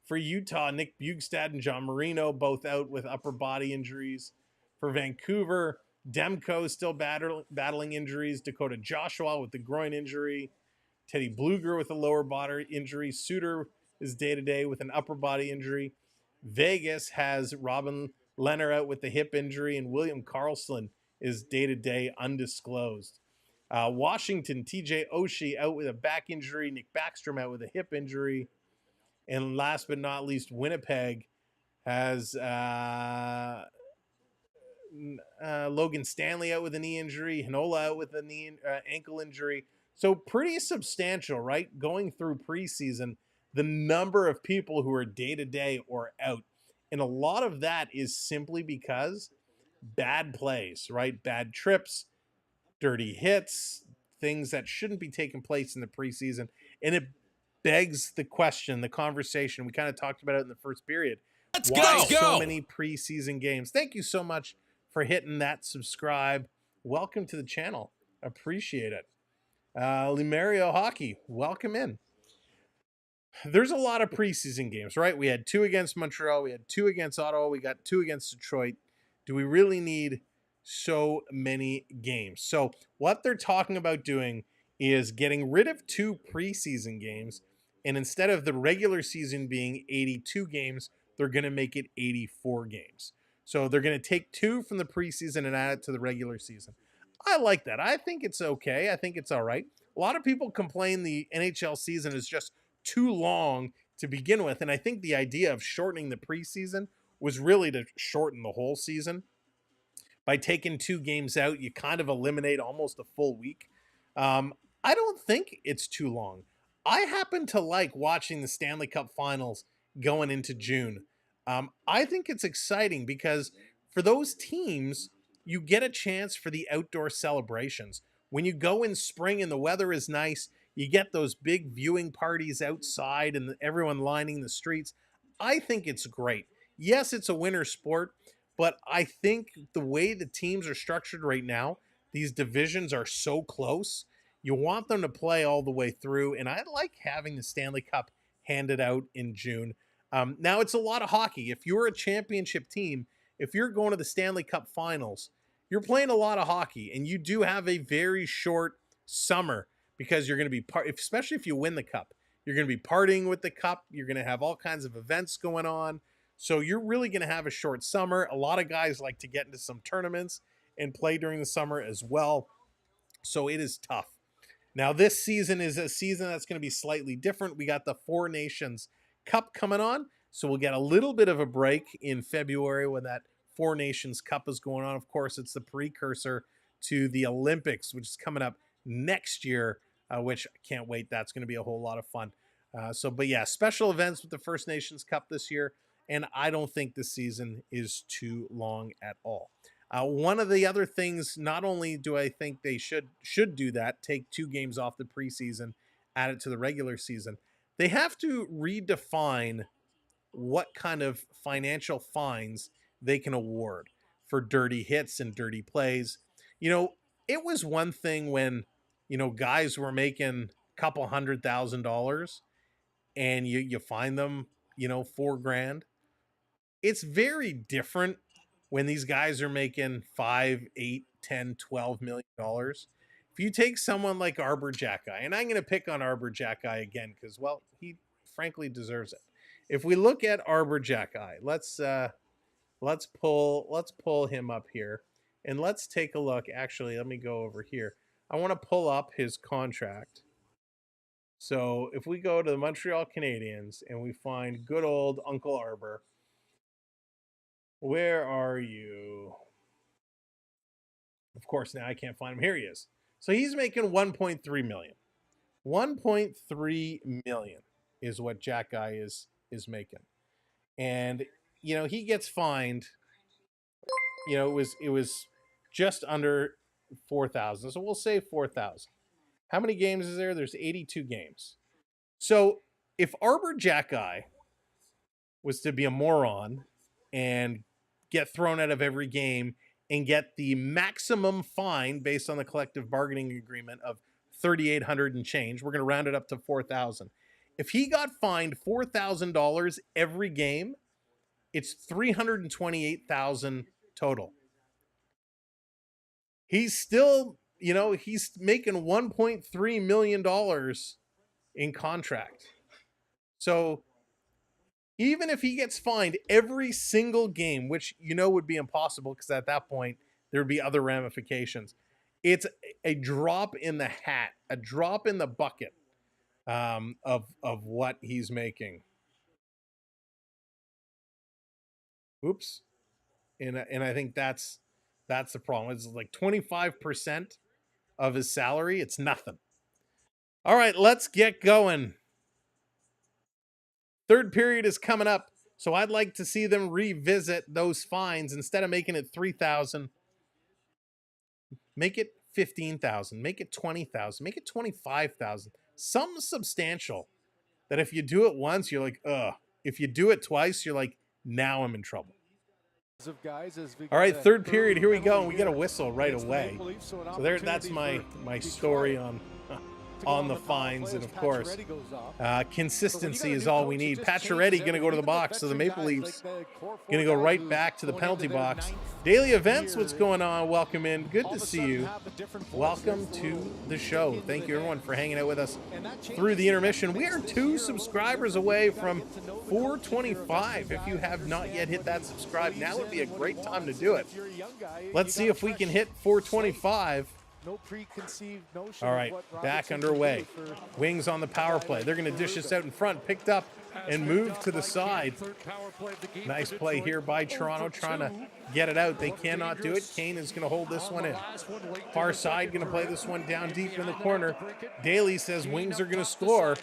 For Utah, Nick Bjugstad and John Marino both out with upper body injuries. For Vancouver, Demko still battling injuries. Dakota Joshua with the groin injury. Teddy Bluger with a lower body injury. Suter is day-to-day with an upper body injury. Vegas has Robin Lehner out with the hip injury, and William Karlsson is day-to-day undisclosed. Washington, TJ Oshie out with a back injury. Nick Backstrom out with a hip injury. And last but not least, Winnipeg has Logan Stanley out with a knee injury. Hinola out with a ankle injury. So pretty substantial, right? Going through preseason, the number of people who are day-to-day or out. And a lot of that is simply because bad plays, right? Bad trips, dirty hits, things that shouldn't be taking place in the preseason. And it begs the question, the conversation. We kind of talked about it in the first period. Why so many preseason games? Thank you so much for hitting that subscribe. Welcome to the channel. Appreciate it. Limerio Hockey, welcome in. There's a lot of preseason games, right? We had 2 against Montreal. We had 2 against Ottawa. We got 2 against Detroit. Do we really need so many games? So what they're talking about doing is getting rid of 2 preseason games, and instead of the regular season being 82 games, they're going to make it 84 games. So they're going to take 2 from the preseason and add it to the regular season. I like that. I think it's okay. I think it's all right. A lot of people complain the NHL season is just too long to begin with, and I think the idea of shortening the preseason was really to shorten the whole season. By taking 2 games out, you kind of eliminate almost a full week. I don't think it's too long. I happen to like watching the Stanley Cup Finals going into June. I think it's exciting because for those teams, you get a chance for the outdoor celebrations. When you go in spring and the weather is nice, you get those big viewing parties outside and everyone lining the streets. I think it's great. Yes, it's a winter sport, but I think the way the teams are structured right now, these divisions are so close. You want them to play all the way through, and I like having the Stanley Cup handed out in June. Now, it's a lot of hockey. If you're a championship team, if you're going to the Stanley Cup Finals, you're playing a lot of hockey, and you do have a very short summer because you're going to be especially if you win the cup, you're going to be partying with the cup. You're going to have all kinds of events going on. So you're really going to have a short summer. A lot of guys like to get into some tournaments and play during the summer as well. So it is tough. Now, this season is a season that's going to be slightly different. We got the 4 Nations Cup coming on. So we'll get a little bit of a break in February when that 4 Nations Cup is going on. Of course, it's the precursor to the Olympics, which is coming up next year, which I can't wait. That's going to be a whole lot of fun. But yeah, special events with the First Nations Cup this year. And I don't think this season is too long at all. One of the other things, not only do I think they should do that, take 2 games off the preseason, add it to the regular season, they have to redefine what kind of financial fines they can award for dirty hits and dirty plays. You know, it was one thing when, guys were making a couple $100,000 and you fine them, $4,000. It's very different when these guys are making $5, $8, $10, $12 million. If you take someone like Arbor Jackeye, and I'm going to pick on Arbor Jackeye again because, well, he frankly deserves it. If we look at Arbor Jackeye, let's pull him up here and let's take a look. Actually, let me go over here. I want to pull up his contract. So if we go to the Montreal Canadiens and we find good old Uncle Arbor, where are you? Of course, now I can't find him. Here he is. So he's making $1.3 million. $1.3 million is what Jackeye is making. And, he gets fined. It was just under 4,000. So we'll say 4,000. How many games is there? There's 82 games. So if Arbor Jackeye was to be a moron and get thrown out of every game and get the maximum fine based on the collective bargaining agreement of $3,800 and change. We're going to round it up to $4,000. If he got fined $4,000 every game, it's $328,000 total. He's still, he's making $1.3 million in contract. So even if he gets fined every single game, which would be impossible because at that point there would be other ramifications, it's a drop in the hat, a drop in the bucket of what he's making. Oops. And I think that's the problem. It's like 25% of his salary. It's nothing. All right, let's get going. Third period is coming up, so I'd like to see them revisit those fines. Instead of making it $3,000, make it $15,000, make it $20,000, make it $25,000. Something substantial that if you do it once, you're like, ugh. If you do it twice, you're like, now I'm in trouble. All right, third period, here we go, and we get a whistle right away. So that's my story on the fines, and of course, consistency is all we need. Pacioretty going to go to the box, so the Maple Leafs going to go right back to the penalty box. Daily Events, what's going on? Welcome in. Good to see you. Welcome to the show. Thank you, everyone, for hanging out with us through the intermission. We are 2 subscribers away from 425. If you have not yet hit that subscribe, now would be a great time to do it. Let's see if we can hit 425. No preconceived notion. All right, back underway. Wings on the power play. They're going to dish this out in front. Picked up and moved to the side. Nice play here by Toronto, trying to get it out. They cannot do it. Kane is going to hold this one in. Far side, going to play this one down deep in the corner. Daly says Wings are going to score.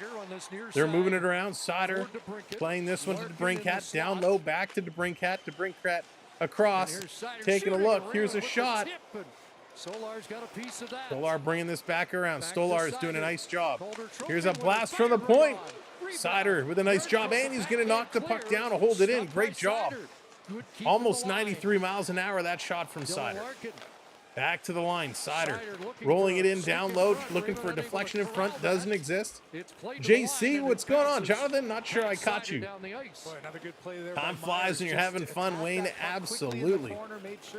They're moving it around. Sider playing this one to DeBrincat. Down low, back to DeBrincat. DeBrincat across. Taking a look. Here's a shot. Stolar's got a piece of that. Stolar bringing this back around. Stolar is doing a nice job. Here's a blast from the point. Sider with a nice job, and he's going to knock the puck down to hold it in. Great job. Almost 93 miles an hour, that shot from Sider. Back to the line. Sider rolling it in down low, looking for a deflection in front. Doesn't exist. JC, what's going on? Jonathan, not sure I caught you. Time flies when you're having fun, Wayne. Absolutely.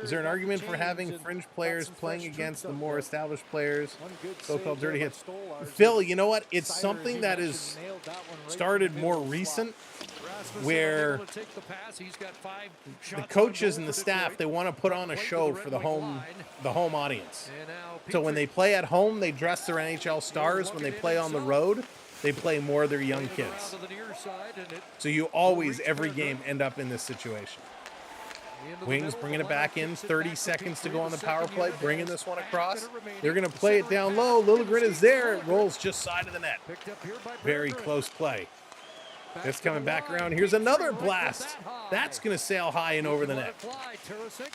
Is there an argument for having fringe players playing against the more established players? So-called dirty hits. Phil, you know what? It's something that is started more recent, where the coaches and the staff, they want to put on a show for the home audience. So when they play at home, they dress their NHL stars. When they play on the road, they play more of their young kids. So you always, every game, end up in this situation. Wings bringing it back in. 30 seconds to go on the power play. Bringing this one across. They're going to play it down low. Liljegren is there. It rolls just side of the net. Very close play. It's coming back around. Here's another blast. That's going to sail high and over the net.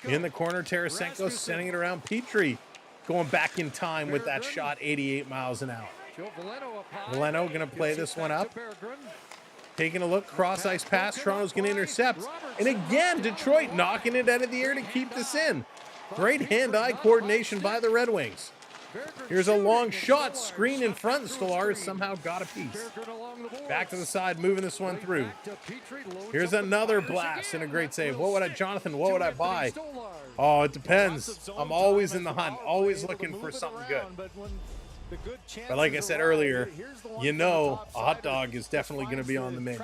In the corner, Tarasenko sending it around. Petrie going back in time with that shot, 88 miles an hour. Veleno going to play this one up. Taking a look, cross ice pass. Toronto's going to intercept. And again, Detroit knocking it out of the air to keep this in. Great hand-eye coordination by the Red Wings. Here's a long shot, screen in front. Stolar somehow got a piece. Back to the side, moving this one through. Here's another blast and a great save. Jonathan, what would I buy? Oh, it depends. I'm always in the hunt, always looking for something good. But like I said earlier, a hot dog is definitely going to be on the menu.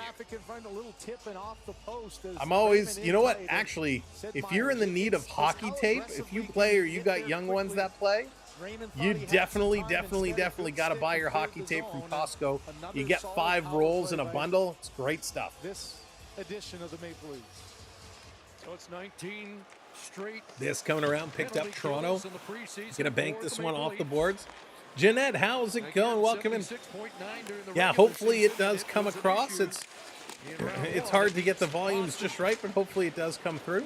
I'm always, actually, if you're in the need of hockey tape, if you play or you got young ones that play, you definitely got to buy your hockey tape from Costco. You get 5 rolls in a bundle. It's great stuff. This edition of the Maple Leafs. So it's 19 straight. This coming around, picked up Toronto. Gonna bank this one off the boards. Jeanette, how's it going? Welcome in. Yeah, hopefully it does come across. It's hard to get the volumes just right, but hopefully it does come through.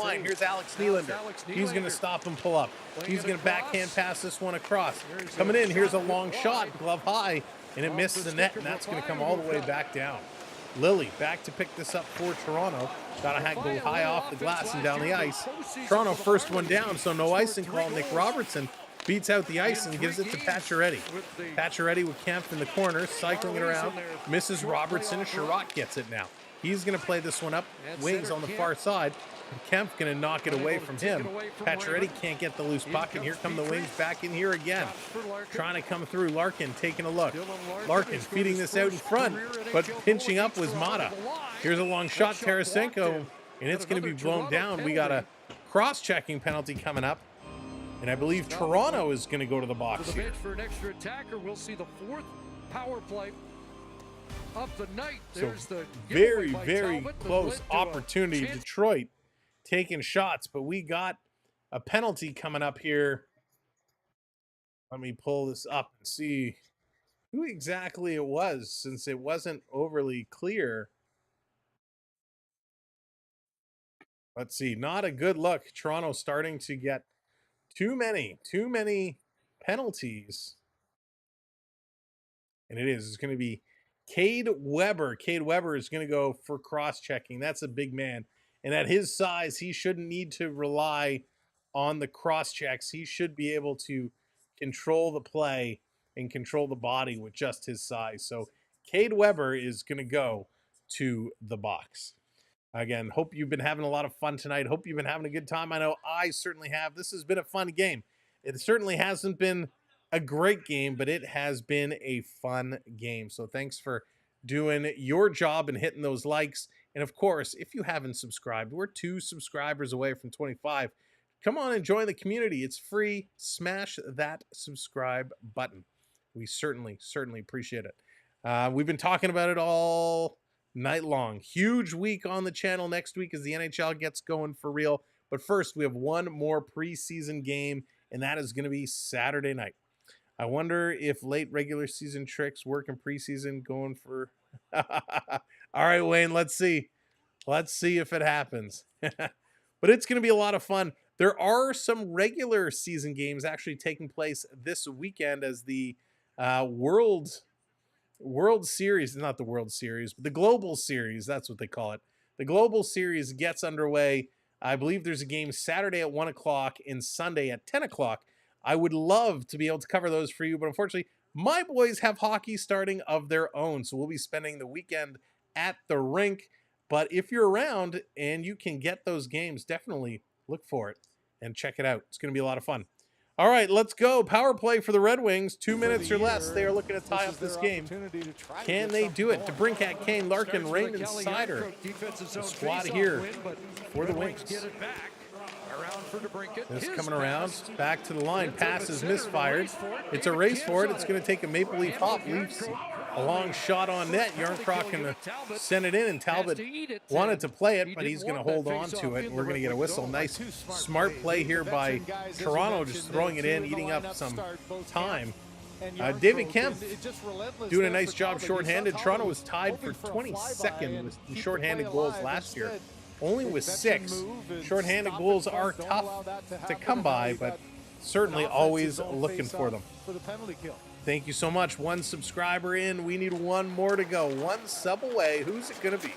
line. save. Here's Alex Now it's Nylander. Alex He's going to Nylander. stop and pull up. Playing He's it going to across. backhand pass this one across. Here's Coming a in, here's a shot long wide. shot, glove high, and it Off misses the the net, stick and of that's going to Ryan come all the way Rufel. back down. Lilly back to pick this up for Toronto. Gotta go high off the glass and down the ice. Toronto first one down, so no icing call. Nick Robertson beats out the ice and gives it to Pacioretty. Pacioretty with Kempf in the corner, cycling it around. Misses Robertson. Sherratt gets it now. He's going to play this one up. Wings on the far side. Kempf going to knock it away from him. Pacioretty can't get the loose puck, and here come the Wings back in here again. Trying to come through. Larkin taking a look. Larkin feeding this out in front, but pinching up was Mata. Here's a long shot, Tarasenko, and it's going to be blown down. We got a cross-checking penalty coming up, and I believe Toronto is going to go to the box here. For an extra attacker, we'll see the 4th power play of the night. There's the very, very close opportunity. Detroit taking shots, but we got a penalty coming up here. Let me pull this up and see who exactly it was, since it wasn't overly clear. Let's see. Not a good look. Toronto starting to get too many penalties. And it's going to be Cade Weber. Cade Weber is going to go for cross-checking. That's a big man. And at his size, he shouldn't need to rely on the cross-checks. He should be able to control the play and control the body with just his size. So Cade Weber is going to go to the box. Again, hope you've been having a lot of fun tonight. Hope you've been having a good time. I know I certainly have. This has been a fun game. It certainly hasn't been a great game, but it has been a fun game. So thanks for doing your job and hitting those likes. And of course, if you haven't subscribed, we're 2 subscribers away from 25. Come on and join the community. It's free. Smash that subscribe button. We certainly appreciate it. We've been talking about it all night long. Huge week on the channel next week as the NHL gets going for real. But first, we have one more preseason game, and that is going to be Saturday night. I wonder if late regular season tricks work in preseason going for... All right, Wayne, let's see. Let's see if it happens. But it's going to be a lot of fun. There are some regular season games actually taking place this weekend as the World Series, not the World Series, but the Global Series, that's what they call it. The Global Series gets underway. I believe there's a game Saturday at 1 o'clock and Sunday at 10 o'clock. I would love to be able to cover those for you, but unfortunately, my boys have hockey starting of their own, so we'll be spending the weekend at the rink. But if you're around and you can get those games, definitely look for it and check it out. It's going to be a lot of fun. All right, let's go. Power play for the Red Wings. 2 minutes or less. They are looking to tie up this game. Can they do it? DeBrincat, Kane, Larkin, Raymond, Sider. The squad here for the Wings. This coming around, back to the line, pass is misfired. It's a race for it. It's going to take a Maple Leaf hop. Leafs a long shot on net. Yarncroc can send it in, and Talbot wanted to play it, but he's going to hold on to it, and we're going to get a whistle. Nice, smart play here by Toronto, just throwing it in, eating up some time. David Kempf doing a nice job shorthanded. Toronto was tied for 22nd with shorthanded goals last year. Only with 6. Shorthanded goals are tough to come by, but certainly always looking for them. Thank you so much. 1 subscriber in. We need 1 more to go. 1 sub away. Who's it going to be?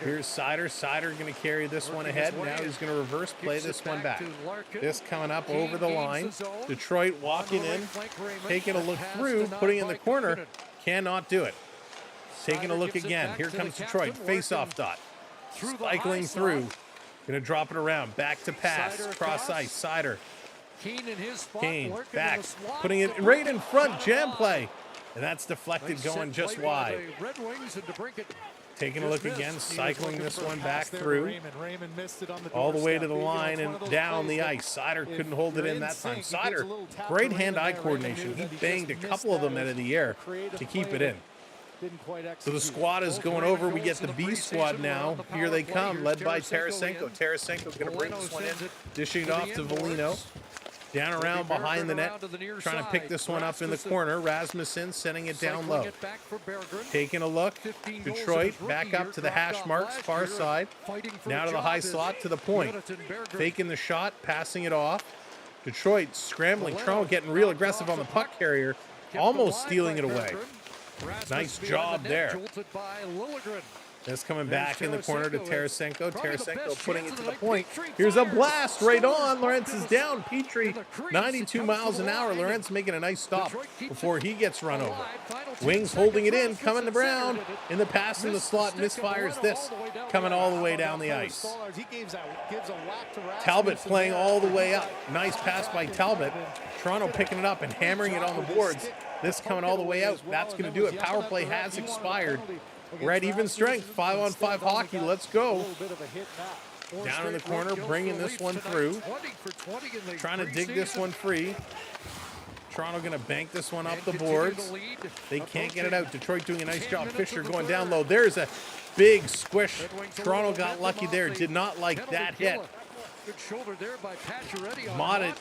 Here's Sider. Sider going to carry this one ahead. Now he's going to reverse play this one back. This coming up over the line. Detroit walking in, taking a look through, putting in the corner. Cannot do it. Taking a look again. Here comes Detroit. Face-off dot. Cycling through. Going to drop it around. Back to pass. Cross ice. Sider. Kane back. Putting it right in front. Jam play. And that's deflected going just wide. Taking a look again. Cycling this one back through. All the way to the line and down the ice. Sider couldn't hold it in that time. Sider, great hand-eye coordination. He banged a couple of them out of the air to keep it in. So the squad is going over. We get the B squad now. Here they come, led by Tarasenko. Tarasenko's going to bring this one in, dishing it off to Volino. Down around behind the net, trying to pick this one up in the corner. Rasmussen sending it down low. Taking a look. Detroit back up to the hash marks, far side. Now to the high slot, to the point. Faking the shot, passing it off. Detroit scrambling. Toronto getting real aggressive on the puck carrier, almost stealing it away. Nice job there. Jolted by Liljegren. This coming back in the corner to Tarasenko. Tarasenko putting it to the point. Here's a blast right on. Lawrence is down. Petrie, 92 miles an hour. Lawrence making a nice stop before he gets run over. Wings holding it in, coming to Brown. In the pass in the slot, misfires this. Coming all the way down the ice. Talbot playing all the way up. Nice pass by Talbot. Toronto picking it up and hammering it on the boards. This coming all the way out. That's going to do it. Power play has expired. We're at even strength, 5-on-5 hockey. Let's go. Down in the corner, bringing this one through. Trying to dig this one free. Toronto going to bank this one up the boards. They can't get it out. Detroit doing a nice job. Fisher going down low. There's a big squish. Toronto got lucky there. Did not like that hit. Good shoulder there by Pacioretty.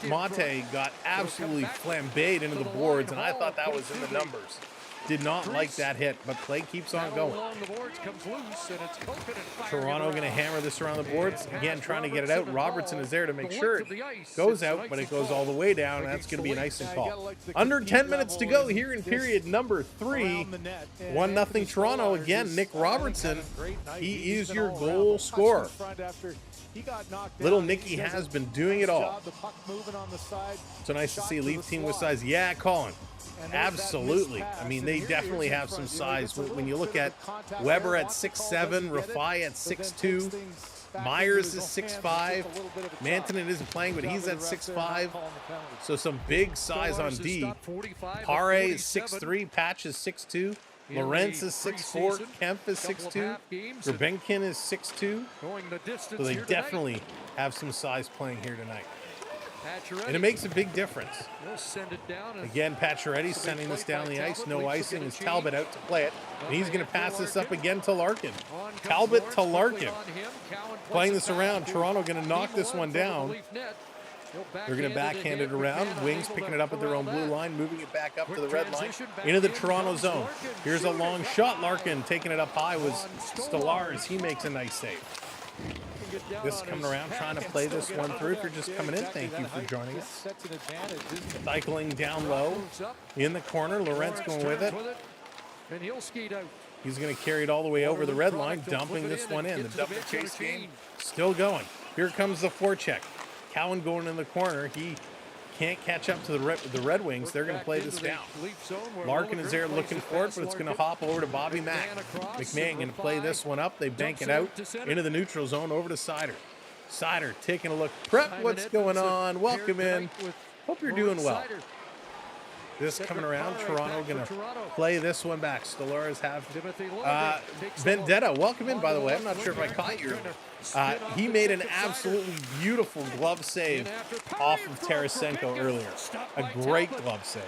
Mate got absolutely flambéed into the boards, and I thought that was in the numbers. Did not like that hit, but play keeps on going. Toronto going to hammer this around the boards. Again, trying to get it out. Robertson is there to make sure it goes out, but it goes all the way down, and that's going to be an icing call. Under 10 minutes to go here in period number 3. 1-0 Toronto. Again, Nick Robertson, he is your goal scorer. Little Nicky has been doing it all. So nice to see a Leaf team with size. Yeah, Colin. Absolutely. I mean, they definitely have some size. When you look at Weber at 6'7", Rafai at 6'2", Myers is 6'5", Mantonen isn't playing, but he's at 6'5", so some big size on D. Pare is 6'3", Patch is 6'2", Lorenz is 6'4", Kemp is 6'2", Grebenkin is 6'2", so they definitely have some size playing here tonight. And it makes a big difference. Again, Pacioretty sending this down the ice. No icing. Is Talbot out to play it. And he's going to pass this up again to Larkin. Talbot to Larkin. Playing this around. Toronto going to knock this one down. They're going to backhand it around. Wings picking it up at their own blue line. Moving it back up to the red line. Into the Toronto zone. Here's a long shot. Larkin taking it up high was Stolarz. He makes a nice save. This coming around, trying to play this one through. If you're just coming in, thank you for joining us. Cycling down low in the corner. Lawrence going with it. He's going to carry it all the way over the red line, dumping this one in. The double chase game still going. Here comes the forecheck. Cowan going in the corner. He can't catch up to the Red Wings. They're going to play this down. Larkin is there looking for it, but it's going to hop over to Bobby Mack. McMahon going to play this one up. They bank it out into the neutral zone over to Sider. Sider taking a look. Prep, what's going on? Welcome in. Hope you're doing well. This coming around. Toronto going to play this one back. Stolarz have Vendetta. Welcome in, by the way. I'm not sure if I caught you. He made an absolutely beautiful glove save off of Tarasenko earlier. A great glove save.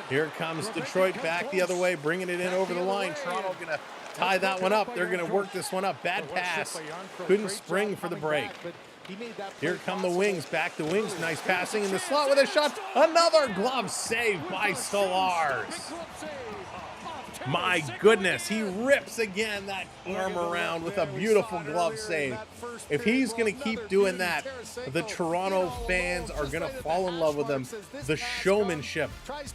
Here comes Detroit back the other way, bringing it in over the line. Toronto going to tie that one up. They're going to work this one up. Bad pass. Couldn't spring for the break. Here come the Wings. Back the Wings. Nice passing in the slot with a shot. Another glove save by Stolarz. My goodness, he rips again that arm around with a beautiful glove save. If he's going to keep doing that, the Toronto fans are going to fall in love with him. The showmanship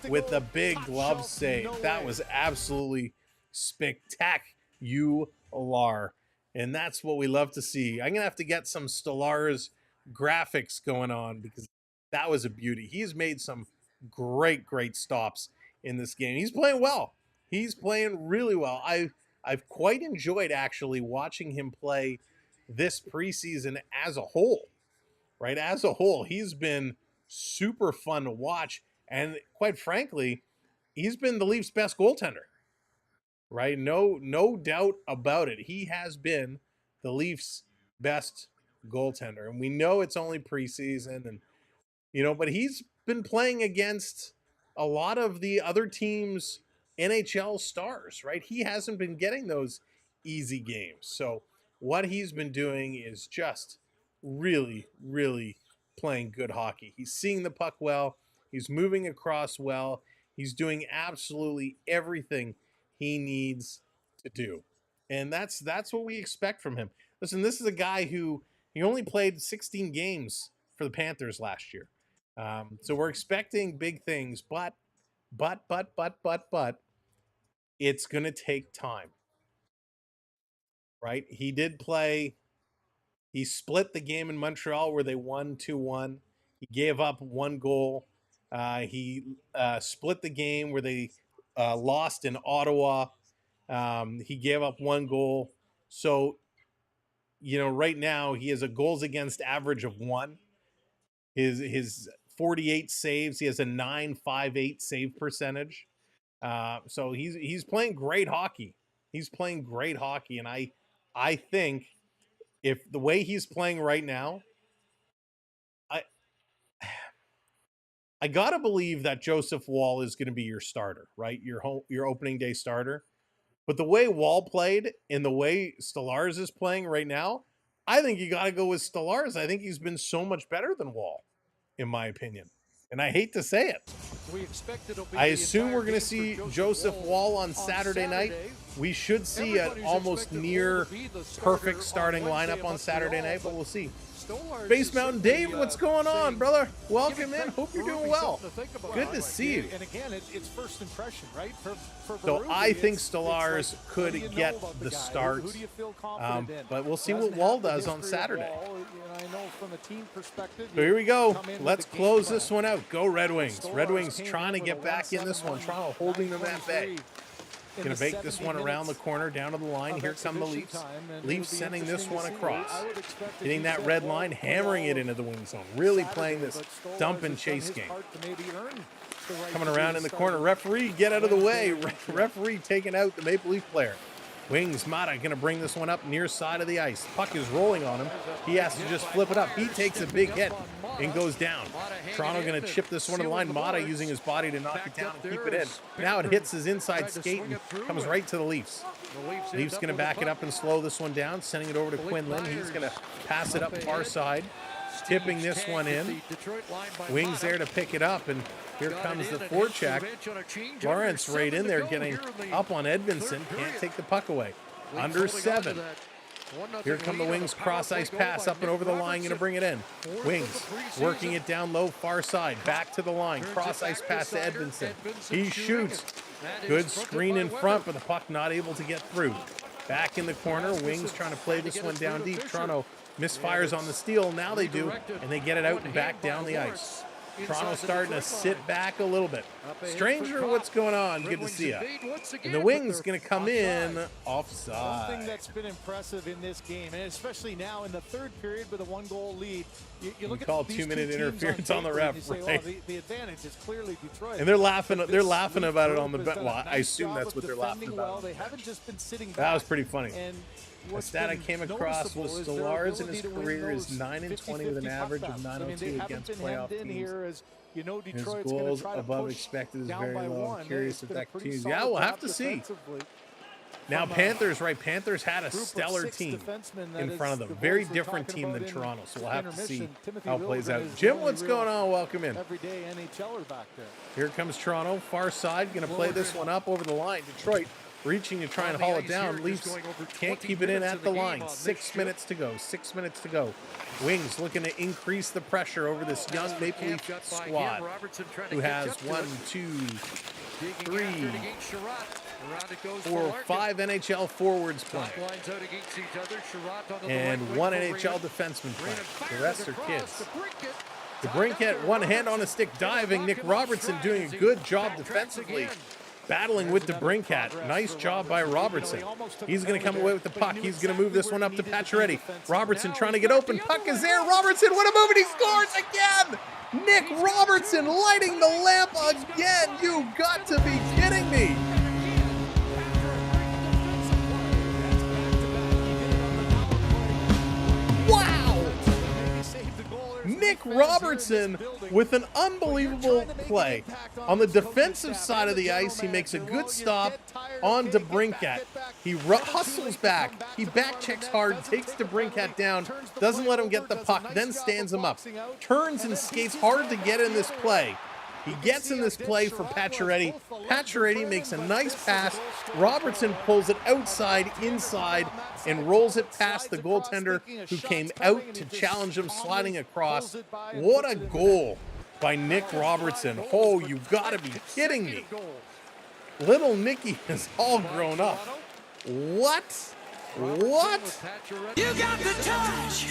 with the big glove save. That was absolutely spectacular. And that's what we love to see. I'm going to have to get some Stolarz graphics going on because that was a beauty. He's made some great stops in this game. He's playing well. He's playing really well. I've quite enjoyed actually watching him play this preseason as a whole, right? As a whole, he's been super fun to watch. And quite frankly, he's been the Leafs' best goaltender, right? No doubt about it. He has been the Leafs' best goaltender. And we know it's only preseason and, but he's been playing against a lot of the other teams' NHL stars, right? He hasn't been getting those easy games. So what he's been doing is just really playing good hockey. He's seeing the puck well. He's moving across well. He's doing absolutely everything he needs to do. And that's what we expect from him. Listen, this is a guy who he only played 16 games for the Panthers last year. So we're expecting big things, but it's going to take time, right? He did play. He split the game in Montreal where they won 2-1. He gave up 1 goal. He split the game where they lost in Ottawa. He gave up 1 goal. So, right now he has a goals against average of 1. His 48 saves, he has a .958 save percentage. So he's playing great hockey. He's playing great hockey, and I think if the way he's playing right now, I gotta believe that Joseph Woll is going to be your starter, right? Your opening day starter. But the way Woll played and the way Stolarz is playing right now, I think you got to go with Stolarz. I think he's been so much better than Woll, in my opinion. And I hate to say it. I assume we're going to see Joseph Woll on Saturday night. We should see an almost near perfect starting lineup on Saturday night, but we'll see. Space Mountain Dave, what's going on, brother? Welcome in. Hope you're doing well. Good to see you. And again, it's first impression, right? So I think Stolarz could get the start, but we'll see what Woll does on Saturday. So here we go. Let's close this one out. Go Red Wings. Red Wings trying to get back in this one. Toronto holding them at bay. Going to make this one around the corner, down to the line. Here come the Leafs. Leafs sending this one across. Hitting that red line, hammering it into the wing zone. Really playing this dump and chase game. Coming around in the corner. Referee, get out of the way. Referee taking out the Maple Leaf player. Wings, Mata going to bring this one up near side of the ice. Puck is rolling on him. He has to just flip it up. He takes a big hit and goes down. Toronto going to chip this one to the line. Mata using his body to knock it down and keep it in. Now it hits his inside skate and comes right to the Leafs. Leafs going to back it up and slow this one down, sending it over to Quinlan. He's going to pass it up far side, tipping this one in. Wings there to pick it up, and here comes the forecheck. Lawrence right in there getting up on Edmondson. Can't take the puck away. Under 7. Here come the Wings, cross-ice pass up and over the line, going to bring it in. Wings working it down low, far side, back to the line. Cross-ice pass to Edmondson. He shoots. Good screen in front, but the puck not able to get through. Back in the corner, Wings trying to play this one down deep. Toronto misfires on the steal. Now they do, and they get it out and back down the ice. Toronto starting to sit back a little bit. Stranger, what's going on? Good to see you. And the Wings going to come in offside. One thing that's been impressive in this game, and especially now in the third period with a 1-goal lead, you look call at these 2-minute interference on the ref, you say, right? well, the advantage is clearly Detroit. And they're laughing about it on the bench. Well, I assume that's what they're laughing about. They haven't just been sitting back. That was pretty funny. And the stat I came across was Stolarz in his career is 9-20 with an average of .902 against playoff teams. You know, His Detroit's goals try to above push expected is down very by low. one. I'm curious It's if been a that pretty continues. solid Yeah, we'll have job to see. defensively. Now From, Panthers, right? Panthers had a group of stellar 6 team defensemen that in is front of the them. boys Very we're different talking team than about in Toronto, so we'll have to see intermission. Timothy how it plays Wilgren out. is the Jim, only what's real going on? Welcome in. Everyday NHLer back there. Here comes Toronto, far side, going to play this one up over the line. Detroit reaching to try and haul it down. Leafs can't keep it in at the line. 6 minutes to go. 6 minutes to go. Wings looking to increase the pressure over this young Maple Leaf squad, who has 1, 2, 3, 4, 5 NHL forwards playing, and 1 NHL defenseman playing. The rest are kids. DeBrincat, one hand on a stick, diving. Nick Robertson doing a good job defensively, battling with DeBrincat. Nice job by Robertson. He's going to come away with the puck. He's going to move this one up to Pacioretty. Robertson trying to get open. Puck is there. Robertson, what a move, and he scores again! Nick Robertson lighting the lamp again. You got to be kidding me. Wow! Nick Robertson with an unbelievable play. On the defensive side of the ice, he makes a good stop on DeBrincat. He hustles back. He back checks hard, takes DeBrincat down, doesn't let him get the puck, then stands him up. Turns and skates hard to get in this play. He gets in this play for Pacioretty. Pacioretty makes a nice pass. Robertson pulls it outside, inside, and rolls it past the goaltender who came out to challenge him, sliding across. What a goal by Nick Robertson. Oh, you gotta be kidding me. Little Nicky is all grown up. What? What? You got the touch.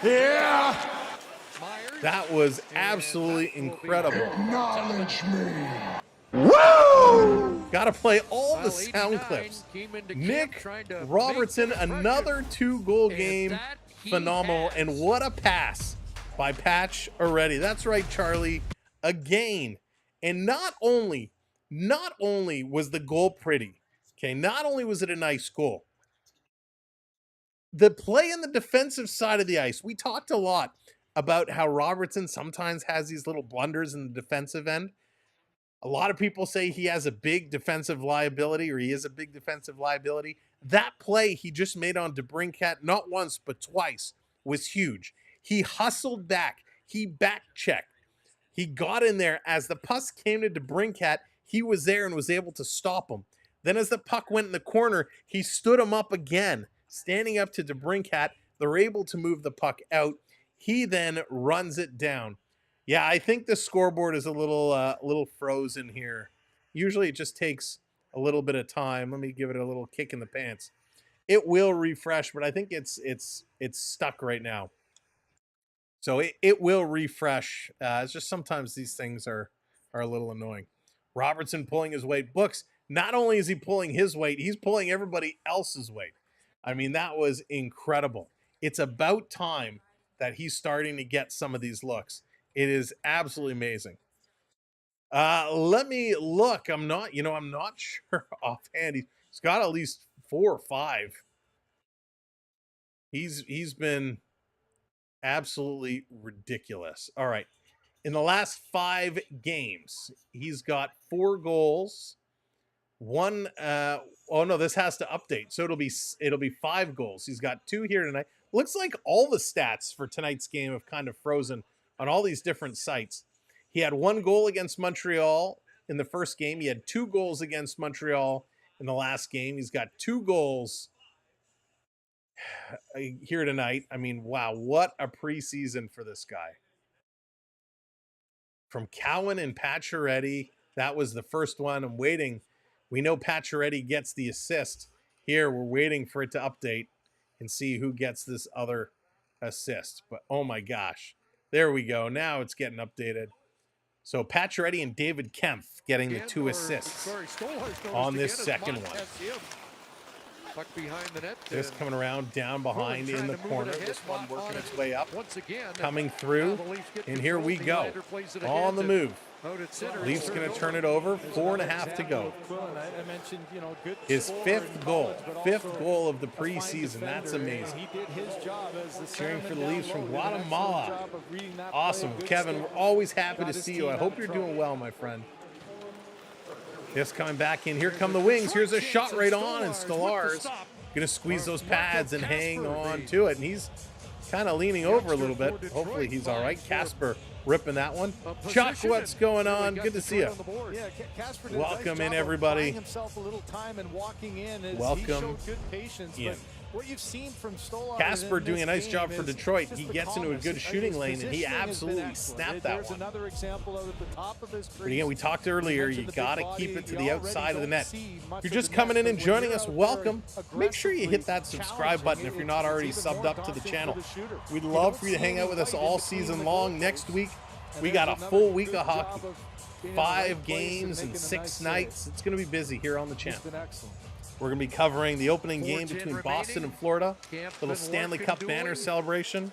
Yeah. That was absolutely incredible. Acknowledge me. Woo! Gotta play all the sound clips. Nick Robertson, another 2-goal game. Phenomenal. And what a pass by Patch already. That's right, Charlie. Again. And not only was the goal pretty, okay, not only was it a nice goal, the play in the defensive side of the ice, we talked a lot about how Robertson sometimes has these little blunders in the defensive end. A lot of people say he has a big defensive liability, or he is a big defensive liability. That play he just made on DeBrincat, not once but twice, was huge. He hustled back. He back-checked. He got in there. As the puck came to DeBrincat, he was there and was able to stop him. Then as the puck went in the corner, he stood him up again, standing up to DeBrincat. They're able to move the puck out. He then runs it down. Yeah, I think the scoreboard is a little frozen here. Usually it just takes a little bit of time. Let me give it a little kick in the pants. It will refresh, but I think it's stuck right now. So it will refresh. It's just sometimes these things are a little annoying. Robertson pulling his weight. Books, not only is he pulling his weight, he's pulling everybody else's weight. I mean, that was incredible. It's about time that he's starting to get some of these looks. It is absolutely amazing. Let me look. I'm not sure offhand. He's got at least 4 or 5. He's been absolutely ridiculous. All right. In the last 5 games, he's got 4 goals. One oh no, this has to update. So it'll be 5 goals. He's got 2 here tonight. Looks like all the stats for tonight's game have kind of frozen on all these different sites. He had 1 goal against Montreal in the first game. He had 2 goals against Montreal in the last game. He's got 2 goals here tonight. I mean, wow, what a preseason for this guy. From Cowan and Pacioretty, that was the first one. I'm waiting. We know Pacioretty gets the assist. Here, we're waiting for it to update and see who gets this other assist. But, oh my gosh. There we go. Now it's getting updated. So Pacioretty and David Kempf getting the 2 assists on this second one. Puck behind the net. This coming around down behind in the corner. This one working its way up, coming through, and here we go on the move. Leafs going to turn it over. 4.5 to go. His 5th goal of the preseason. That's amazing. Cheering for the Leafs from Guatemala. Awesome, Kevin. We're always happy to see you. I hope you're doing well, my friend. This coming back in. Here come the Wings. Here's a shot right on, and Stolarz going to squeeze those pads and hang on to it. And he's kind of leaning over a little bit. Hopefully he's all right. Casper ripping that one. Chuck, what's going on? Good to see you. Welcome in, everybody. Welcome in. What you've seen from Stolarz Casper doing a nice job for Detroit. He gets into a good shooting lane, and he absolutely snapped that one. Another example of at the top of his but again, we talked earlier, you got to keep it to the outside of the net. If you're just coming in and joining us, welcome. Make sure you hit that subscribe button if you're not already subbed up to the channel. We'd love for you to hang out with us all season long. Next week, we got a full week of hockey. 5 games and 6 nights. It's going to be busy here on the channel. We're going to be covering the opening game between Boston and Florida, little Stanley Cup banner celebration,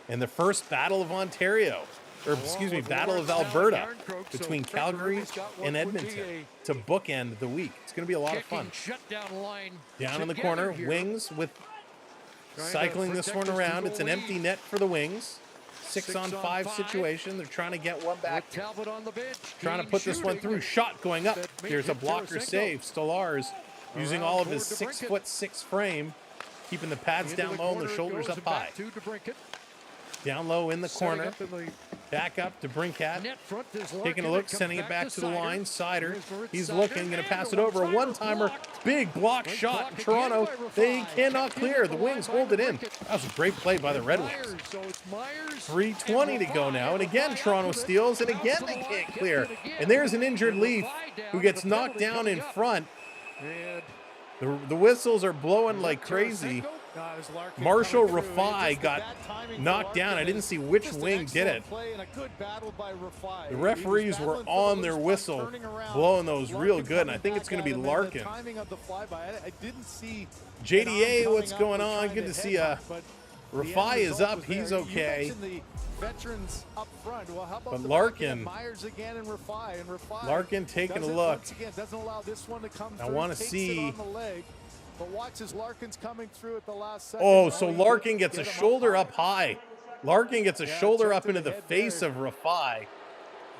and the first Battle of Ontario, or excuse me, Battle of Alberta between Calgary and Edmonton to bookend the week. It's going to be a lot of fun. Down in the corner, Wings with cycling this one around. It's an empty net for the Wings. 6-on-5 situation. They're trying to get one back. Trying to put this one through. Shot going up. Here's a blocker save. Stolarz using all of his 6'6" frame, keeping the pads down low and the shoulders up high. Down low in the corner. Back up to Brinkat. Net front is Taking Larkin. a look, It comes sending it back to the Seider. line. Seider, Here's Moritz he's Seider, looking, going to and pass the it over. A one-timer one-timer, blocked. big block Great shot. block Toronto, again by they Rafai. cannot Kept clear. in The the Wings line hold by it in. Rickett. That was a great play by the Red Wings. Myers, so it's Myers 3:20 to go and now, and Rafai. again Toronto Rafai steals, and bounce again to they the line, can't kept clear. it again. And there's an injured And Leaf Rafai down who with gets a knocked penalty down in coming up. front. And The whistles are blowing like crazy. Marshall Rafai got knocked down. I didn't see which wing did it. The referees were on their whistle, blowing those real good, and I think it's going to be Larkin. JDA, what's going on? Good to see Rafai is up. He's okay. But Larkin taking a look. I want to see. But watch as Larkin's coming through at the last second. Oh, so Larkin gets a shoulder up high. Larkin gets a shoulder up into the face of Rafai.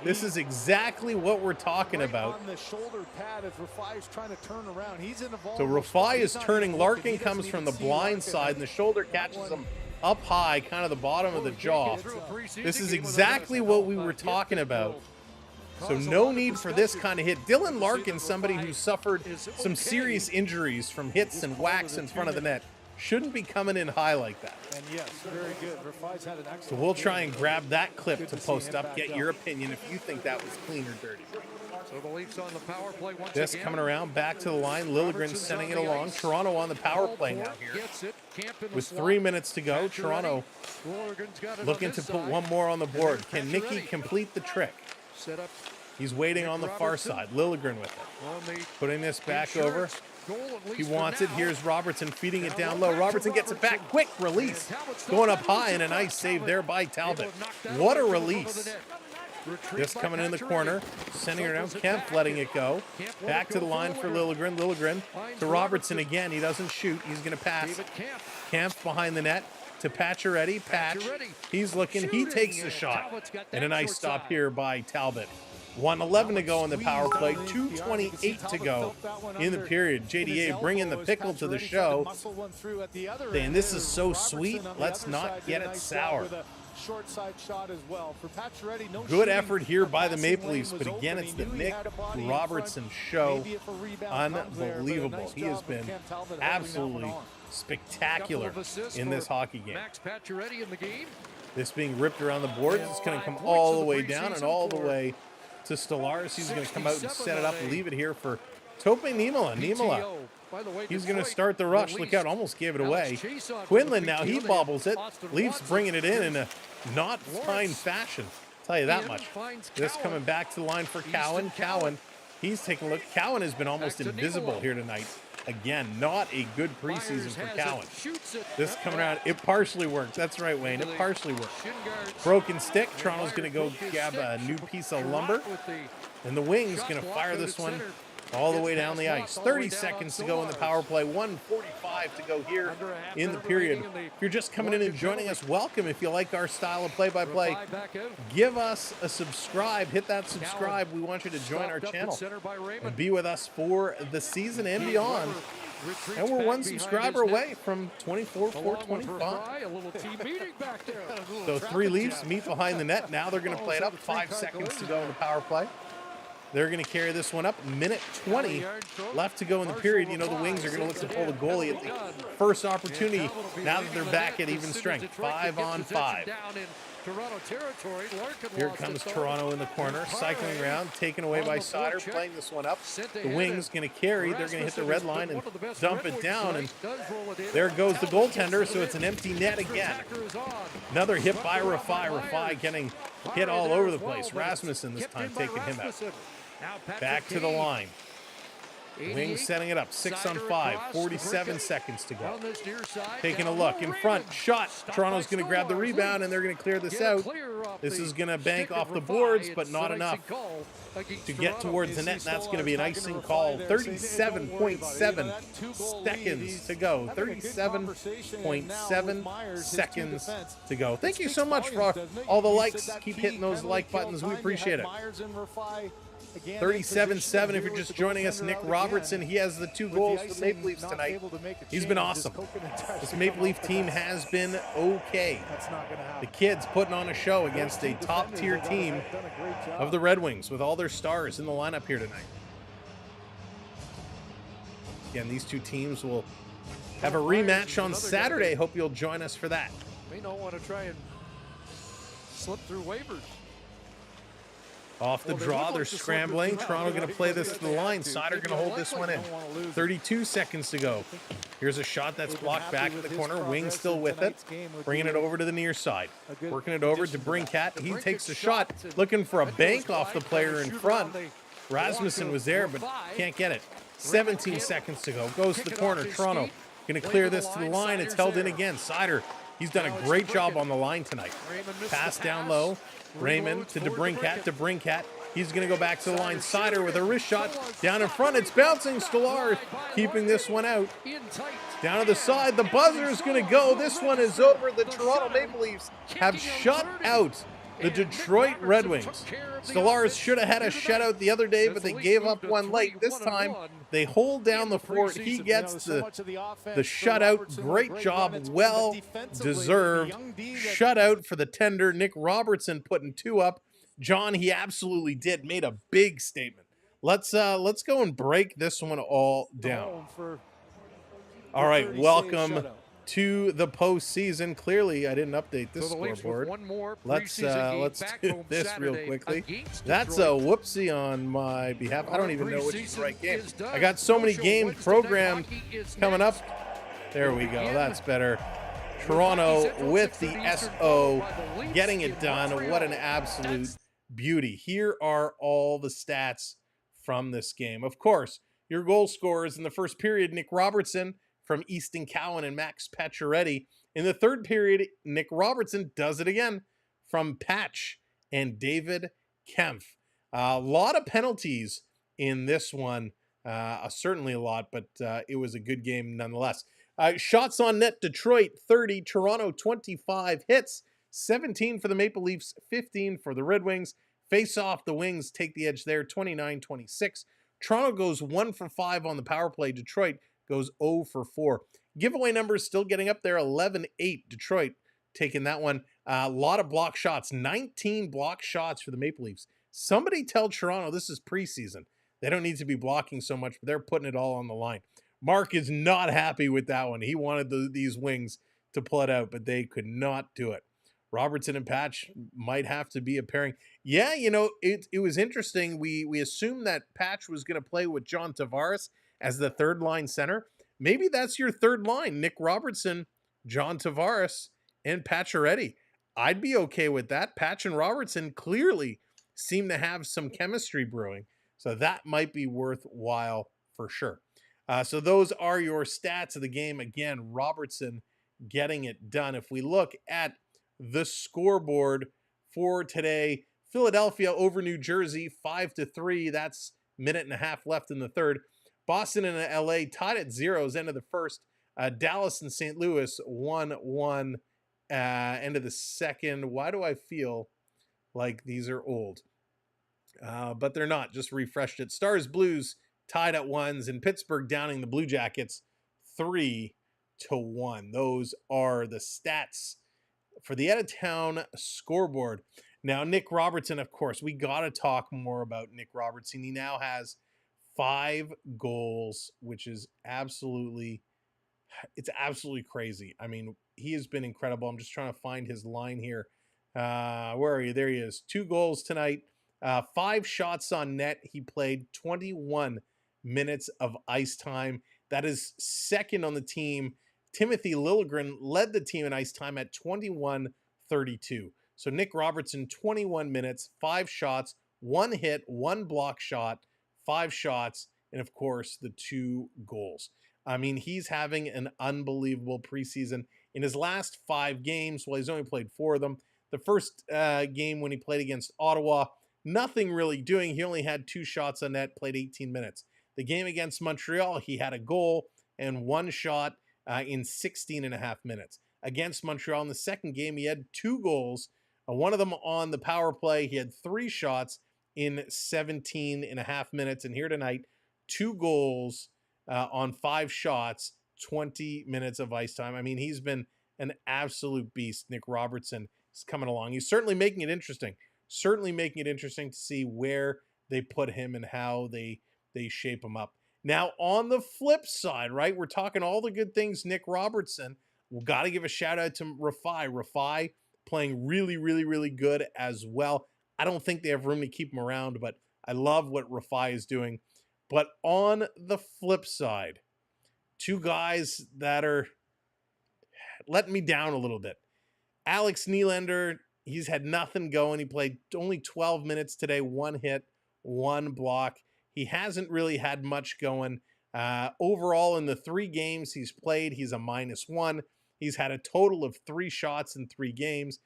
This is exactly what we're talking about. On the shoulder pad as Rafai is trying to turn around. He's in a So Rafai is turning. Larkin comes from the blind side, and the shoulder catches him up high, kind of the bottom of the jaw. This is exactly what we were talking about. So no need for this kind of hit. Dylan Larkin, somebody who suffered some serious injuries from hits and whacks in front of the net, shouldn't be coming in high like that. And yes, very good. Rafai's had an excellent So we'll try and grab that clip to post up, get your opinion if you think that was clean or dirty. so the Leafs on the power play once This again. coming around back to the line. Liljegren sending it along. Toronto on the power play now here. Gets it. Camp in the With slot. 3 minutes to go, Pacioretty. Toronto Liljegren's got it on looking this to put side. one more on the board. And Can there's Nicky Pacioretty. complete the trick? Set up He's waiting on the far Robertson. side. Liljegren with it. on the Putting this back over. insurance goal, at least He for wants it. now. Here's Robertson feeding it Now down one low. back to Robertson gets it back. Robertson. Quick release. And Talbot's Going up not high, loose. and a nice save Talbot there by able Talbot. to knock that What a away from the release. net. Retrieved This by coming in the Pacioretty. corner, sending it around. Circles it Kemp back. letting it go. Kemp let Back it to the go line for Liljegren. Liljegren Finds to Robertson Robertson. again. He doesn't shoot. He's going to pass. David Kemp. Kemp behind the net to Pacioretty. Patch. Pacioretty. He's looking. He Shooting, takes the and shot. Talbot's got And a that nice short stop side. here by Talbot. 1:11 to go in the power play. 2:28 to go in the period. JDA bringing the pickle to the show. Saying this is so sweet, let's not get it sour. Short side shot as well. For Pacioretty, no Good shooting. effort here by the Passing Maple lane Leafs, was but open. again, it's He the knew he Nick had a body in Robertson front. show. Maybe if a rebound comes there, but a Unbelievable. nice He job has of been Cam Talbot holding that one absolutely on. spectacular Couple of assists in this for hockey game. Max Pacioretty in the game. This being ripped around the boards, it's going to come 5 all points the in way the down and preseason all the for way to Stellaris. He's going to come out and 67 set it up, on a leave it here for Tope Niemelä. Niemelä. PTO. By the way, He's going to Detroit start the rush. Look released out, almost gave it Alex away. Chiasson from the Quinlan now, he PTO. bobbles it. Austin Leafs Watson bringing it in a not Lawrence. fine fashion. Tell you that in, much. finds This Cowan. coming back to the line for Easton Cowan. Cowan. Cowan, he's taking a look. Cowan has been almost Back to invisible Niemelä. here tonight. Again, not a good preseason Myers for has it, Cowan. shoots it. This coming around, it partially worked. That's right, Wayne. It partially worked. Shin guards. Broken stick. Toronto's Myers going to go broke his grab a stick. new piece of Rock lumber. with the And the Wings shot going to blocked fire out this at one center. all the Gets way down past the Locke, ice. all the way 30 down seconds on to go in the Solars. power play. 1:45 to go here Under a half in the minute period. remaining in the If you're just coming in and joining us, welcome. If you like our style of play-by-play, Rafai back out. give us a subscribe. Hit that subscribe. We want you to join our Stopped up at channel center by Raymond. and be with us for the season and beyond. Retreats And we're back one behind subscriber his net. away from 24, Along with 425. Rafai, a little team meeting back there. So 3 Leafs meet behind the net. Now they're going to play it up. 5 seconds to go in the power play. They're going to carry this one up. Minute 20 left to go in the period. You know, the Wings are going to look to pull the goalie at the first opportunity now that they're back at even strength. 5 on 5. Here comes Toronto in the corner, cycling around, taken away by Seider, playing this one up. The Wings going to carry. They're going to hit the red line and dump it down. And there goes the goaltender, so it's an empty net again. Another hit by Rafai. Rafai getting hit all over the place. Rasmussen this time taking him out. Back to the line. Wings setting it up. 6 on 5. 47 seconds to go. Taking a look in front. Shot. Toronto's going to grab the rebound, and they're going to clear this out. This is going to bank off the boards, but not enough to get towards the net. And that's going to be an icing call. 37.7 seconds to go. 37.7 seconds to go. Thank you so much for all the likes. Keep hitting those like buttons. We appreciate it. Again, 37-7 if you're just joining us. Nick Robertson, he has the 2 goals for the Maple Leafs tonight. He's been awesome. This Maple Leaf team has been okay. The kids putting on a show against a top-tier team of the Red Wings with all their stars in the lineup here tonight. Again, these two teams will have a rematch on Saturday. Hope you'll join us for that. May not want to try and slip through waivers. Off the draw, they're scrambling. Toronto going to play this to the line. Sider going to hold this one in. 32 seconds to go. Here's a shot that's blocked back in the corner. Wings still with it. Bringing it over to the near side. Working it over to Brinkat. He takes the shot, looking for a bank off the player in front. Rasmussen was there, but can't get it. 17 seconds to go. Goes to the corner. Toronto going to clear this to the line. It's held in again. Sider, he's done a great job on the line tonight. Pass down low. Raymond to DeBrincat. He's going to go back to the line. Sider with a wrist shot down in front. It's bouncing. Stolar keeping this one out. Down to the side. The buzzer is going to go. This one is over. The Toronto Maple Leafs have shut out the Detroit Red Wings. Stellaris should have had a shutout the other day, but they gave up one late. This time, they hold down the fort. He gets the shutout. Great job. Well-deserved shutout for the tender. Nick Robertson putting 2 up. John, he absolutely did. Made a big statement. Let's go and break this one all down. All right, welcome to the postseason. Clearly, I didn't update this scoreboard. Let's do this real quickly. That's a whoopsie on my behalf. I don't even know which is the right game. I got so many games programmed coming up. There we go. That's better. Toronto with the SO, getting it done. What an absolute beauty. Here are all the stats from this game. Of course, your goal scorers in the first period, Nick Robertson from Easton Cowan and Max Pacioretty. In the third period, Nick Robertson does it again from Patch and David Kempf. A lot of penalties in this one, certainly a lot, but it was a good game nonetheless. Shots on net, Detroit 30, Toronto 25 hits, 17 for the Maple Leafs, 15 for the Red Wings. Face off, the Wings take the edge there, 29-26. Toronto goes 1 for 5 on the power play. Detroit goes 0 for 4. Giveaway numbers still getting up there, 11-8. Detroit taking that one. A lot of block shots, 19 block shots for the Maple Leafs. Somebody tell Toronto this is preseason. They don't need to be blocking so much, but they're putting it all on the line. Mark is not happy with that one. He wanted these Wings to pull it out, but they could not do it. Robertson and Patch might have to be a pairing. Yeah, you know, it was interesting. We assumed that Patch was going to play with John Tavares as the third line center. Maybe that's your third line, Nick Robertson, John Tavares, and Pacioretty. I'd be okay with that. Patch and Robertson clearly seem to have some chemistry brewing, so that might be worthwhile for sure. So those are your stats of the game. Again, Robertson getting it done. If we look at the scoreboard for today, Philadelphia over New Jersey, 5-3. That's minute and a half left in the third. Boston and LA tied at zeros, end of the first. Dallas and St. Louis 1-1, end of the second. Why do I feel like these are old? But they're not. Just refreshed it. Stars Blues tied at ones, and Pittsburgh downing the Blue Jackets 3-1. Those are the stats for the out-of-town scoreboard. Now, Nick Robertson, of course, we got to talk more about Nick Robertson. He now has 5 goals, which is absolutely crazy. I mean, he has been incredible. I'm just trying to find his line here. Where are you? There he is. 2 goals tonight. 5 shots on net. He played 21 minutes of ice time. That is second on the team. Timothy Liljegren led the team in ice time at 21:32. So Nick Robertson, 21 minutes, 5 shots, 1 hit, 1 block shot, 5 shots, and of course the 2 goals. I mean, he's having an unbelievable preseason. In his last 5 games, well, he's only played 4 of them. The first game when he played against Ottawa, nothing really doing. He only had 2 shots on net, played 18 minutes. The game against Montreal, he had a goal and 1 shot in 16 and a half minutes. Against Montreal in the second game, he had 2 goals, one of them on the power play. He had 3 shots in 17 and a half minutes. And here tonight, 2 goals on 5 shots, 20 minutes of ice time. I mean, he's been an absolute beast. Nick Robertson is coming along. He's certainly making it interesting. Certainly making it interesting to see where they put him and how they shape him up. Now, on the flip side, right, we're talking all the good things Nick Robertson. We've got to give a shout out to Rafai. Rafai playing really, really, really good as well. I don't think they have room to keep him around, but I love what Rafai is doing. But on the flip side, 2 guys that are letting me down a little bit. Alex Nylander, he's had nothing going. He played only 12 minutes today, 1 hit, 1 block. He hasn't really had much going. Overall, in the 3 games he's played, he's a -1. He's had a total of 3 shots in 3 games,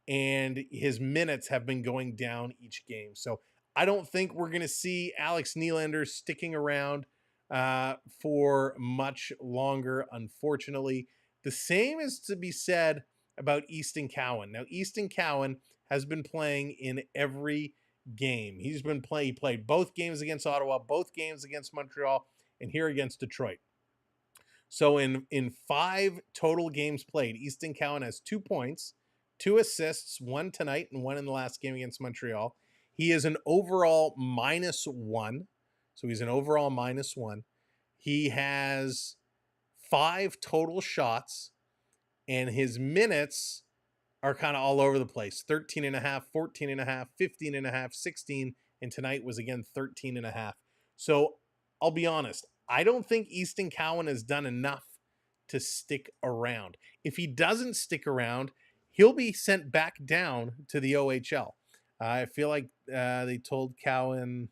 and his minutes have been going down each game. So I don't think we're going to see Alex Nylander sticking around for much longer, unfortunately. The same is to be said about Easton Cowan. Now, Easton Cowan has been playing in every game. He played both games against Ottawa, both games against Montreal, and here against Detroit. So in 5 total games played, Easton Cowan has 2 points, 2 assists, 1 tonight and 1 in the last game against Montreal. He is an overall -1. So he's an overall -1. He has 5 total shots, and his minutes are kind of all over the place. 13 and a half, 14 and a half, 15 and a half, 16, and tonight was again 13 and a half. So I'll be honest, I don't think Easton Cowan has done enough to stick around. If he doesn't stick around, he'll be sent back down to the OHL. I feel like they told Cowan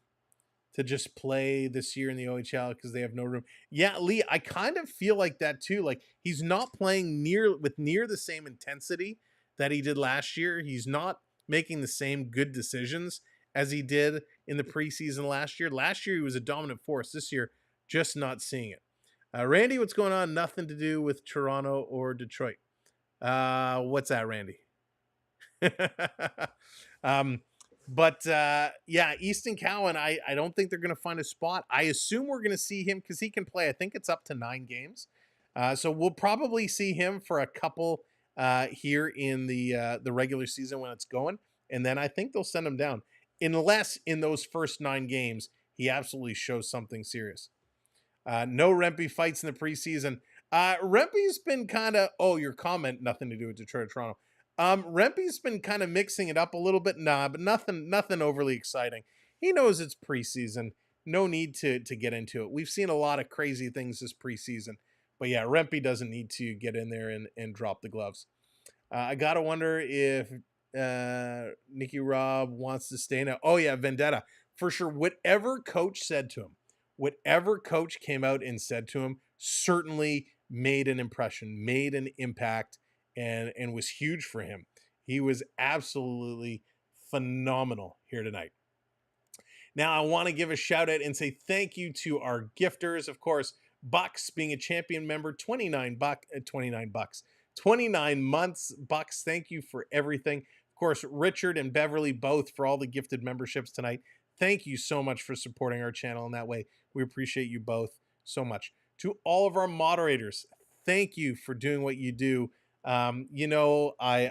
to just play this year in the OHL because they have no room. Yeah, Lee, I kind of feel like that too. Like, he's not playing near the same intensity that he did last year. He's not making the same good decisions as he did in the preseason last year. Last year, he was a dominant force. This year, just not seeing it. Randy, what's going on? Nothing to do with Toronto or Detroit. What's that, Randy? Yeah, Easton Cowan, I don't think they're going to find a spot. I assume we're going to see him because he can play. I think it's up to 9 games. So we'll probably see him for a couple here in the regular season when it's going. And then I think they'll send him down. Unless in those first 9 games, he absolutely shows something serious. No Rempe fights in the preseason. Rempe's been kind of, your comment, nothing to do with Detroit or Toronto. Rempe's been kind of mixing it up a little bit. But nothing overly exciting. He knows it's preseason. No need to get into it. We've seen a lot of crazy things this preseason. But yeah, Rempe doesn't need to get in there and drop the gloves. I got to wonder if Nicky Robb wants to stay now. Oh yeah, Vendetta. For sure, whatever coach said to him, whatever coach came out and said to him, certainly made an impression, made an impact, and was huge for him. He was absolutely phenomenal here tonight. Now, I want to give a shout out and say thank you to our gifters. Of course, Bucks being a champion member, 29 months. Bucks, thank you for everything. Of course, Richard and Beverly both for all the gifted memberships tonight. Thank you so much for supporting our channel in that way. We appreciate you both so much. To all of our moderators, thank you for doing what you do. I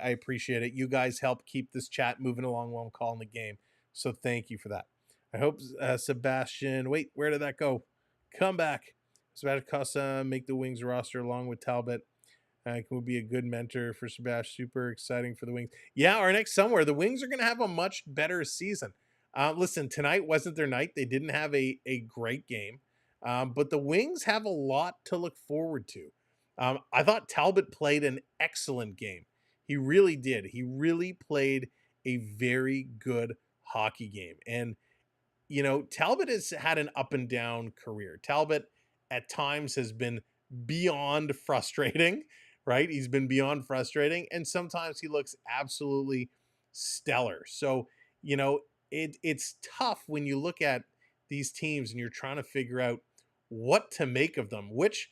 appreciate it. You guys help keep this chat moving along while I'm calling the game. So thank you for that. I hope Sebastian, wait, where did that go? Come back. Sebastian Costa make the Wings roster along with Talbot. Can be a good mentor for Sebastian. Super exciting for the Wings. Yeah, our next somewhere. The Wings are going to have a much better season. Listen, tonight wasn't their night. They didn't have a great game. But the Wings have a lot to look forward to. I thought Talbot played an excellent game. He really did. He really played a very good hockey game. And, Talbot has had an up and down career. Talbot at times has been beyond frustrating, right? He's been beyond frustrating. And sometimes he looks absolutely stellar. So, it's tough when you look at these teams and you're trying to figure out what to make of them. Which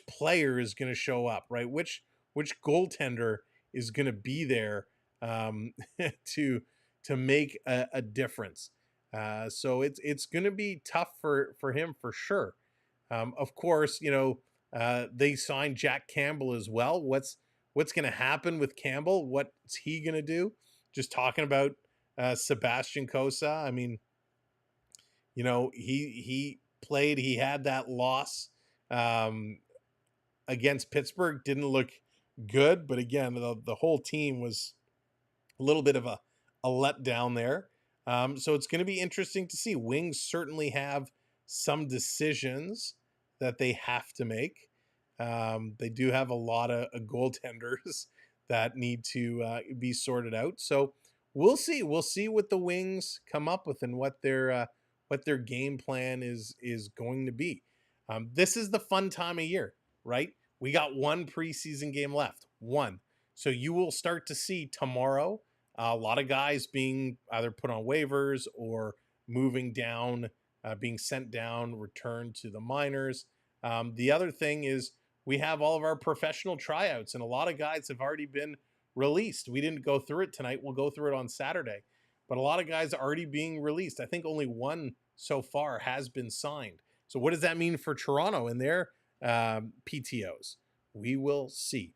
player is going to show up, right? Which goaltender is going to be there to make a difference. So it's going to be tough for him for sure. Of course, they signed Jack Campbell as well. What's going to happen with Campbell? What's he going to do? Just talking about Sebastian Cossa. I mean, he played. He had that loss against Pittsburgh. Didn't look good, but again, the whole team was a little bit of a letdown there. So it's going to be interesting to see. Wings certainly have some decisions that they have to make. They do have a lot of goaltenders that need to be sorted out. So we'll see. We'll see what the Wings come up with and what their game plan is going to be. This is the fun time of year, right? We got one preseason game left. One. So you will start to see tomorrow a lot of guys being either put on waivers or moving down, being sent down, returned to the minors. The other thing is we have all of our professional tryouts, and a lot of guys have already been released. We didn't go through it tonight. We'll go through it on Saturday. But a lot of guys are already being released. I think only one so far has been signed. So what does that mean for Toronto and their PTOs? We will see.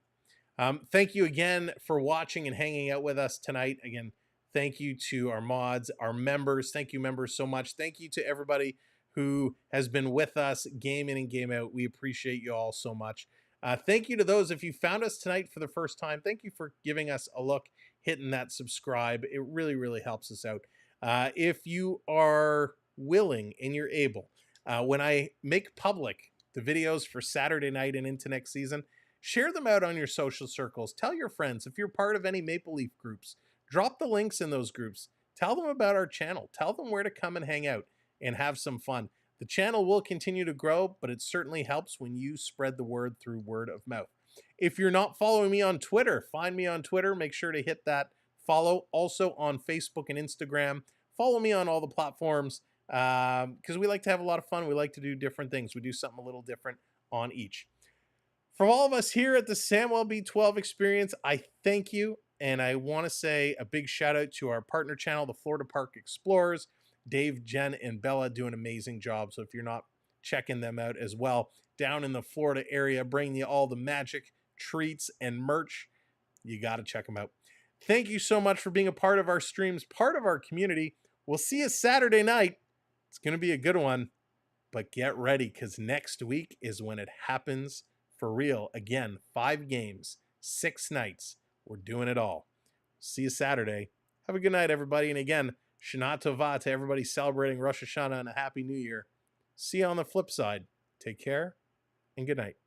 Thank you again for watching and hanging out with us tonight. Again, thank you to our mods, our members. Thank you, members, so much. Thank you to everybody who has been with us game in and game out. We appreciate you all so much. Thank you to those, if you found us tonight for the first time, thank you for giving us a look, hitting that subscribe. It really, really helps us out. If you are willing and you're able, when I make public the videos for Saturday night and into next season, share them out on your social circles. Tell your friends. If you're part of any Maple Leaf groups, drop the links in those groups. Tell them about our channel. Tell them where to come and hang out and have some fun. The channel will continue to grow, but it certainly helps when you spread the word through word of mouth. If you're not following me on Twitter, find me on Twitter. Make sure to hit that follow. Also on Facebook and Instagram. Follow me on all the platforms because we like to have a lot of fun. We like to do different things. We do something a little different on each. From all of us here at the Samwelb B12 Experience, I thank you, and I want to say a big shout out to our partner channel, the Florida Park Explorers. Dave, Jen, and Bella do an amazing job, so if you're not checking them out as well, down in the Florida area, bringing you all the magic, treats, and merch, you got to check them out. Thank you so much for being a part of our streams, part of our community. We'll see you Saturday night. It's going to be a good one, but get ready because next week is when it happens for real. Again, 5 games, 6 nights. We're doing it all. See you Saturday. Have a good night, everybody. And again, Shana Tova to everybody celebrating Rosh Hashanah and a Happy New Year. See you on the flip side. Take care and good night.